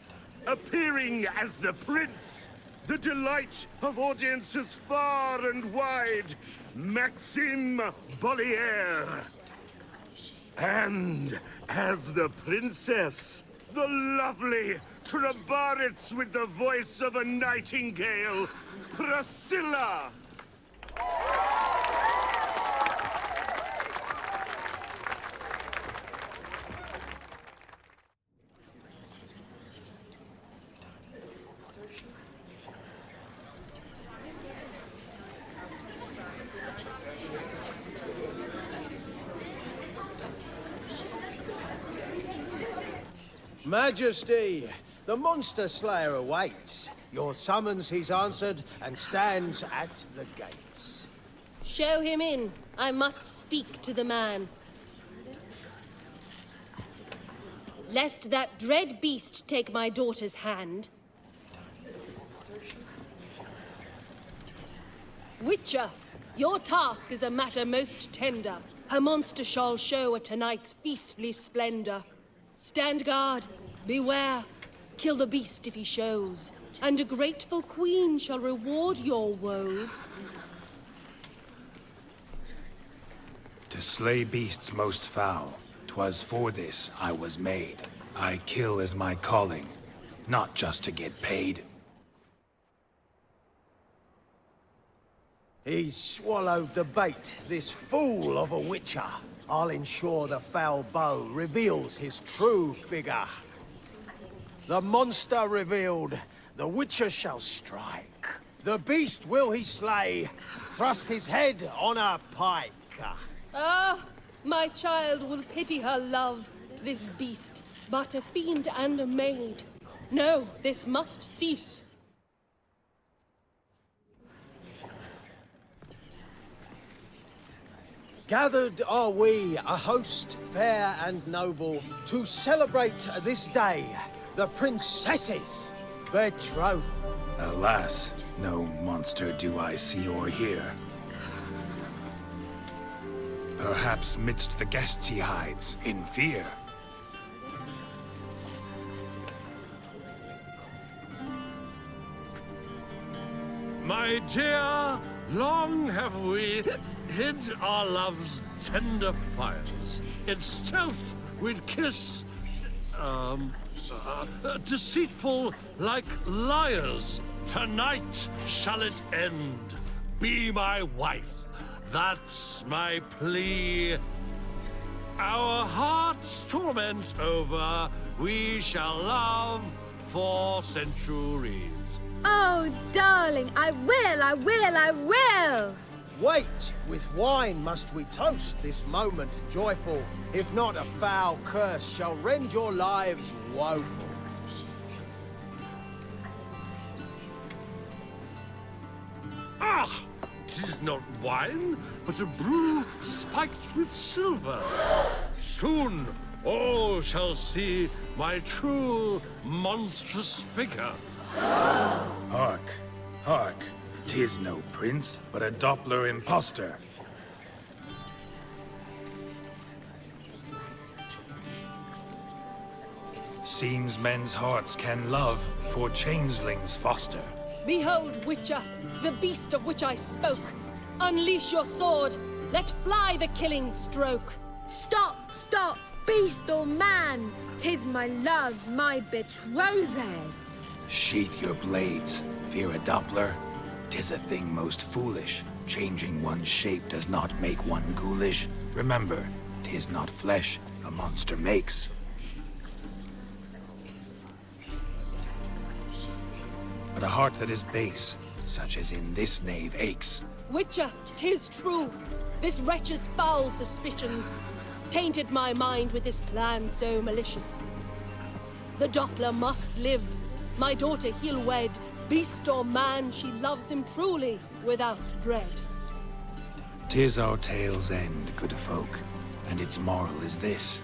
appearing as the Prince, the delight of audiences far and wide, Maxim Bollier. And as the Princess, the lovely Trabarits with the voice of a nightingale, Priscilla! Majesty, the monster slayer awaits. Your summons he's answered and stands at the gates. Show him in. I must speak to the man. Lest that dread beast take my daughter's hand. Witcher, your task is a matter most tender. A monster shall show at tonight's feastly splendor. Stand guard, beware, kill the beast if he shows, and a grateful queen shall reward your woes. To slay beasts most foul, 'twas for this I was made. I kill as my calling, not just to get paid. He's swallowed the bait, this fool of a witcher. I'll ensure the foul bow reveals his true figure. The monster revealed, the witcher shall strike. The beast will he slay, thrust his head on a pike. Ah, my child will pity her love, this beast, but a fiend and a maid. No, this must cease. Gathered are we, a host fair and noble, to celebrate this day, the princess's betrothal. Alas, no monster do I see or hear. Perhaps midst the guests he hides, in fear. My dear, long have we hid our love's tender fires. In stealth we'd kiss, deceitful like liars. Tonight shall it end. Be my wife. That's my plea. Our hearts' torment over, we shall love for centuries. Oh, darling, I will, I will, I will! Wait, with wine must we toast this moment joyful. If not, a foul curse shall rend your lives woeful. Ah! 'Tis not wine, but a brew spiked with silver. Soon all shall see my true monstrous figure. Hark, hark. 'Tis no prince, but a Doppler impostor. Seems men's hearts can love, for changelings foster. Behold, Witcher, the beast of which I spoke. Unleash your sword. Let fly the killing stroke. Stop, stop, beast or man! 'Tis my love, my betrothed. Sheath your blades, fear a Doppler. 'Tis a thing most foolish. Changing one's shape does not make one ghoulish. Remember, 'tis not flesh a monster makes. But a heart that is base, such as in this knave aches. Witcher, 'tis true. This wretch's foul suspicions tainted my mind with this plan so malicious. The Doppler must live. My daughter he'll wed. Beast or man, she loves him truly, without dread. 'Tis our tale's end, good folk, and its moral is this.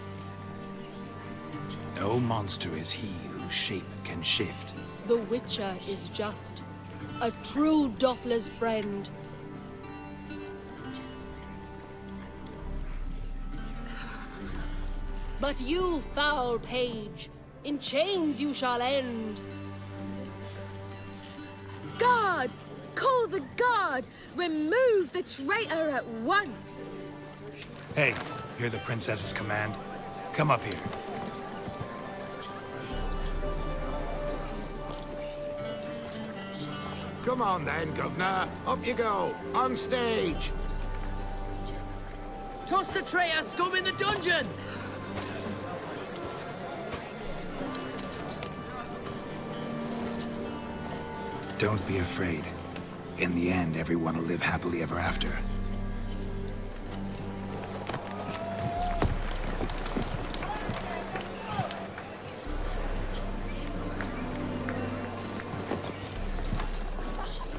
No monster is he whose shape can shift. The Witcher is just a true Doppler's friend. But you, foul page, in chains you shall end. Guard! Call the guard! Remove the traitor at once! Hey, hear the princess's command? Come up here. Come on then, Governor. Up you go. On stage. Toss the traitor scum in the dungeon! Don't be afraid. In the end, everyone will live happily ever after.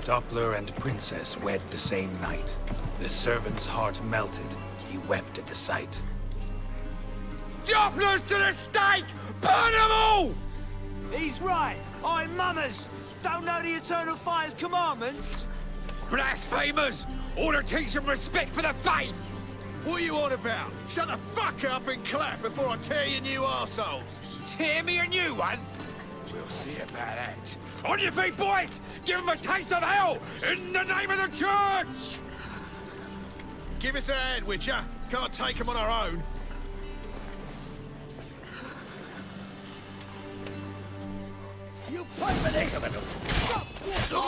Doppler and Princess wed the same night. The servant's heart melted. He wept at the sight. Dopplers to the stake! Burn them all! He's right. I'm mummers. Don't know the Eternal Fire's commandments? Blasphemers! Ought to teach them respect for the faith! What are you on about? Shut the fuck up and clap before I tear you new arseholes. Tear me a new one? We'll see about that. On your feet, boys! Give them a taste of hell in the name of the church! Give us a hand, Witcher. Can't take them on our own. You play for this! Stop!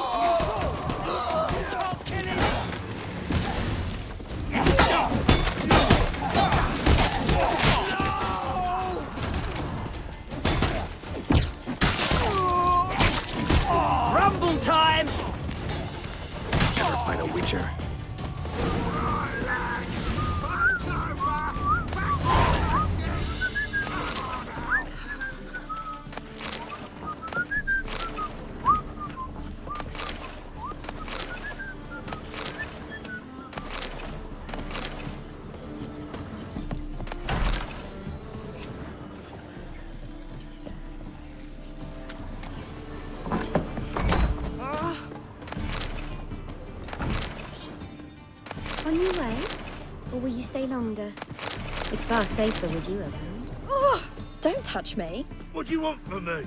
I'll kill him! Rumble time! Gotta fight a Witcher. On your way? Or will you stay longer? It's far safer with you around. Oh, don't touch me. What do you want from me?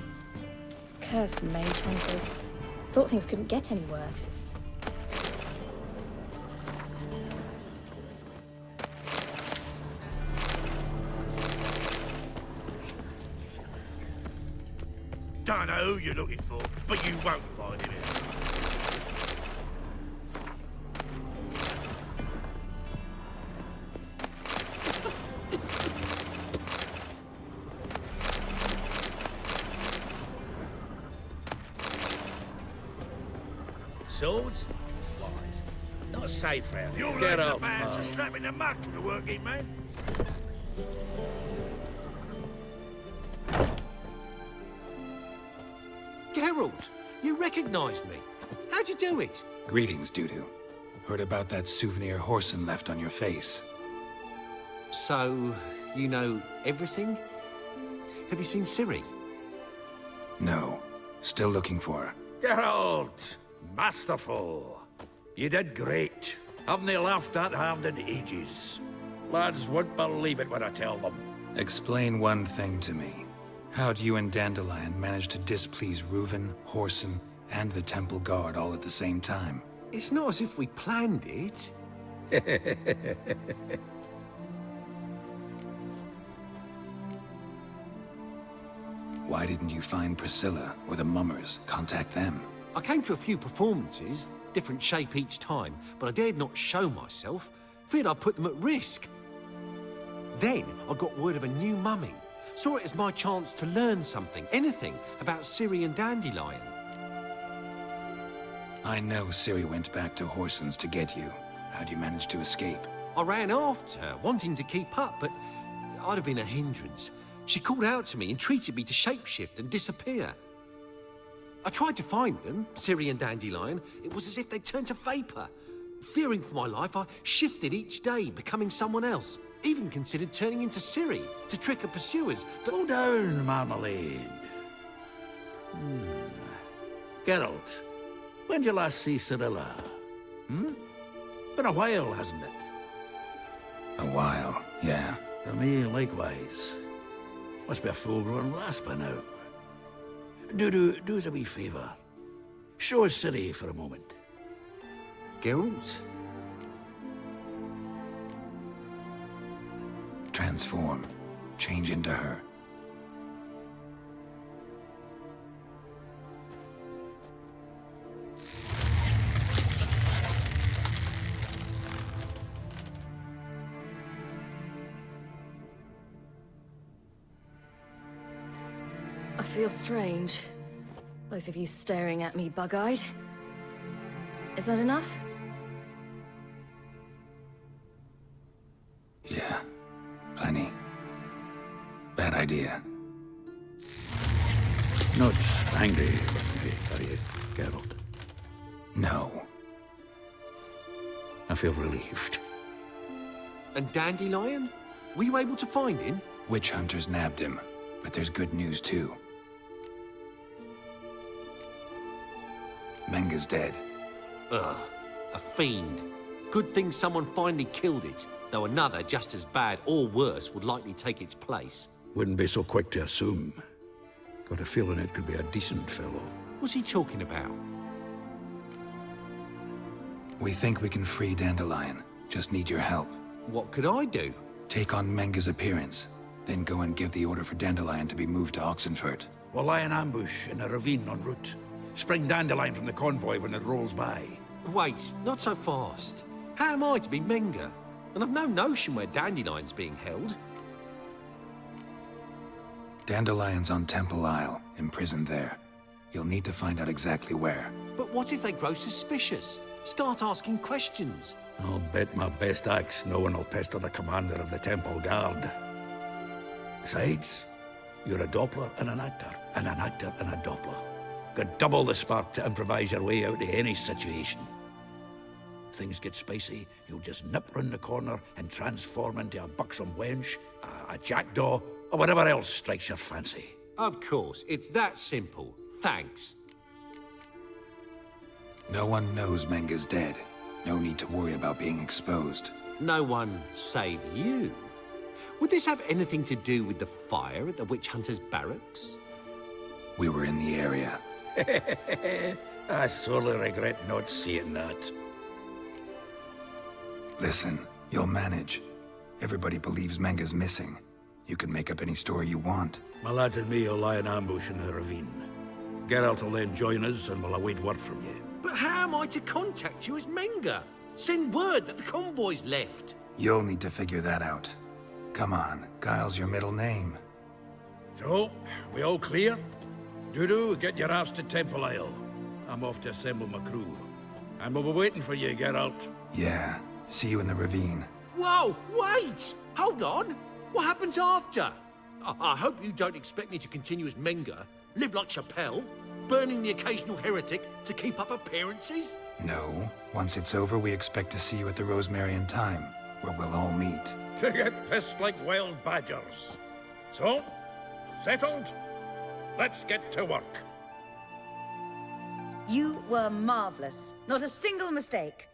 Cursed mage hunters. Thought things couldn't get any worse. Don't know who you're looking for, but you won't find him here. Swords? Lies. Not safe round here. You're Get like off, the man's pal. a slap in the mud to the working man. Geralt, you recognized me. How'd you do it? Greetings, Dudu. Heard about that souvenir Horson left on your face. So, you know everything? Have you seen Ciri? No. Still looking for her. Geralt! Masterful. You did great. Haven't they laughed that hard in ages? Lads won't believe it when I tell them. Explain one thing to me. How'd you and Dandelion manage to displease Reuven, Horson, and the Temple Guard all at the same time? It's not as if we planned it. Why didn't you find Priscilla or the Mummers? Contact them. I came to a few performances, different shape each time, but I dared not show myself. Feared I'd put them at risk. Then I got word of a new mumming. Saw it as my chance to learn something, anything, about Ciri and Dandelion. I know Ciri went back to Horson's to get you. How'd you manage to escape? I ran after her, wanting to keep up, but I'd have been a hindrance. She called out to me, entreated me to shapeshift and disappear. I tried to find them, Ciri and Dandelion. It was as if they'd turned to vapor. Fearing for my life, I shifted each day, becoming someone else. Even considered turning into Ciri to trick her pursuers. Slow down, Marmalade. Geralt, when did you last see Cirilla? Been a while, hasn't it? A while, yeah. For me, likewise. Must be a full-grown lass by now. Do us a wee favour. Show us Ciri for a moment. Geralt? Transform. Change into her. I feel strange. Both of you staring at me bug-eyed. Is that enough? Yeah, plenty. Bad idea. Not angry with me, are you, Geralt? No. I feel relieved. And Dandelion? Were you able to find him? Witch hunters nabbed him, but there's good news too. Menga's dead. Ugh, a fiend. Good thing someone finally killed it, though another just as bad or worse would likely take its place. Wouldn't be so quick to assume. Got a feeling it could be a decent fellow. What's he talking about? We think we can free Dandelion. Just need your help. What could I do? Take on Menga's appearance, then go and give the order for Dandelion to be moved to Oxenfurt. We'll lie in ambush in a ravine en route. Spring Dandelion from the convoy when it rolls by. Wait, not so fast. How am I to be Menga? And I've no notion where Dandelion's being held. Dandelion's on Temple Isle, imprisoned there. You'll need to find out exactly where. But what if they grow suspicious? Start asking questions. I'll bet my best axe no one will pester the commander of the Temple Guard. Besides, you're a Doppler and an actor and a Doppler. Got double the spark to improvise your way out of any situation. Things get spicy, you'll just nip round the corner and transform into a buxom wench, a jackdaw, or whatever else strikes your fancy. Of course, it's that simple. Thanks. No one knows Menga's dead. No need to worry about being exposed. No one save you. Would this have anything to do with the fire at the witch hunter's barracks? We were in the area. I sorely regret not seeing that. Listen, you'll manage. Everybody believes Menga's missing. You can make up any story you want. My lads and me will lie in ambush in the ravine. Geralt will then join us and we'll await word from you. But how am I to contact you as Menga? Send word that the convoy's left. You'll need to figure that out. Come on, Guile's your middle name. So, we all clear? Dudu, get your ass to Temple Isle. I'm off to assemble my crew. And we'll be waiting for you, Geralt. Yeah, see you in the ravine. Whoa, wait! Hold on! What happens after? I hope you don't expect me to continue as Menga, live like Chappelle, burning the occasional heretic to keep up appearances? No. Once it's over, we expect to see you at the Rosemary in Time, where we'll all meet. To get pissed like wild badgers. So, settled? Let's get to work. You were marvelous. Not a single mistake.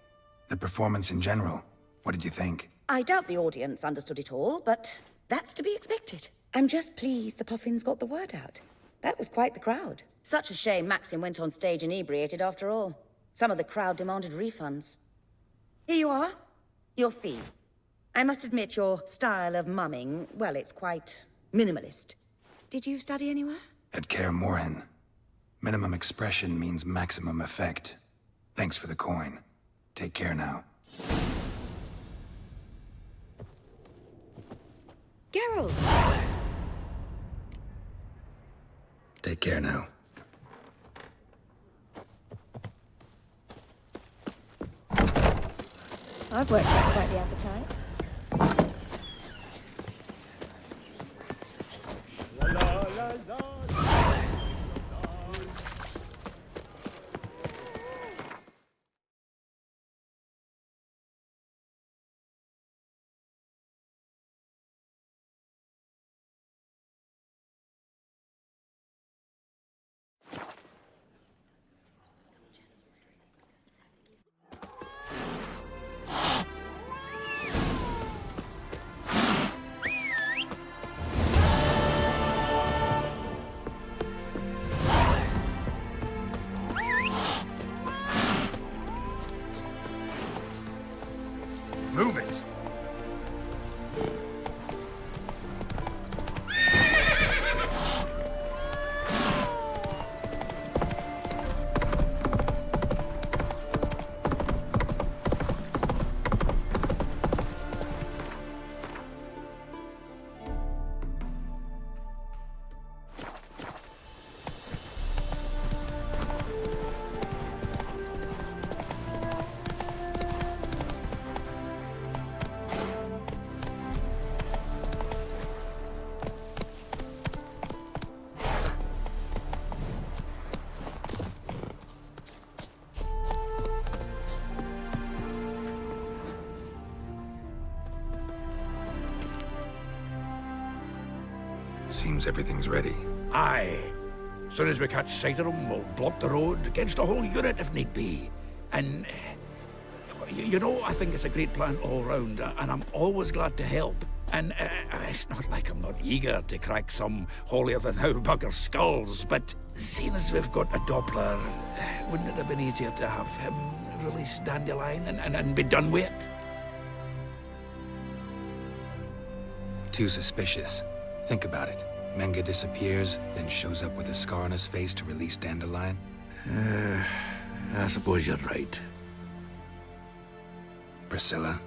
The performance in general, what did you think? I doubt the audience understood it all, but that's to be expected. I'm just pleased the Puffins got the word out. That was quite the crowd. Such a shame Maxim went on stage inebriated after all. Some of the crowd demanded refunds. Here you are. Your fee. I must admit your style of mumming, well, it's quite minimalist. Did you study anywhere? At Kaer Morhen. Minimum expression means maximum effect. Thanks for the coin. Take care now. Geralt! Take care now. I've worked out quite the appetite. Seems everything's ready. Aye. Soon as we catch sight of them, we'll block the road against a whole unit if need be. And, you know, I think it's a great plan all round, and I'm always glad to help. And it's not like I'm not eager to crack some holier-than-thou bugger skulls, but seeing as we've got a Doppler, wouldn't it have been easier to have him release Dandelion and be done with it? Too suspicious. Think about it. Menga disappears, then shows up with a scar on his face to release Dandelion. I suppose you're right. Priscilla,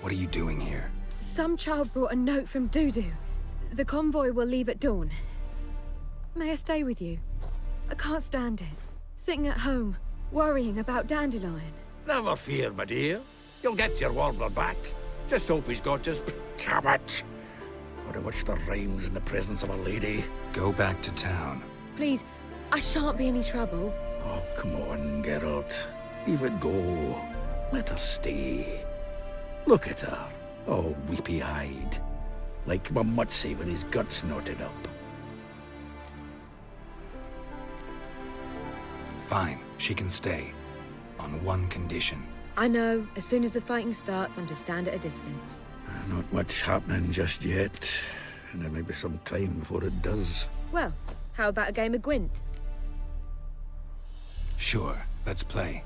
what are you doing here? Some child brought a note from Dudu. The convoy will leave at dawn. May I stay with you? I can't stand it. Sitting at home, worrying about Dandelion. Never fear, my dear. You'll get your warbler back. Just hope he's got his... Damn it! Gotta watch the rhymes in the presence of a lady. Go back to town. Please, I shan't be any trouble. Oh, come on, Geralt. Leave it go. Let her stay. Look at her. Oh, weepy-eyed. Like my Mutsy when his gut's knotted up. Fine, she can stay. On one condition. I know, as soon as the fighting starts, I'm to stand at a distance. Not much happening just yet. And there may be some time before it does. Well, how about a game of Gwent? Sure, let's play.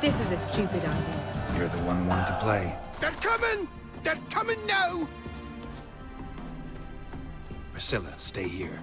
This was a stupid idea. You're the one wanted to play. They're coming! They're coming now! Priscilla, stay here.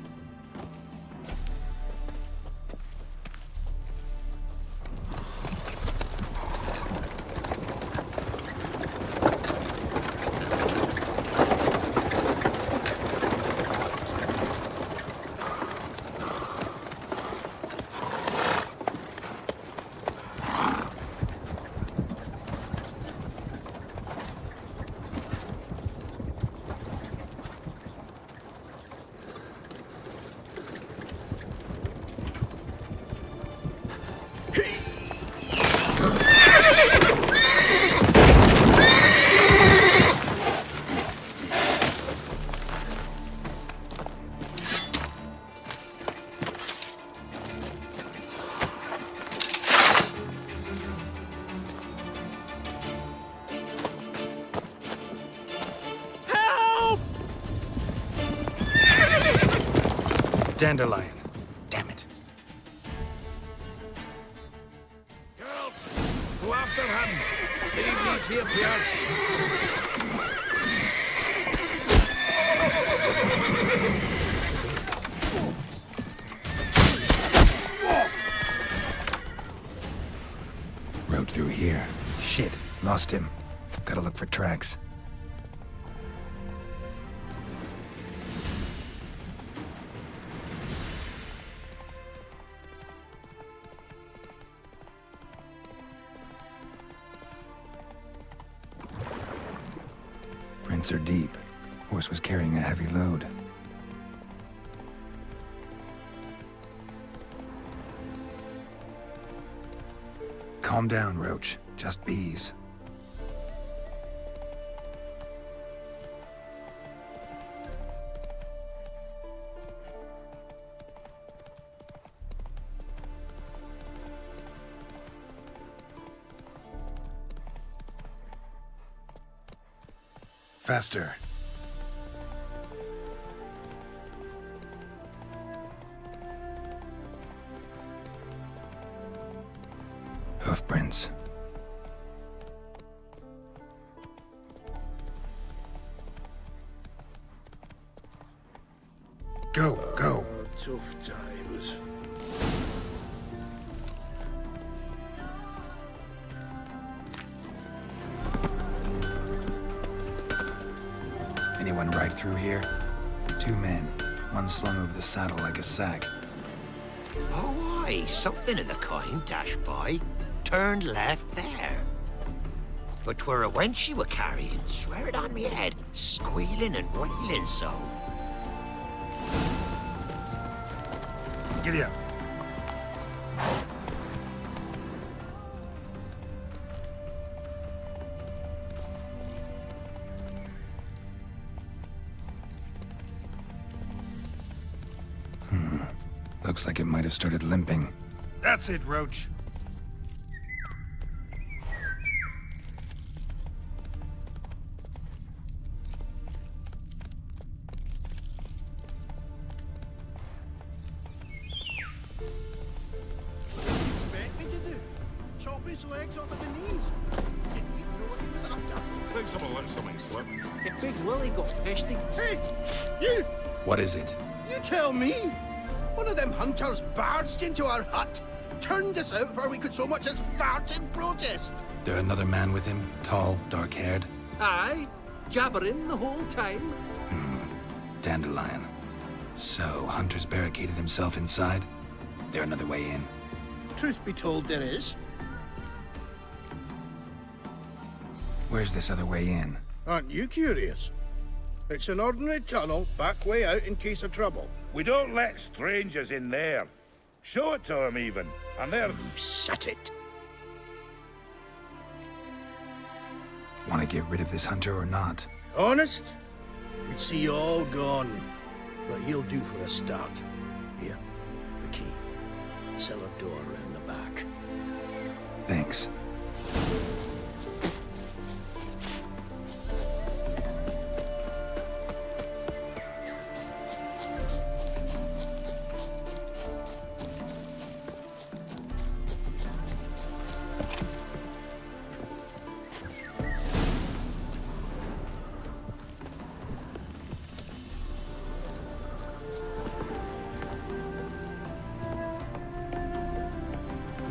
Dandelion. Damn it. Go after him! Leave these here for us! Rode through here. Shit, lost him. Gotta look for tracks. Prints are deep. Horse was carrying a heavy load. Calm down, Roach. Just bees. Faster. Hoofprints. Go, go. Tough times. Anyone ride through here? 2 men. One slung over the saddle like a sack. Oh, aye, something of the kind dashed by. Turned left there. But 'twere a wench she were carrying, swear it on me head, squealing and wailing so. Giddy up. Looks like it might have started limping. That's it, Roach. Expect me to do? Chop his legs off at the knees? Didn't even know what he was after. Think someone let something slip. If Big Willie got pesty. Hey, you! What is it? You tell me! One of them hunters barged into our hut, turned us out before we could so much as fart in protest. There another man with him? Tall, dark-haired? Aye, jabbering the whole time. Dandelion. So, Hunter's barricaded himself inside? There another way in? Truth be told, there is. Where's this other way in? Aren't you curious? It's an ordinary tunnel, back way out in case of trouble. We don't let strangers in there. Show it to them even, and they're... Shut it. Want to get rid of this hunter or not? Honest? We'd see you all gone. But he'll do for a start. Here, the key. Cellar door around the back. Thanks.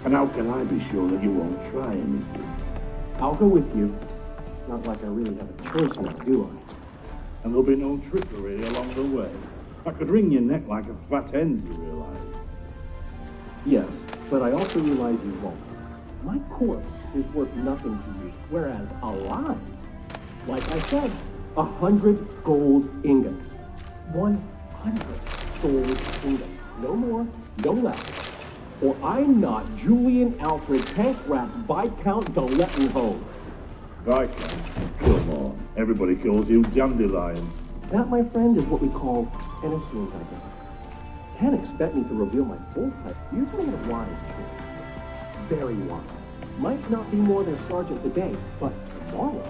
And how can I be sure that you won't try anything? I'll go with you. Not like I really have a choice now, do I? And there'll be no trickery along the way. I could wring your neck like a fat hen, you realize? Yes, but I also realize you won't. My corpse is worth nothing to you, whereas alive, like I said, 100 gold ingots. 100 gold ingots. No more, no less. Or I'm not Julian Alfred Tankrats Viscount de Lettenhove. Viscount? Come on. Everybody calls you Dandelion. That, my friend, is what we call an assumed identity. Can't expect me to reveal my full type. You've made a wise choice. Very wise. Might not be more than sergeant today, but tomorrow...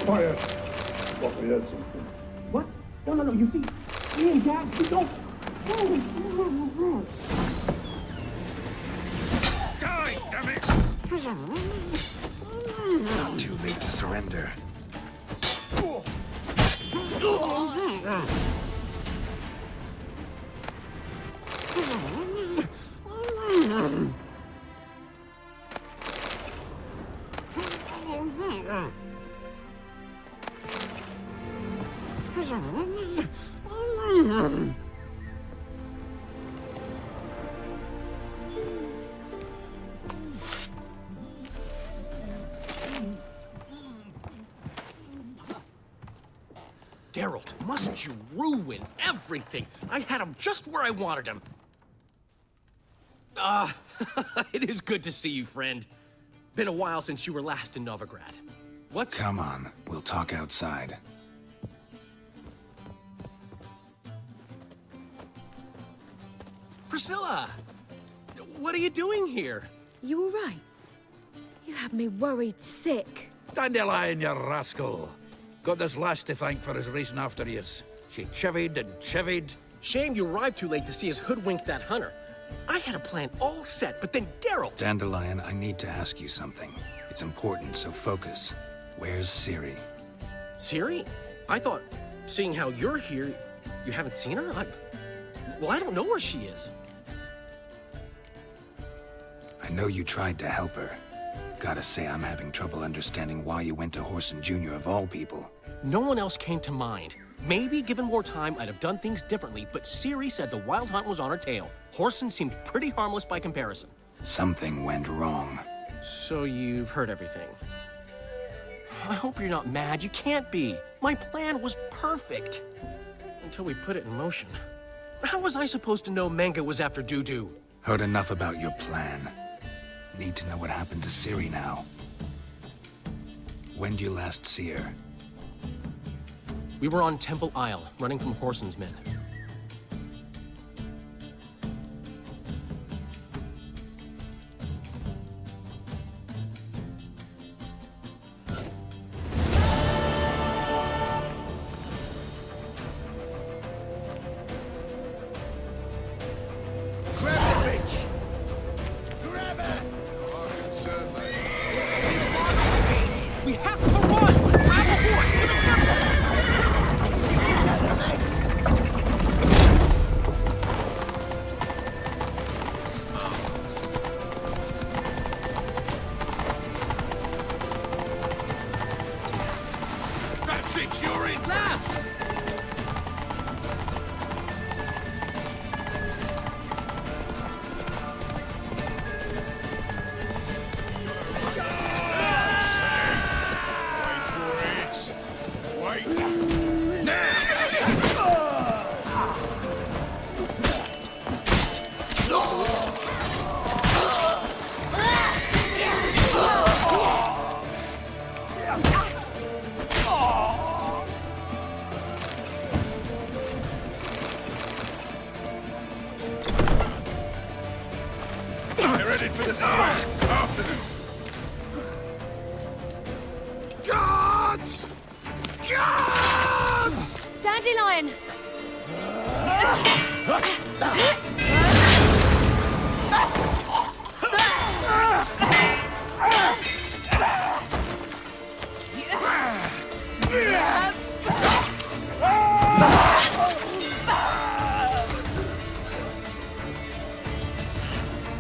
Quiet. Thought we heard something. What? No. You see, me and Dad, we don't... Die, damn it! Not too late to surrender. Geralt, must you ruin everything? I had him just where I wanted him. It is good to see you, friend. Been a while since you were last in Novigrad. What's... Come on, we'll talk outside. Priscilla! What are you doing here? You all right? You had me worried sick. Dandelion, you rascal. Got this lass to thank for his racing after yous. She chivied and chivied. Shame you arrived too late to see us hoodwink that hunter. I had a plan all set, but then Geralt... Dandelion, I need to ask you something. It's important, so focus. Where's Ciri? Ciri? I thought, seeing how you're here, you haven't seen her? Well, I don't know where she is. I know you tried to help her. Gotta say, I'm having trouble understanding why you went to Whoreson Jr. of all people. No one else came to mind. Maybe, given more time, I'd have done things differently, but Ciri said the Wild Hunt was on her tail. Whoreson seemed pretty harmless by comparison. Something went wrong. So you've heard everything. I hope you're not mad. You can't be. My plan was perfect. Until we put it in motion. How was I supposed to know Menga was after Dudu? Heard enough about your plan. Need to know what happened to Ciri now. When did you last see her? We were on Temple Isle, running from Whoreson's men. We have to run! Grab a horse to the temple! That's it, you're in! Laugh! Ready for the square! After them! Guards! Guards! Dandelion!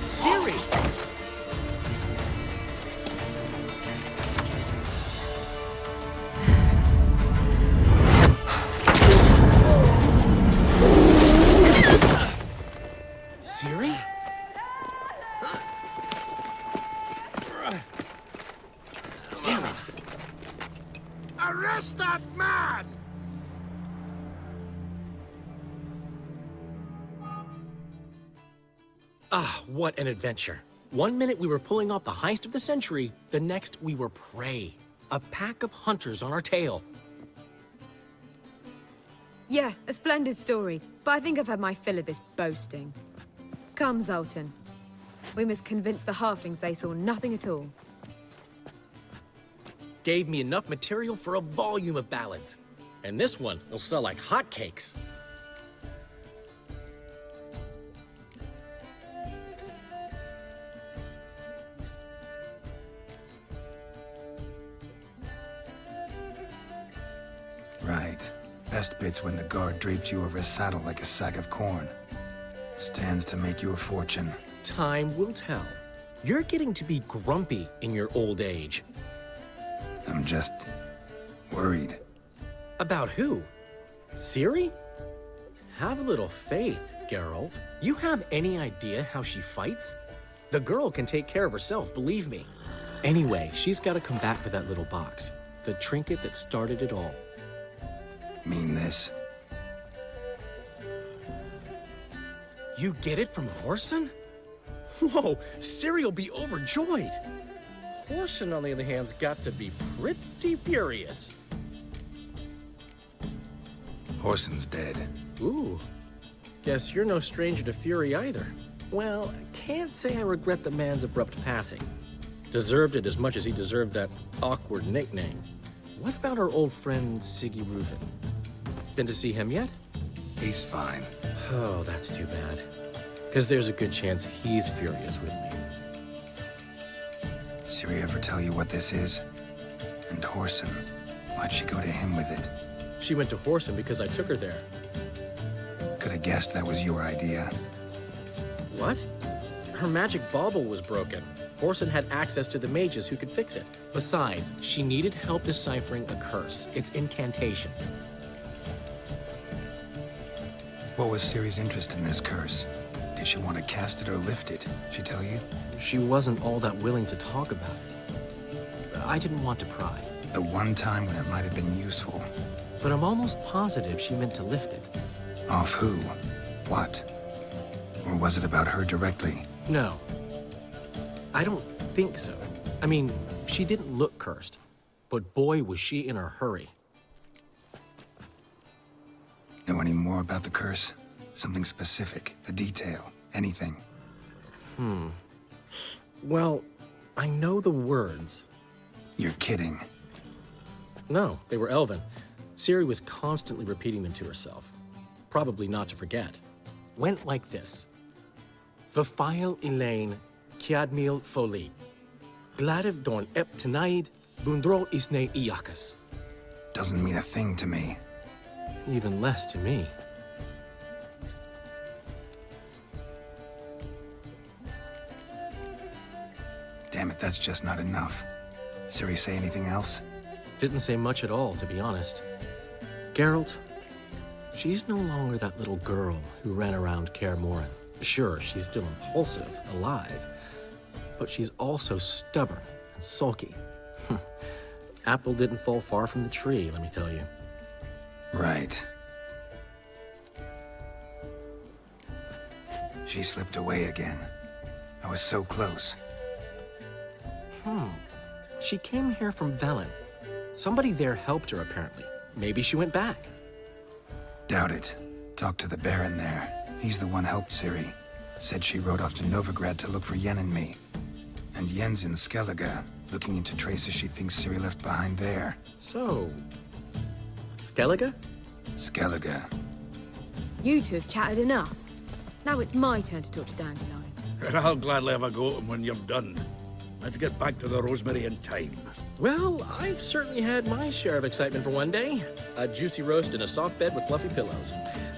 Ciri! Ciri? Damn it! Arrest that man! Ah, what an adventure. One minute we were pulling off the heist of the century, the next we were prey. A pack of hunters on our tail. Yeah, a splendid story, but I think I've had my fill of this boasting. Come, Zoltan. We must convince the halflings they saw nothing at all. Gave me enough material for a volume of ballads. And this one will sell like hotcakes. Right. Best bit's when the guard draped you over his saddle like a sack of corn. Stands to make you a fortune. Time will tell. You're getting to be grumpy in your old age. I'm just worried. About who? Ciri? Have a little faith, Geralt. You have any idea how she fights? The girl can take care of herself, believe me. Anyway, she's got to come back for that little box. The trinket that started it all. Mean this? You get it from Whoreson? Whoa, Ciri'll be overjoyed. Whoreson, on the other hand's got to be pretty furious. Whoreson's dead. Ooh, guess you're no stranger to fury either. Well, I can't say I regret the man's abrupt passing. Deserved it as much as he deserved that awkward nickname. What about our old friend Siggy Reuven? Been to see him yet? He's fine. Oh, that's too bad. Because there's a good chance he's furious with me. Ciri ever tell you what this is? And Whoreson, why'd she go to him with it? She went to Whoreson because I took her there. Could have guessed that was your idea. What? Her magic bauble was broken. Whoreson had access to the mages who could fix it. Besides, she needed help deciphering a curse. It's incantation. What was Ciri's interest in this curse? Did she want to cast it or lift it? She tell you? She wasn't all that willing to talk about it. I didn't want to pry. The one time when it might have been useful. But I'm almost positive she meant to lift it. Off who? What? Or was it about her directly? No. I don't think so. I mean, she didn't look cursed. But boy, was she in a hurry. Know any more about the curse? Something specific, a detail, anything? Well, I know the words. You're kidding. No, they were Elven. Ciri was constantly repeating them to herself. Probably not to forget. Went like this. Vafail Elaine, Kiadmil Foli. Gladiv Dorn Ep Tenaid, Bundro Isne Iakas. Doesn't mean a thing to me. Even less to me. Damn it, that's just not enough. Ciri say anything else? Didn't say much at all, to be honest. Geralt, she's no longer that little girl who ran around Kaer Morhen. Sure, she's still impulsive, alive, but she's also stubborn and sulky. Apple didn't fall far from the tree, let me tell you. Right. She slipped away again. I was so close. She came here from Velen. Somebody there helped her, apparently. Maybe she went back. Doubt it. Talked to the Baron there. He's the one helped Ciri. Said she rode off to Novigrad to look for Yen and me. And Yen's in Skellige, looking into traces she thinks Ciri left behind there. So, Skellige? Skellige. You two have chatted enough. Now it's my turn to talk to Dandelion. And I'll gladly have a go at him when you're done. Let's get back to the Rosemary in time. Well, I've certainly had my share of excitement for one day. A juicy roast in a soft bed with fluffy pillows.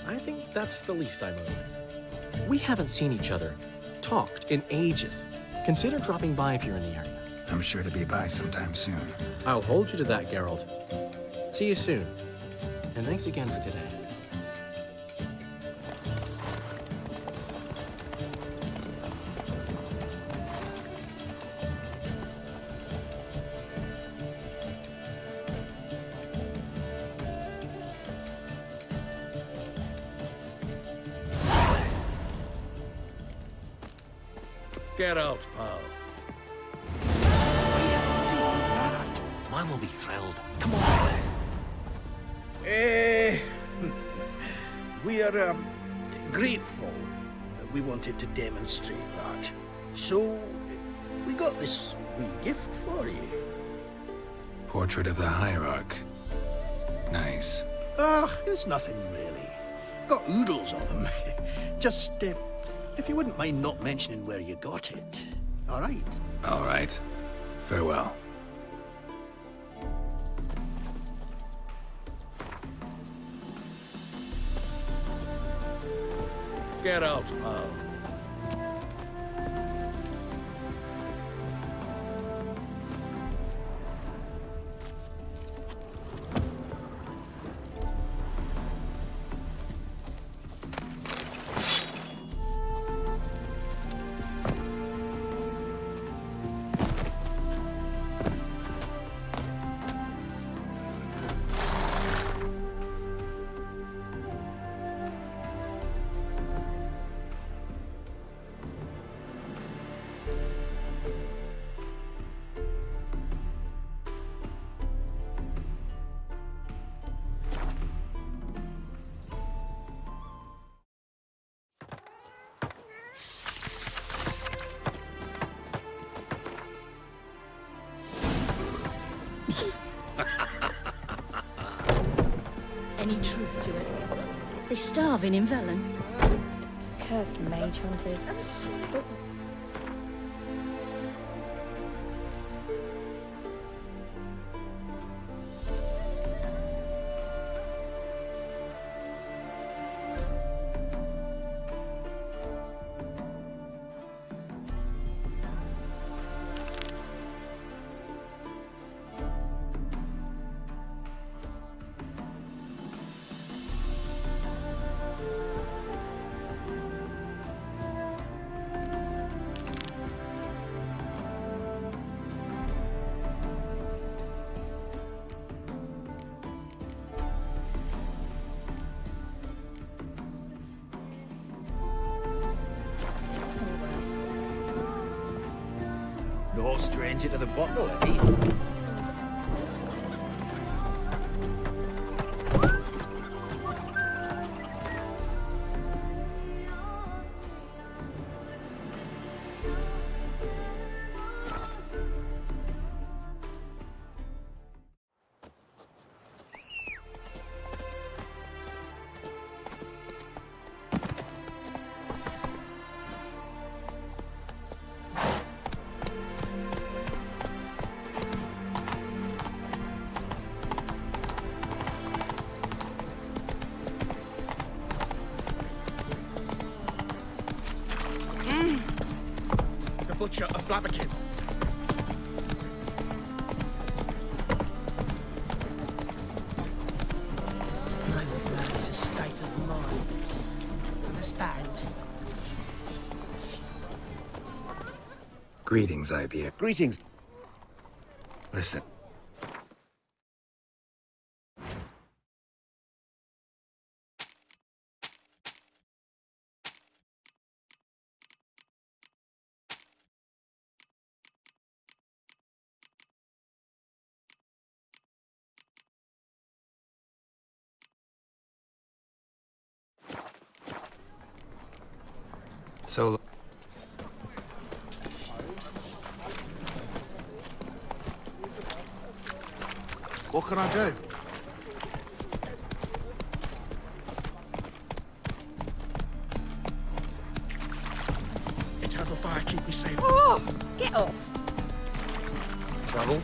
I think that's the least I'm owed. We haven't seen each other, talked in ages. Consider dropping by if you're in the area. I'm sure to be by sometime soon. I'll hold you to that, Geralt. See you soon. And thanks again for today. Get out, pal. Mine will be thrilled. Come on. We are grateful. We wanted to demonstrate that. So, we got this wee gift for you. Portrait of the Hierarch. Nice. It's nothing really. Got oodles of them. Just, if you wouldn't mind not mentioning where you got it. All right? All right. Farewell. Get out, pal. Any truth to it? They starving in Velen? Cursed mage hunters. No stranger to the bottle, eh? Butcher of Blabberkin. Overblood is a state of mind. Understand? Greetings, Ibeer. Greetings. Listen. So... What can I do? Eternal fire, keep me safe. Oh! Get off! Trouble?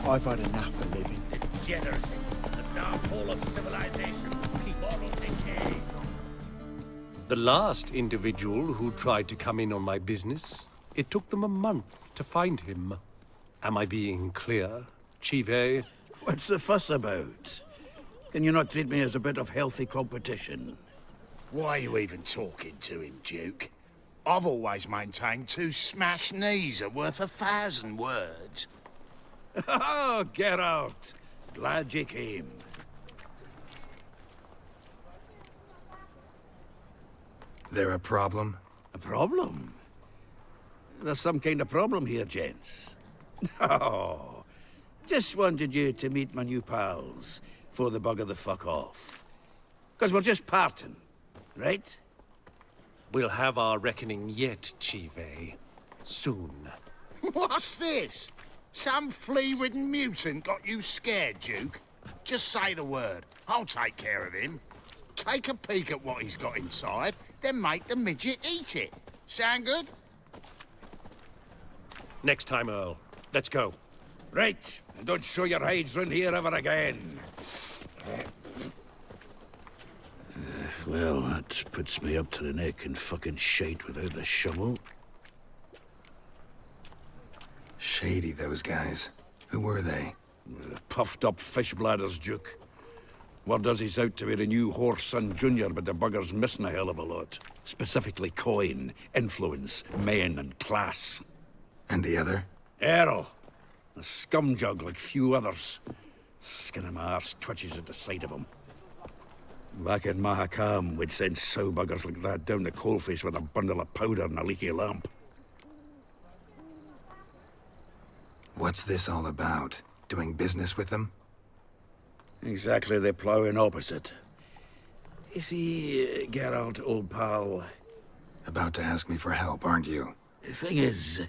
I've had enough of living. Degeneracy. The downfall of civilization. Moral decay. The last individual who tried to come in on my business, it took them a month to find him. Am I being clear, Chive? What's the fuss about? Can you not treat me as a bit of healthy competition? Why are you even talking to him, Duke? I've always maintained 2 smashed knees are worth 1,000 words. Oh, get out! Glad you came. There a problem? A problem? There's some kind of problem here, gents. Oh, just wanted you to meet my new pals before they bugger the fuck off. Because we're just parting, right? We'll have our reckoning yet, Chive. Soon. What's this? Some flea-ridden mutant got you scared, Duke? Just say the word. I'll take care of him. Take a peek at what he's got inside, then make the midget eat it. Sound good? Next time, Earl. Let's go. Right, and don't show your hides round here ever again. Well, that puts me up to the neck in fucking shite without the shovel. Shady, those guys. Who were they? Puffed up fish bladders, Duke. Word does he's out to be the new Horse-son Junior, but the bugger's missing a hell of a lot. Specifically coin, influence, men, and class. And the other? Errol. A scumjug like few others. Skin of my arse twitches at the sight of him. Back in Mahakam, we'd send sow buggers like that down the coalface with a bundle of powder and a leaky lamp. What's this all about? Doing business with them? Exactly the ploughing opposite. You see, Geralt, old pal... About to ask me for help, aren't you? The thing is,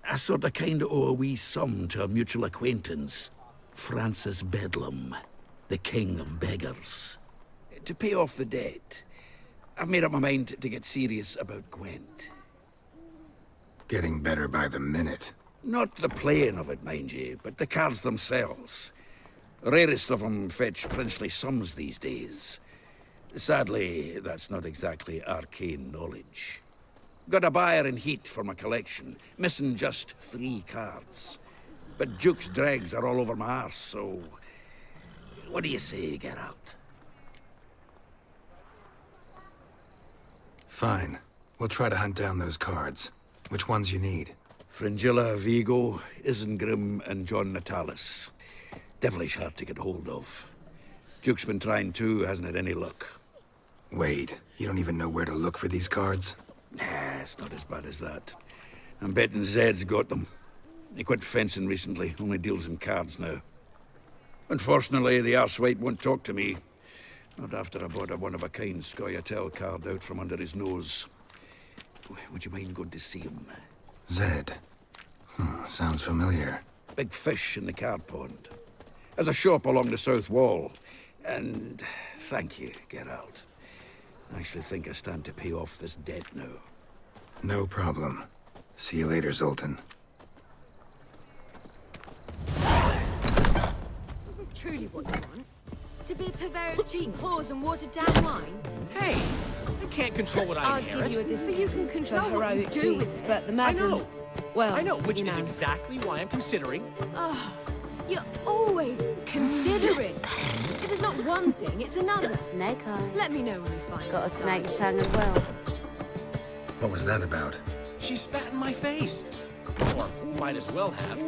I sort of kinda owe a wee sum to a mutual acquaintance. Francis Bedlam, the king of beggars. To pay off the debt, I've made up my mind to get serious about Gwent. Getting better by the minute. Not the playing of it, mind you, but the cards themselves. Rarest of them fetch princely sums these days. Sadly, that's not exactly arcane knowledge. Got a buyer in heat for my collection, missing just 3 cards. But Duke's dregs are all over my arse, so... What do you say, Geralt? Fine. We'll try to hunt down those cards. Which ones you need? Fringilla, Vigo, Isengrim, and John Natalis. Devilish hard to get hold of. Duke's been trying too, hasn't had any luck. Wait, you don't even know where to look for these cards? Nah, it's not as bad as that. I'm betting Zed's got them. He quit fencing recently, only deals in cards now. Unfortunately, the arsewite won't talk to me. Not after I bought a one-of-a-kind Scoia'tael card out from under his nose. Would you mind going to see him? Zed. Sounds familiar. Big fish in the card pond. Has a shop along the south wall. And thank you, Geralt. I actually think I stand to pay off this debt now. No problem. See you later, Zoltan. Truly what you want? To be a purveyor of cheap whores and watered-down wine? Hey! I can't control what I I'll inherit. give you a discount. But you can control for what you heroic do deeds, with but it. the madam... I know, which is exactly why I'm considering... Oh, you're always considering. If there's not one thing, it's another. Snake eyes. Let me know when we find Got a it, snake's darling. tongue as well. What was that about? She spat in my face. Or might as well have.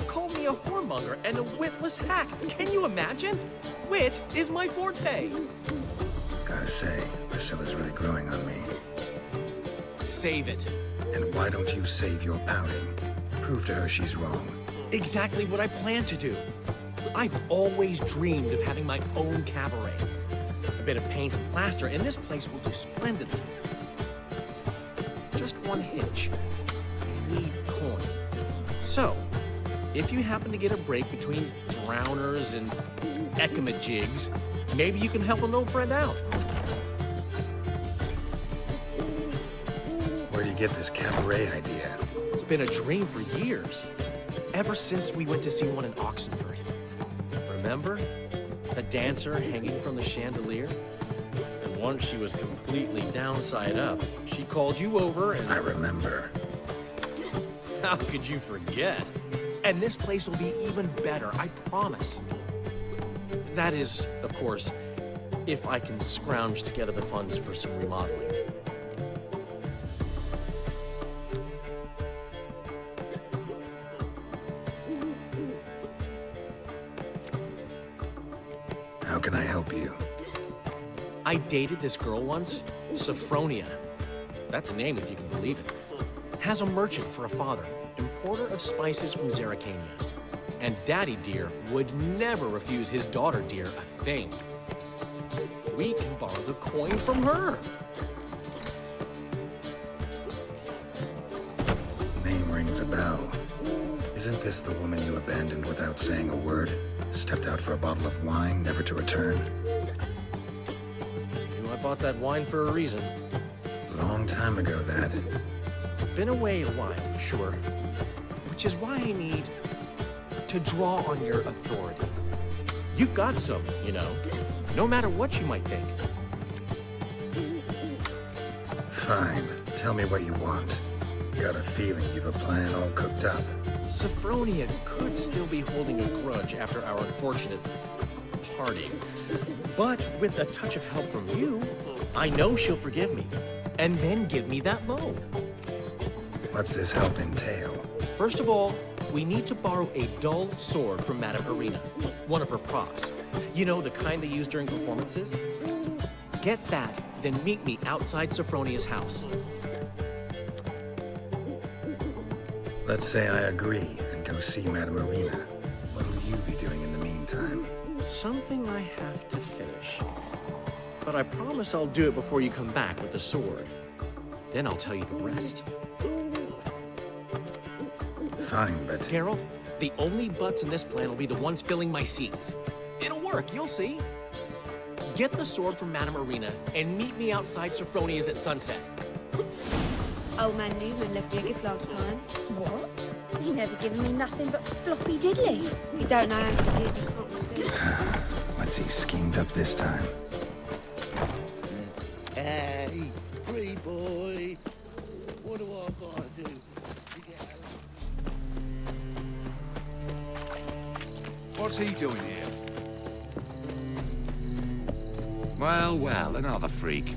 Called me a whoremonger and a witless hack. Can you imagine? Wit is my forte. Gotta say, Priscilla's really growing on me. Save it. And why don't you save your pouting? Prove to her she's wrong. Exactly what I plan to do. I've always dreamed of having my own cabaret. A bit of paint and plaster, and this place will do splendidly. Just one hitch. I need coin. So, if you happen to get a break between drowners and ekamajigs, maybe you can help an old friend out. Where do you get this cabaret idea? It's been a dream for years. Ever since we went to see one in Oxenford. Remember? The dancer hanging from the chandelier? And once she was completely downside up, she called you over and... I remember. How could you forget? And this place will be even better, I promise. That is, of course, if I can scrounge together the funds for some remodeling. How can I help you? I dated this girl once, Sophronia. That's a name if you can believe it. Has a merchant for a father, importer of spices from Zerrikania. And Daddy Dear would never refuse his daughter Dear a thing. We can borrow the coin from her. Name rings a bell. Isn't this the woman you abandoned without saying a word? Stepped out for a bottle of wine, never to return? Knew I bought that wine for a reason. Long time ago, that. Been away a while, sure. Which is why I need to draw on your authority. You've got some, you know, no matter what you might think. Fine. Tell me what you want. Got a feeling you've a plan all cooked up. Sophronia could still be holding a grudge after our unfortunate parting. But with a touch of help from you, I know she'll forgive me. And then give me that loan. What's this help entail? First of all, we need to borrow a dull sword from Madame Irina, one of her props. You know, the kind they use during performances? Get that, then meet me outside Sophronia's house. Let's say I agree and go see Madame Irina. What will you be doing in the meantime? Something I have to finish. But I promise I'll do it before you come back with the sword. Then I'll tell you the rest. Fine, but... Geralt, the only butts in this plan will be the ones filling my seats. It'll work, you'll see. Get the sword from Madame Irina and meet me outside Sophronia's at sunset. Old man Newman left me a gift last time. What? He never given me nothing but floppy diddly. You don't know how to give, you can't refuse. What's he schemed up this time? Hey, free boy. What do I gotta do to get out? What's he doing here? Well, well, another freak.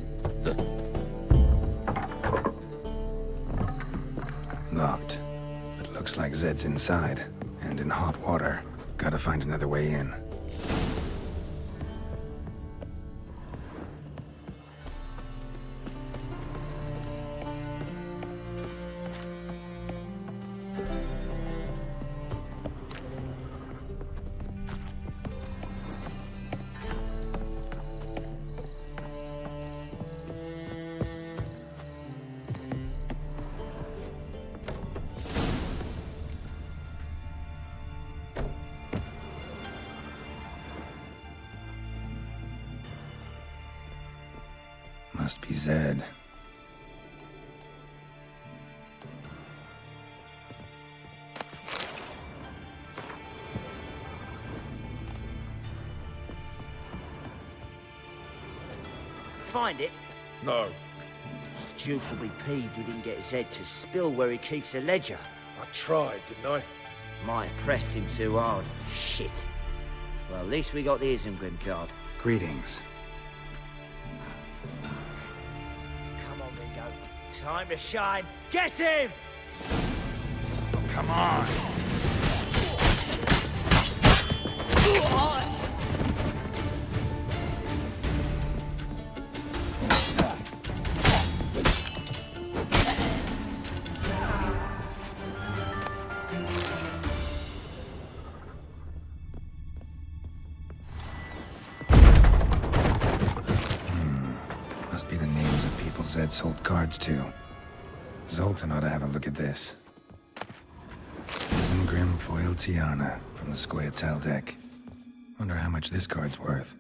Locked. But looks like Zed's inside, and in hot water. Gotta find another way in. Must be Zed. Find it? No. Duke will be peeved we didn't get Zed to spill where he keeps the ledger. I tried, didn't I? Might have pressed him too hard. Shit. Well, at least we got the Isengrim card. Greetings. Come on, Ringo. Time to shine. Get him! Oh, come on. Must be the names of people Zed sold cards to. Zoltan ought to have a look at this. Isengrim Foil Tiana from the Scoia'tael deck. Wonder how much this card's worth.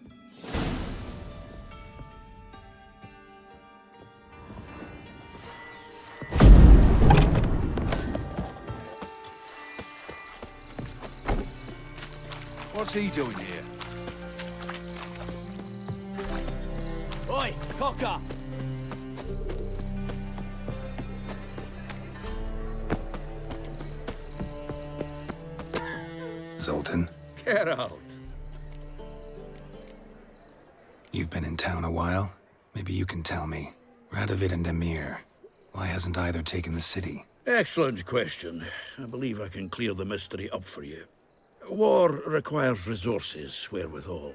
What's he doing here? Oi, cocker! Zoltan, Get out. you've been in town a while. Maybe you can tell me. Radovid and Emir, why hasn't either taken the city? Excellent question. I believe I can clear the mystery up for you. War requires resources wherewithal.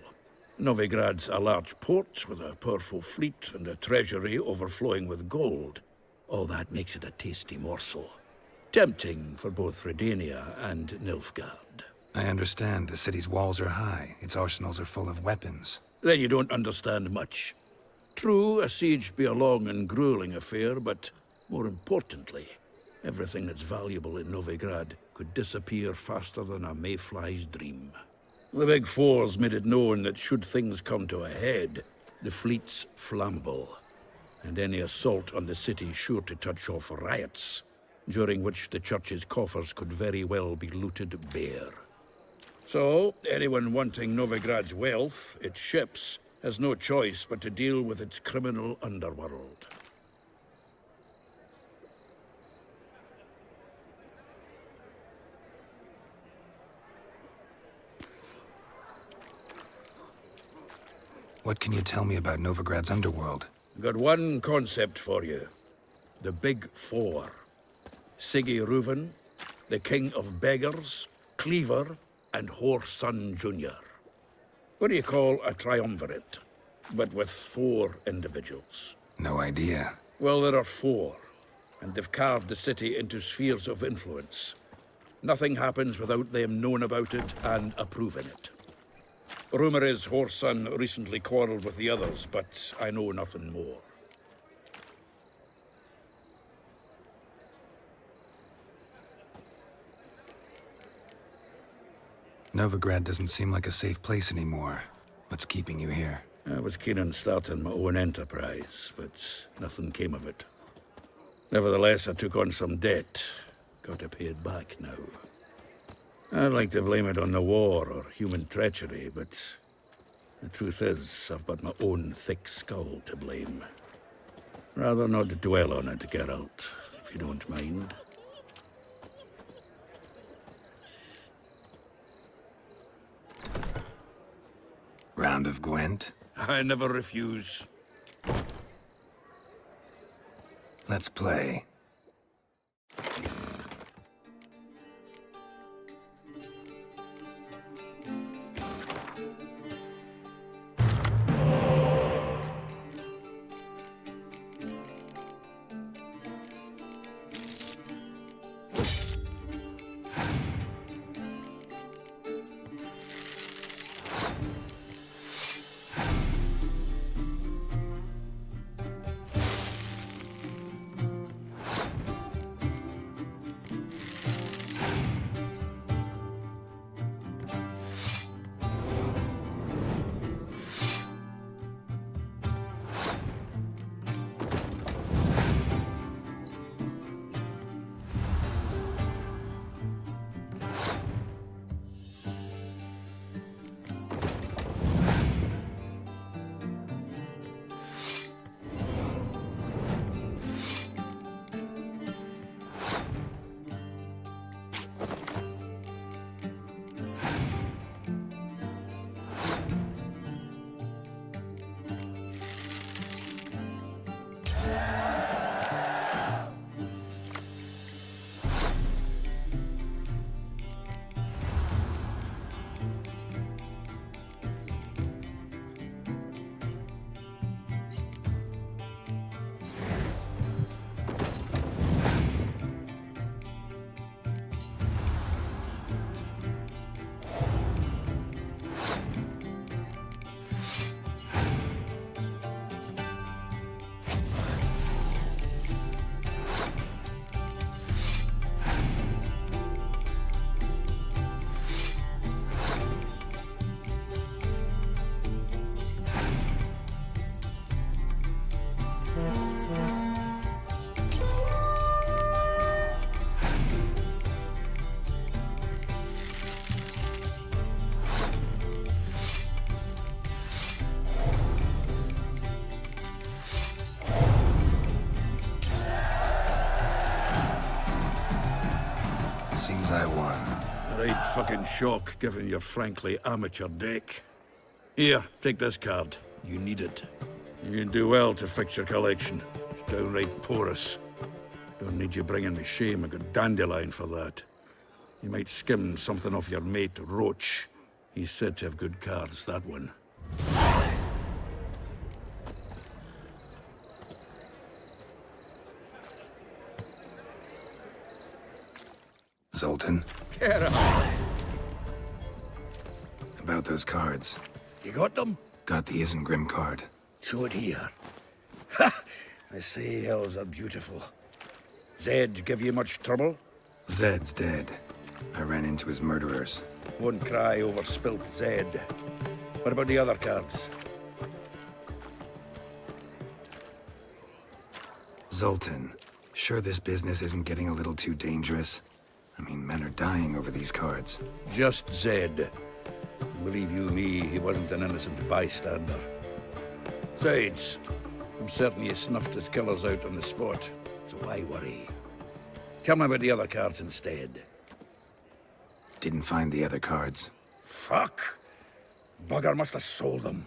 Novigrad's a large port with a powerful fleet and a treasury overflowing with gold. All that makes it a tasty morsel. Tempting for both Redania and Nilfgaard. I understand the city's walls are high, its arsenals are full of weapons. Then you don't understand much. True, a siege be a long and grueling affair, but more importantly, everything that's valuable in Novigrad could disappear faster than a mayfly's dream. The Big Four's made it known that should things come to a head, the fleet's flammable, and any assault on the city's sure to touch off riots, during which the church's coffers could very well be looted bare. So, anyone wanting Novigrad's wealth, its ships, has no choice but to deal with its criminal underworld. What can you tell me about Novigrad's underworld? Got one concept for you. The Big Four. Siggy Reuven, the King of Beggars, Cleaver, and Whoreson Jr. What do you call a triumvirate, but with 4 individuals? No idea. Well, there are 4, and they've carved the city into spheres of influence. Nothing happens without them knowing about it and approving it. Rumor is Whoreson recently quarreled with the others, but I know nothing more. Novigrad doesn't seem like a safe place anymore. What's keeping you here? I was keen on starting my own enterprise, but nothing came of it. Nevertheless, I took on some debt. Got to pay it back now. I'd like to blame it on the war or human treachery, but the truth is, I've got my own thick skull to blame. Rather not dwell on it, Geralt, if you don't mind. Round of Gwent? I never refuse. Let's play. Seems I won. Right fucking shock, given your frankly amateur deck. Here, take this card. You need it. You can do well to fix your collection. It's downright porous. Don't need you bringing me shame. I got dandelion for that. You might skim something off your mate, Roach. He's said to have good cards, that one. Zoltan? Get out! About those cards. You got them? Got the Isengrim card. Show it here. Ha! I say elves are beautiful. Zed give you much trouble? Zed's dead. I ran into his murderers. Won't cry over spilt Zed. What about the other cards? Zoltan, sure this business isn't getting a little too dangerous? I mean, men are dying over these cards. Just Zed. Believe you me, he wasn't an innocent bystander. Besides, I'm certain he snuffed his killers out on the spot, so why worry? Tell me about the other cards instead. Didn't find the other cards. Fuck! Bugger must have sold them.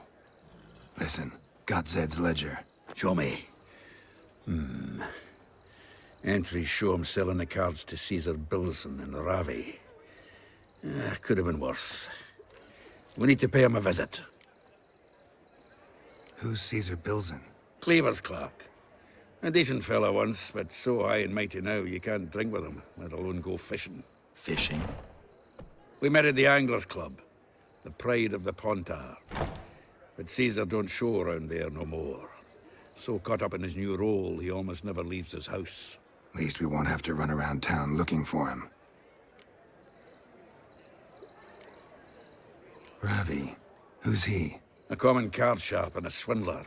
Listen, got Zed's ledger. Show me. Entries show him selling the cards to Caesar Bilson and Ravi. Could have been worse. We need to pay him a visit. Who's Caesar Bilson? Cleaver's clerk. A decent fellow once, but so high and mighty now you can't drink with him, let alone go fishing. Fishing? We met at the Anglers Club, the pride of the Pontar. But Caesar don't show around there no more. So caught up in his new role, he almost never leaves his house. At least we won't have to run around town looking for him. Ravi, who's he? A common card sharp and a swindler.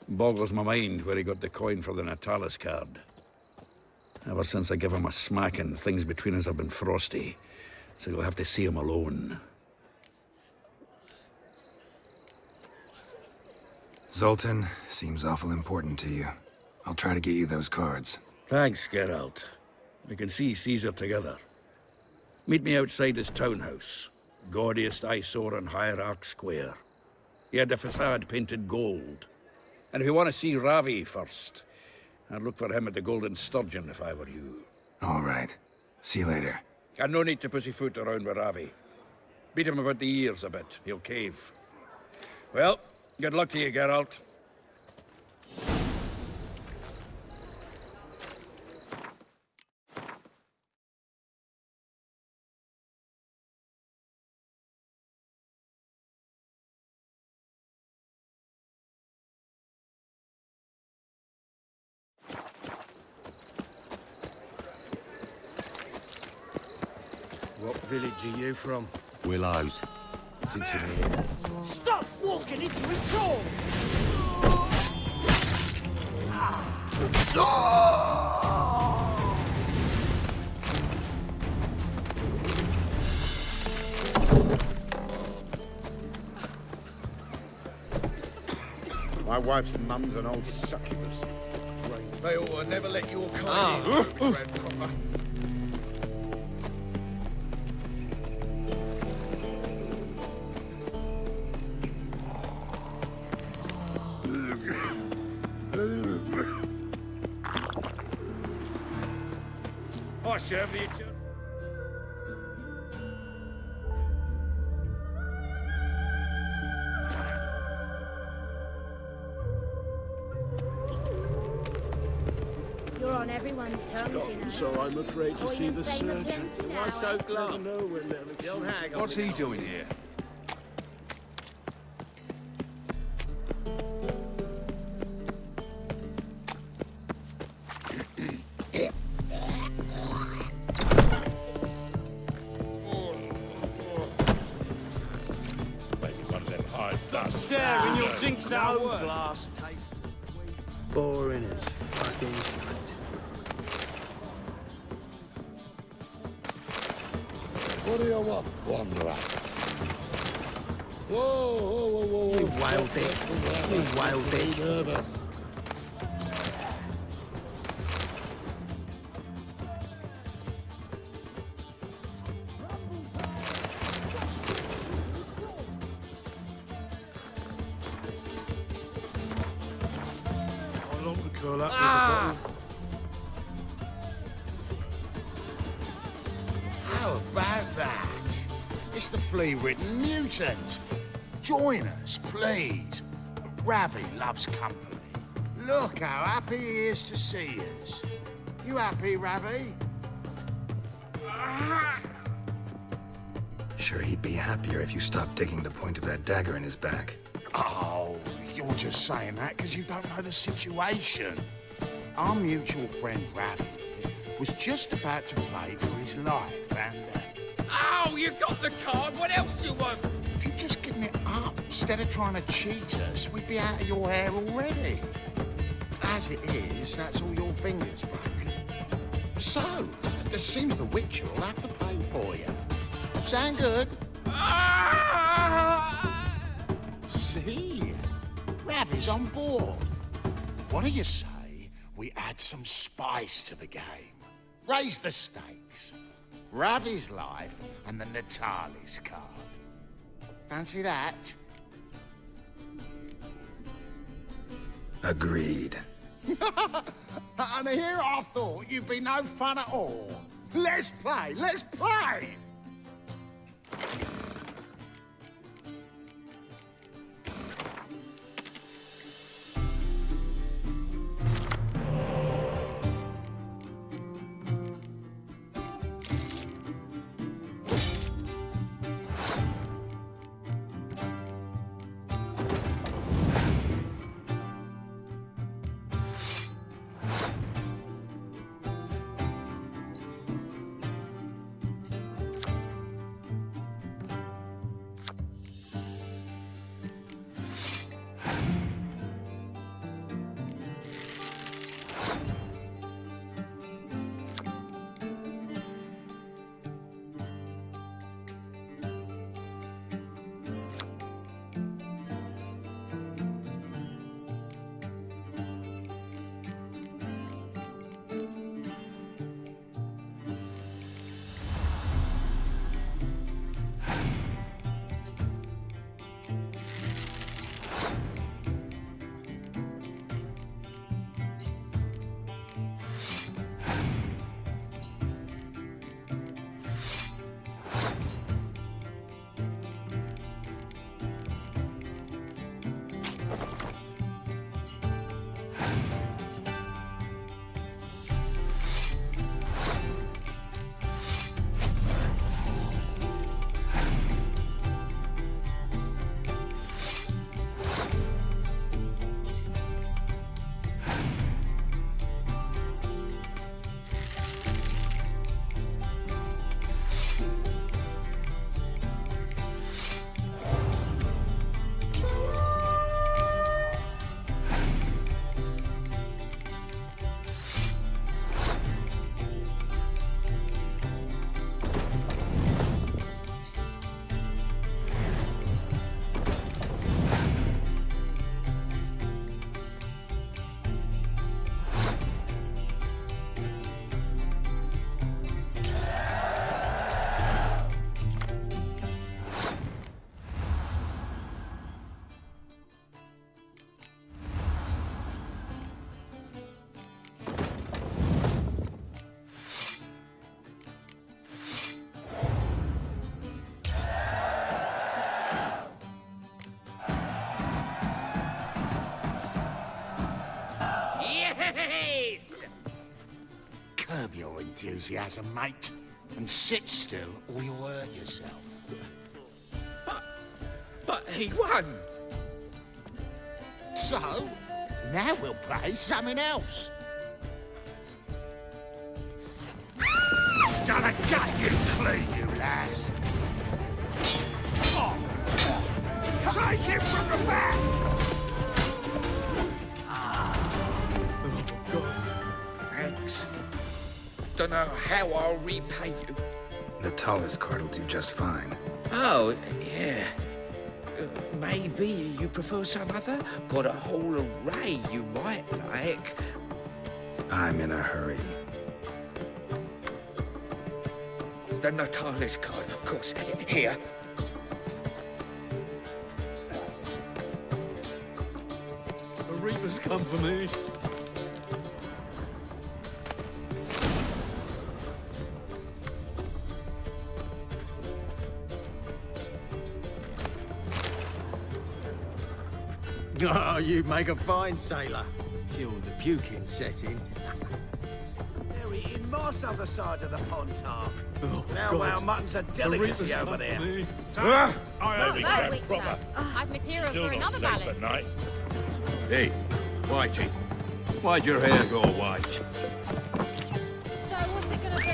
Boggles my mind where he got the coin for the Natalis card. Ever since I gave him a smacking, things between us have been frosty. So you'll have to see him alone. Zoltan, seems awful important to you. I'll try to get you those cards. Thanks, Geralt. We can see Caesar together. Meet me outside his townhouse. Gaudiest eyesore on Hierarch Square. He had the facade painted gold. And if you want to see Ravi first, I'd look for him at the Golden Sturgeon if I were you. All right. See you later. And no need to pussyfoot around with Ravi. Beat him about the ears a bit. He'll cave. Well, good luck to you, Geralt. What village are you from? Willows. It's into here. Stop walking into a sword! My wife's mum's an old succubus. They ought to never let your kind in. Grand proper. I serve the eternal. You're on everyone's tongues, you know. So I'm afraid to Or see you the flame of surgeon. plenty Why now. so glum? No, we're never the old hag. What's he doing here? Maybe one of them high dust. Staring, you'll jinx our work. Glass tape. Boring as fucking shit. What do you want, one rat? Whoa, whoa, whoa, whoa. You wild bitch. You wild bitch. Nervous. I long to curl up with a bottle. How about that? It's the flea-ridden mutant. Join us, please. Ravi loves company. Look how happy he is to see us. You happy, Ravi? Sure, he'd be happier if you stopped digging the point of that dagger in his back. Oh, you're just saying that because you don't know the situation. Our mutual friend Ravi was just about to play for his life, and Oh, you got the card. What else do you want? if you'd just given it up instead of trying to cheat us, we'd be out of your hair already. As it is, that's all your fingers broke. So, it seems the Witcher will have to pay for you. Sound good? See? Ravi's on board. What do you say we add some spice to the game? Raise the stakes. Ravi's life and the Natalis card. Fancy that? Agreed. And here I thought you'd be no fun at all. Let's play, let's play! Yes! Curb your enthusiasm, mate, and sit still or you'll hurt yourself. But he won! So, now we'll play something else. Gonna gut you clean, you lass. Oh. Take him from the back! Thanks. Don't know how I'll repay you. Natalis card will do just fine. Oh, yeah. Maybe you prefer some other? Got a whole array you might like. I'm in a hurry. The Natalis card, of course. Here. The Reapers come for me. Oh, you make a fine sailor. Till the puking set in. They're eating moss other side of the pond, Tar. Oh, now God. our mutton's a delicacy Reapers over there. I No, hope it's done Witcher. proper. I've material Still for not another safe ballad. at night. Hey, Whitey, why'd your hair go white? So what's it gonna be?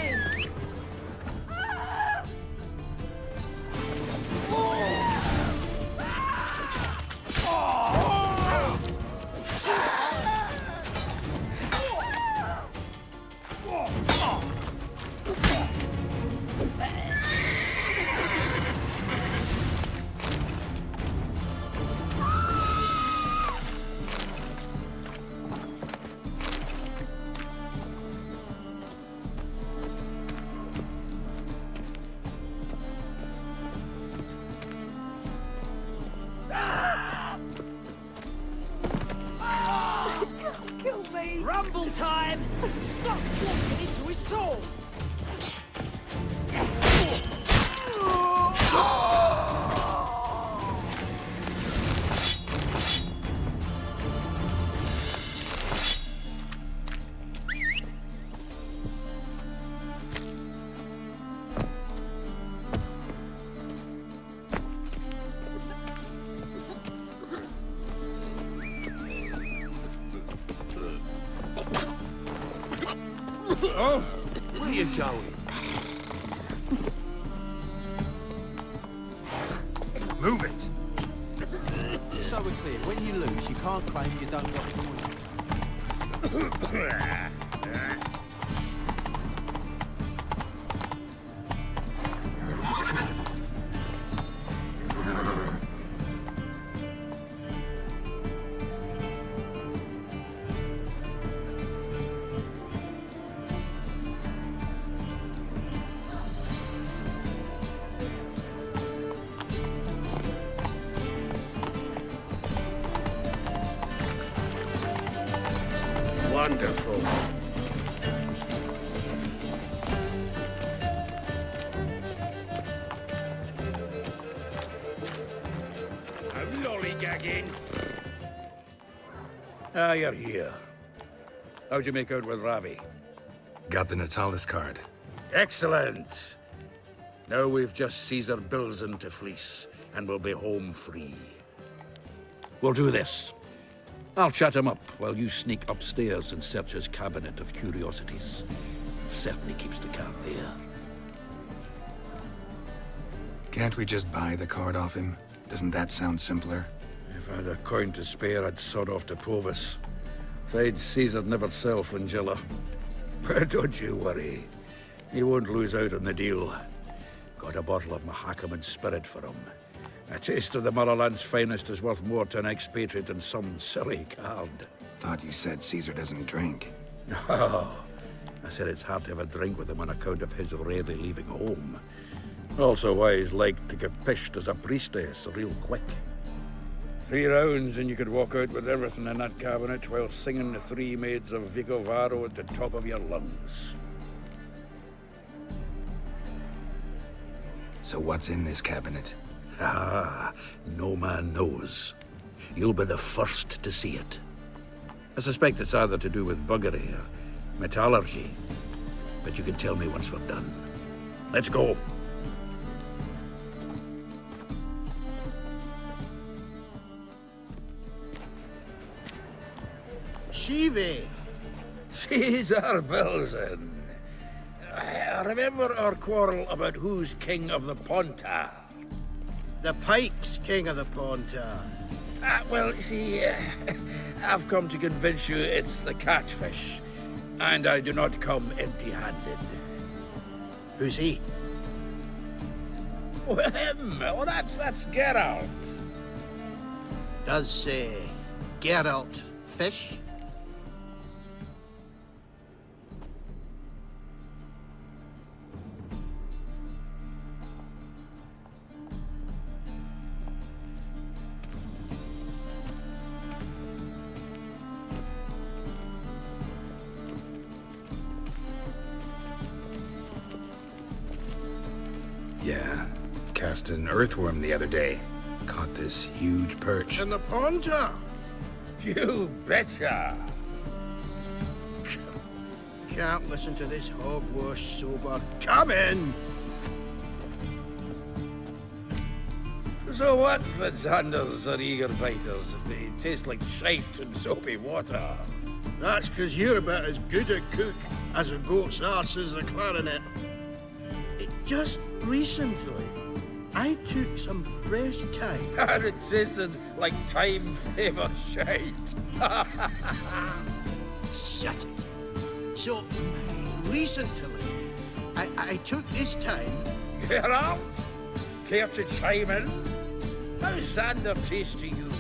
Stop walking into his sword! Where are you going? Move it! Just so we're clear, when you lose, you can't claim you don't got it. Wonderful. I'm lollygagging. Ah, you're here. How'd you make out with Ravi? Got the Natalis card. Excellent. Now we've just Caesar Bilzen to fleece, and we'll be home free. We'll do this. I'll chat him up while you sneak upstairs and search his cabinet of curiosities. Certainly keeps the card there. Can't we just buy the card off him? Doesn't that sound simpler? If I had a coin to spare, I'd sod off to Provis. Besides, Caesar'd never sell Fringilla. But don't you worry. He won't lose out on the deal. Got a bottle of Mahakaman spirit for him. A taste of the motherland's finest is worth more to an expatriate than some silly card. Thought you said Caesar doesn't drink. No. I said it's hard to have a drink with him on account of his rarely leaving home. Also why he's like to get pished as a priestess real quick. 3 rounds and you could walk out with everything in that cabinet while singing the 3 Maids of Vicovaro at the top of your lungs. So what's in this cabinet? Ah, no man knows. You'll be the first to see it. I suspect it's either to do with buggery or metallurgy. But you can tell me once we're done. Let's go. Shivi! Caesar Bilzen. I remember our quarrel about who's king of the Pontar. The Pike's king of the Pontar. Well, you see, I've come to convince you it's the catfish. And I do not come empty-handed. Who's he? Well, him. Well, that's Geralt. Does Geralt fish? Yeah. Cast an earthworm the other day. Caught this huge perch. In the Pontar? You betcha! Can't listen to this hogwash sober. Come in! So what, Fitzhanders or eager biters, if they taste like shite and soapy water? That's 'cause you're about as good a cook as a goat's arse is a clarinet. Just recently, I took some fresh thyme. And it tasted like thyme-flavoured shite. Shut it. So, recently, I took this thyme. Geralt, care to chime in? How's Xander taste to you?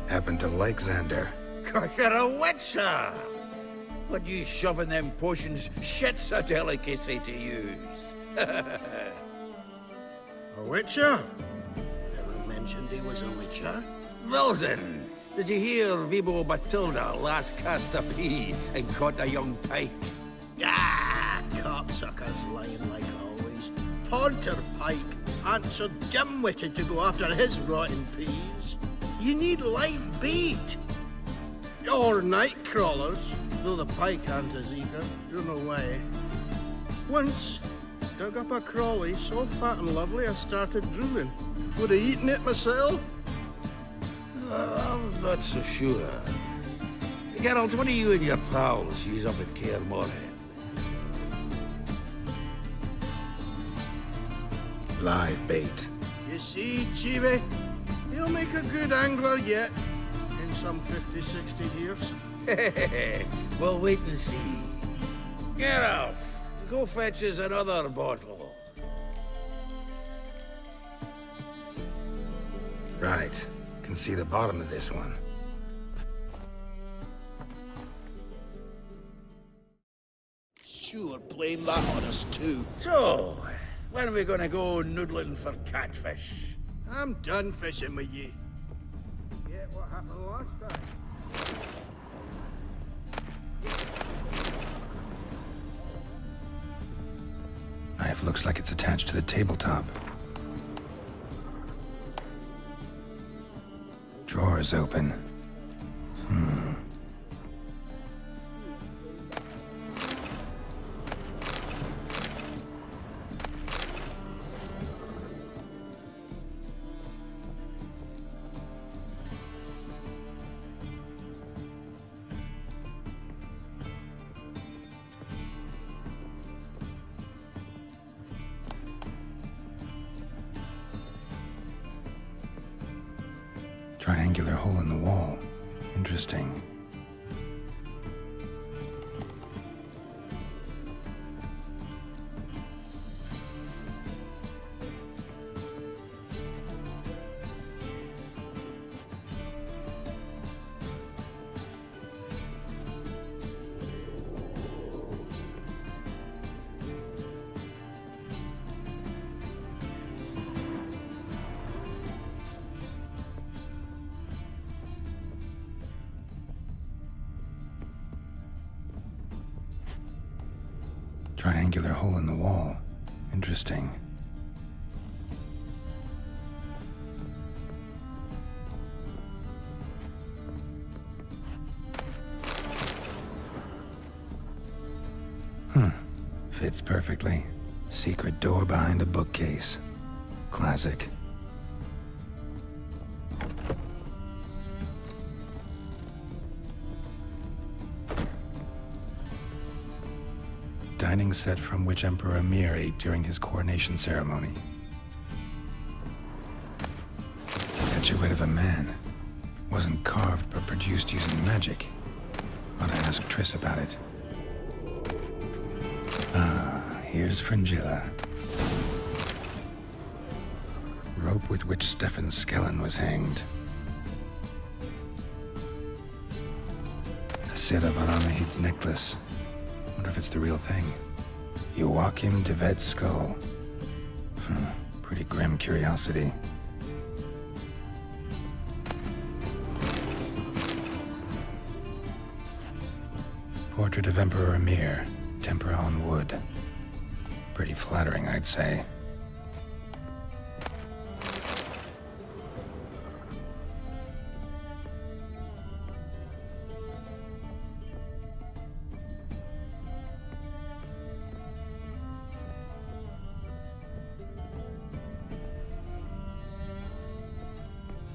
Happen to like Xander. 'Cause you're a witcher! What you shoving them potions shit's a delicacy to use. A witcher? Never mentioned he was a witcher. Wilson, did you hear Vibo Batilda last cast a pea and caught a young pike? Ah, cocksuckers lying like always. Ponter Pike aren't so dim-witted to go after his rotten peas. You need live bait. Or night crawlers, though the pike aren't as eager. Don't know why. Once, dug up a crawly so fat and lovely I started drooling. Would have eaten it myself. I'm not so sure. Geralt, what do you and your pals use up at Kaer Morhen? Live bait. You see, Chibi, he'll make a good angler yet. In some 50, 60 years. We'll wait and see. Geralt, go fetch us another bottle. Right. Can see the bottom of this one. Sure, blame that on us too. So, when are we gonna go noodling for catfish? I'm done fishing with ye. Forget what happened last time. Knife looks like it's attached to the tabletop. Drawer's open. Triangular hole in the wall. Interesting. Triangular hole in the wall. Interesting. Fits perfectly. Secret door behind a bookcase. Classic. Dining set from which Emperor Emir ate during his coronation ceremony. Statuette of a man. Wasn't carved, but produced using magic. Ought to ask Triss about it. Ah, here's Fringilla. Rope with which Stefan Skellen was hanged. A set of Aranahid's necklace. Wonder if it's the real thing. Joachim de Ved's skull. Pretty grim curiosity. Portrait of Emperor Emir. Tempera on wood. Pretty flattering, I'd say.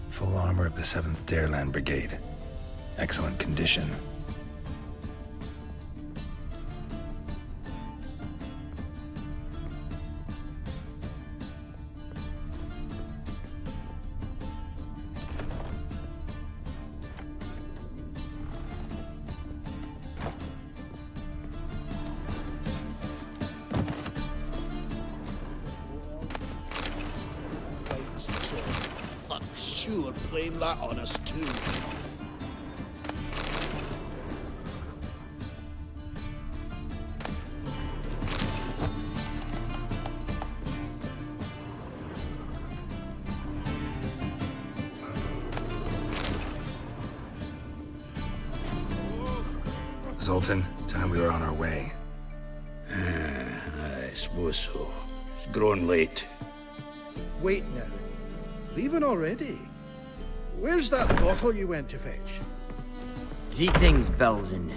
Full armor of the 7th Dareland Brigade. Excellent condition. Sure, blame that on us too. Zoltan, time we were on our way. I suppose so. It's growing late. Wait now. Leaving already? Where's that bottle you went to fetch? Greetings, Belzen.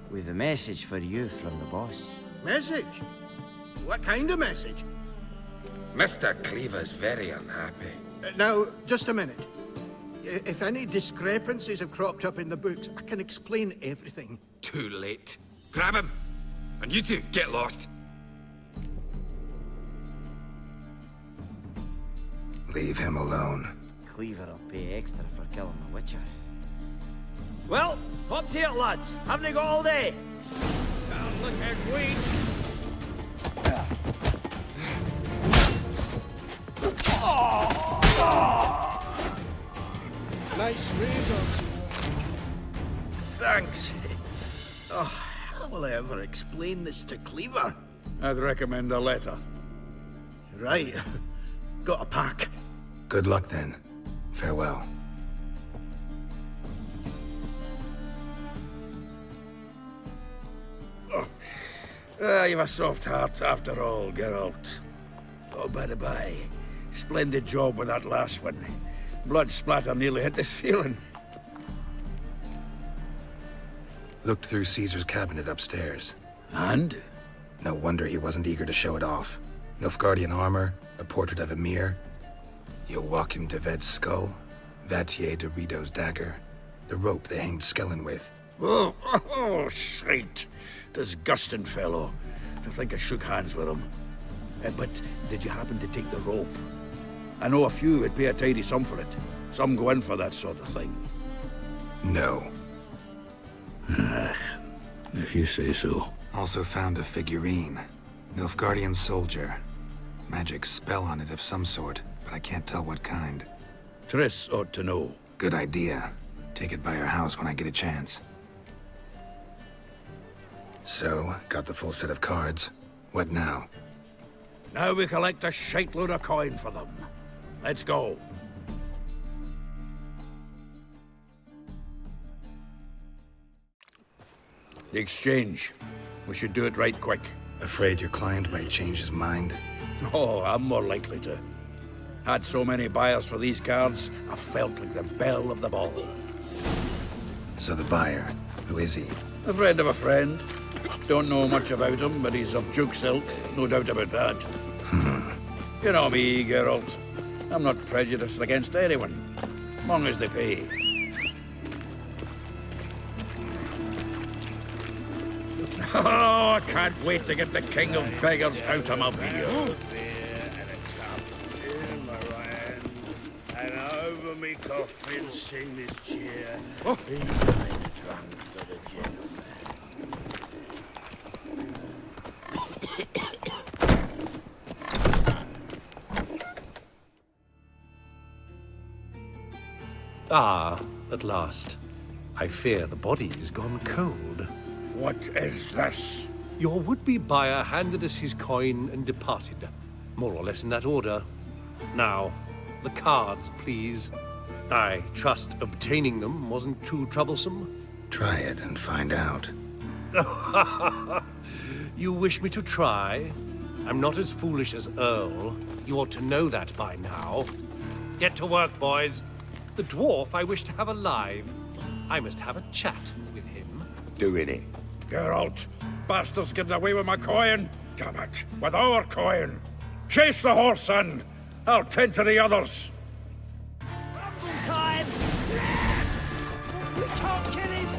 We've a message for you from the boss. Message? What kind of message? Mr. Cleaver's very unhappy. Now, just a minute. If any discrepancies have cropped up in the books, I can explain everything. Too late. Grab him! And you two, get lost. Leave him alone. Cleaver will pay extra for killing the Witcher. Well, hop to it, lads. Haven't they got all day? Sounds like a week. Nice razors. Thanks. Oh, how will I ever explain this to Cleaver? I'd recommend a letter. Right. Got a pack. Good luck then. Farewell. You've a soft heart after all, Geralt. Oh, by the by, splendid job with that last one. Blood splatter nearly hit the ceiling. Looked through Caesar's cabinet upstairs. And? No wonder he wasn't eager to show it off. Nilfgaardian armor, a portrait of Emir, Joachim de Ved's skull, Vatier de Rideau's dagger, the rope they hanged Skellen with. Oh, shite. Disgusting fellow. To think I shook hands with him. But did you happen to take the rope? I know a few would pay a tidy sum for it. Some go in for that sort of thing. No. If you say so. Also found a figurine. Nilfgaardian soldier. Magic spell on it of some sort, but I can't tell what kind. Triss ought to know. Good idea. Take it by her house when I get a chance. So, got the full set of cards. What now? Now we collect a shiteload of coin for them. Let's go. The exchange. We should do it right quick. Afraid your client might change his mind? Oh, I'm more likely to. Had so many buyers for these cards, I felt like the belle of the ball. So the buyer, who is he? A friend of a friend. Don't know much about him, but he's of Duke's ilk, no doubt about that. You know me, Geralt. I'm not prejudiced against anyone, long as they pay. Oh, I can't wait to get the king of beggars out of my beer. And over me coffin sing this cheer. Be kind drunk but a gentleman. Ah, at last. I fear the body's gone cold. What is this? Your would-be buyer handed us his coin and departed. More or less in that order. Now, the cards, please. I trust obtaining them wasn't too troublesome? Try it and find out. You wish me to try? I'm not as foolish as Earl. You ought to know that by now. Get to work, boys. The dwarf I wish to have alive. I must have a chat with him. Doing it. Geralt, bastards getting away with my coin. Damn it, with our coin. Chase the horse, son. I'll tend to the others. Time! We can't kill him!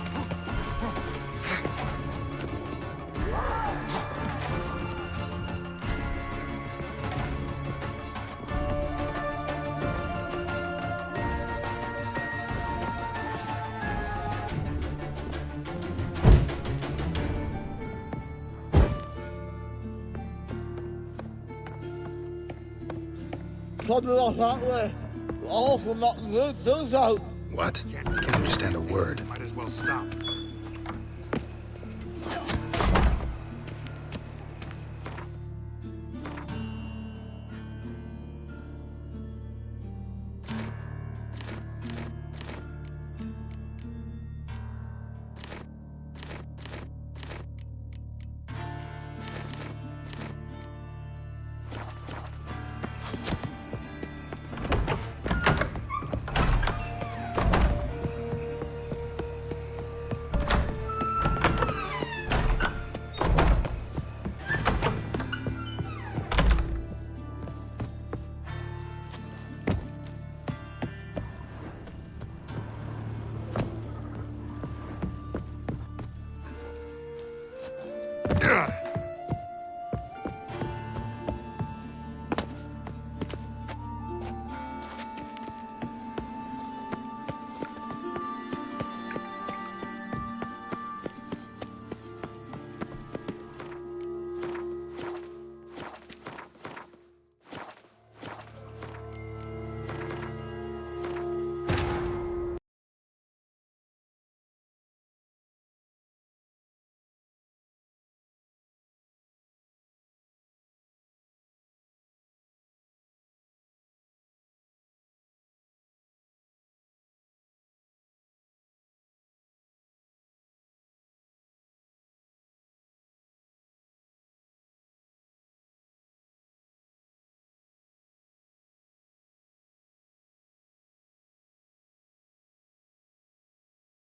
Something like that there. Awful not to do so. What? Can't understand a word. Might as well stop.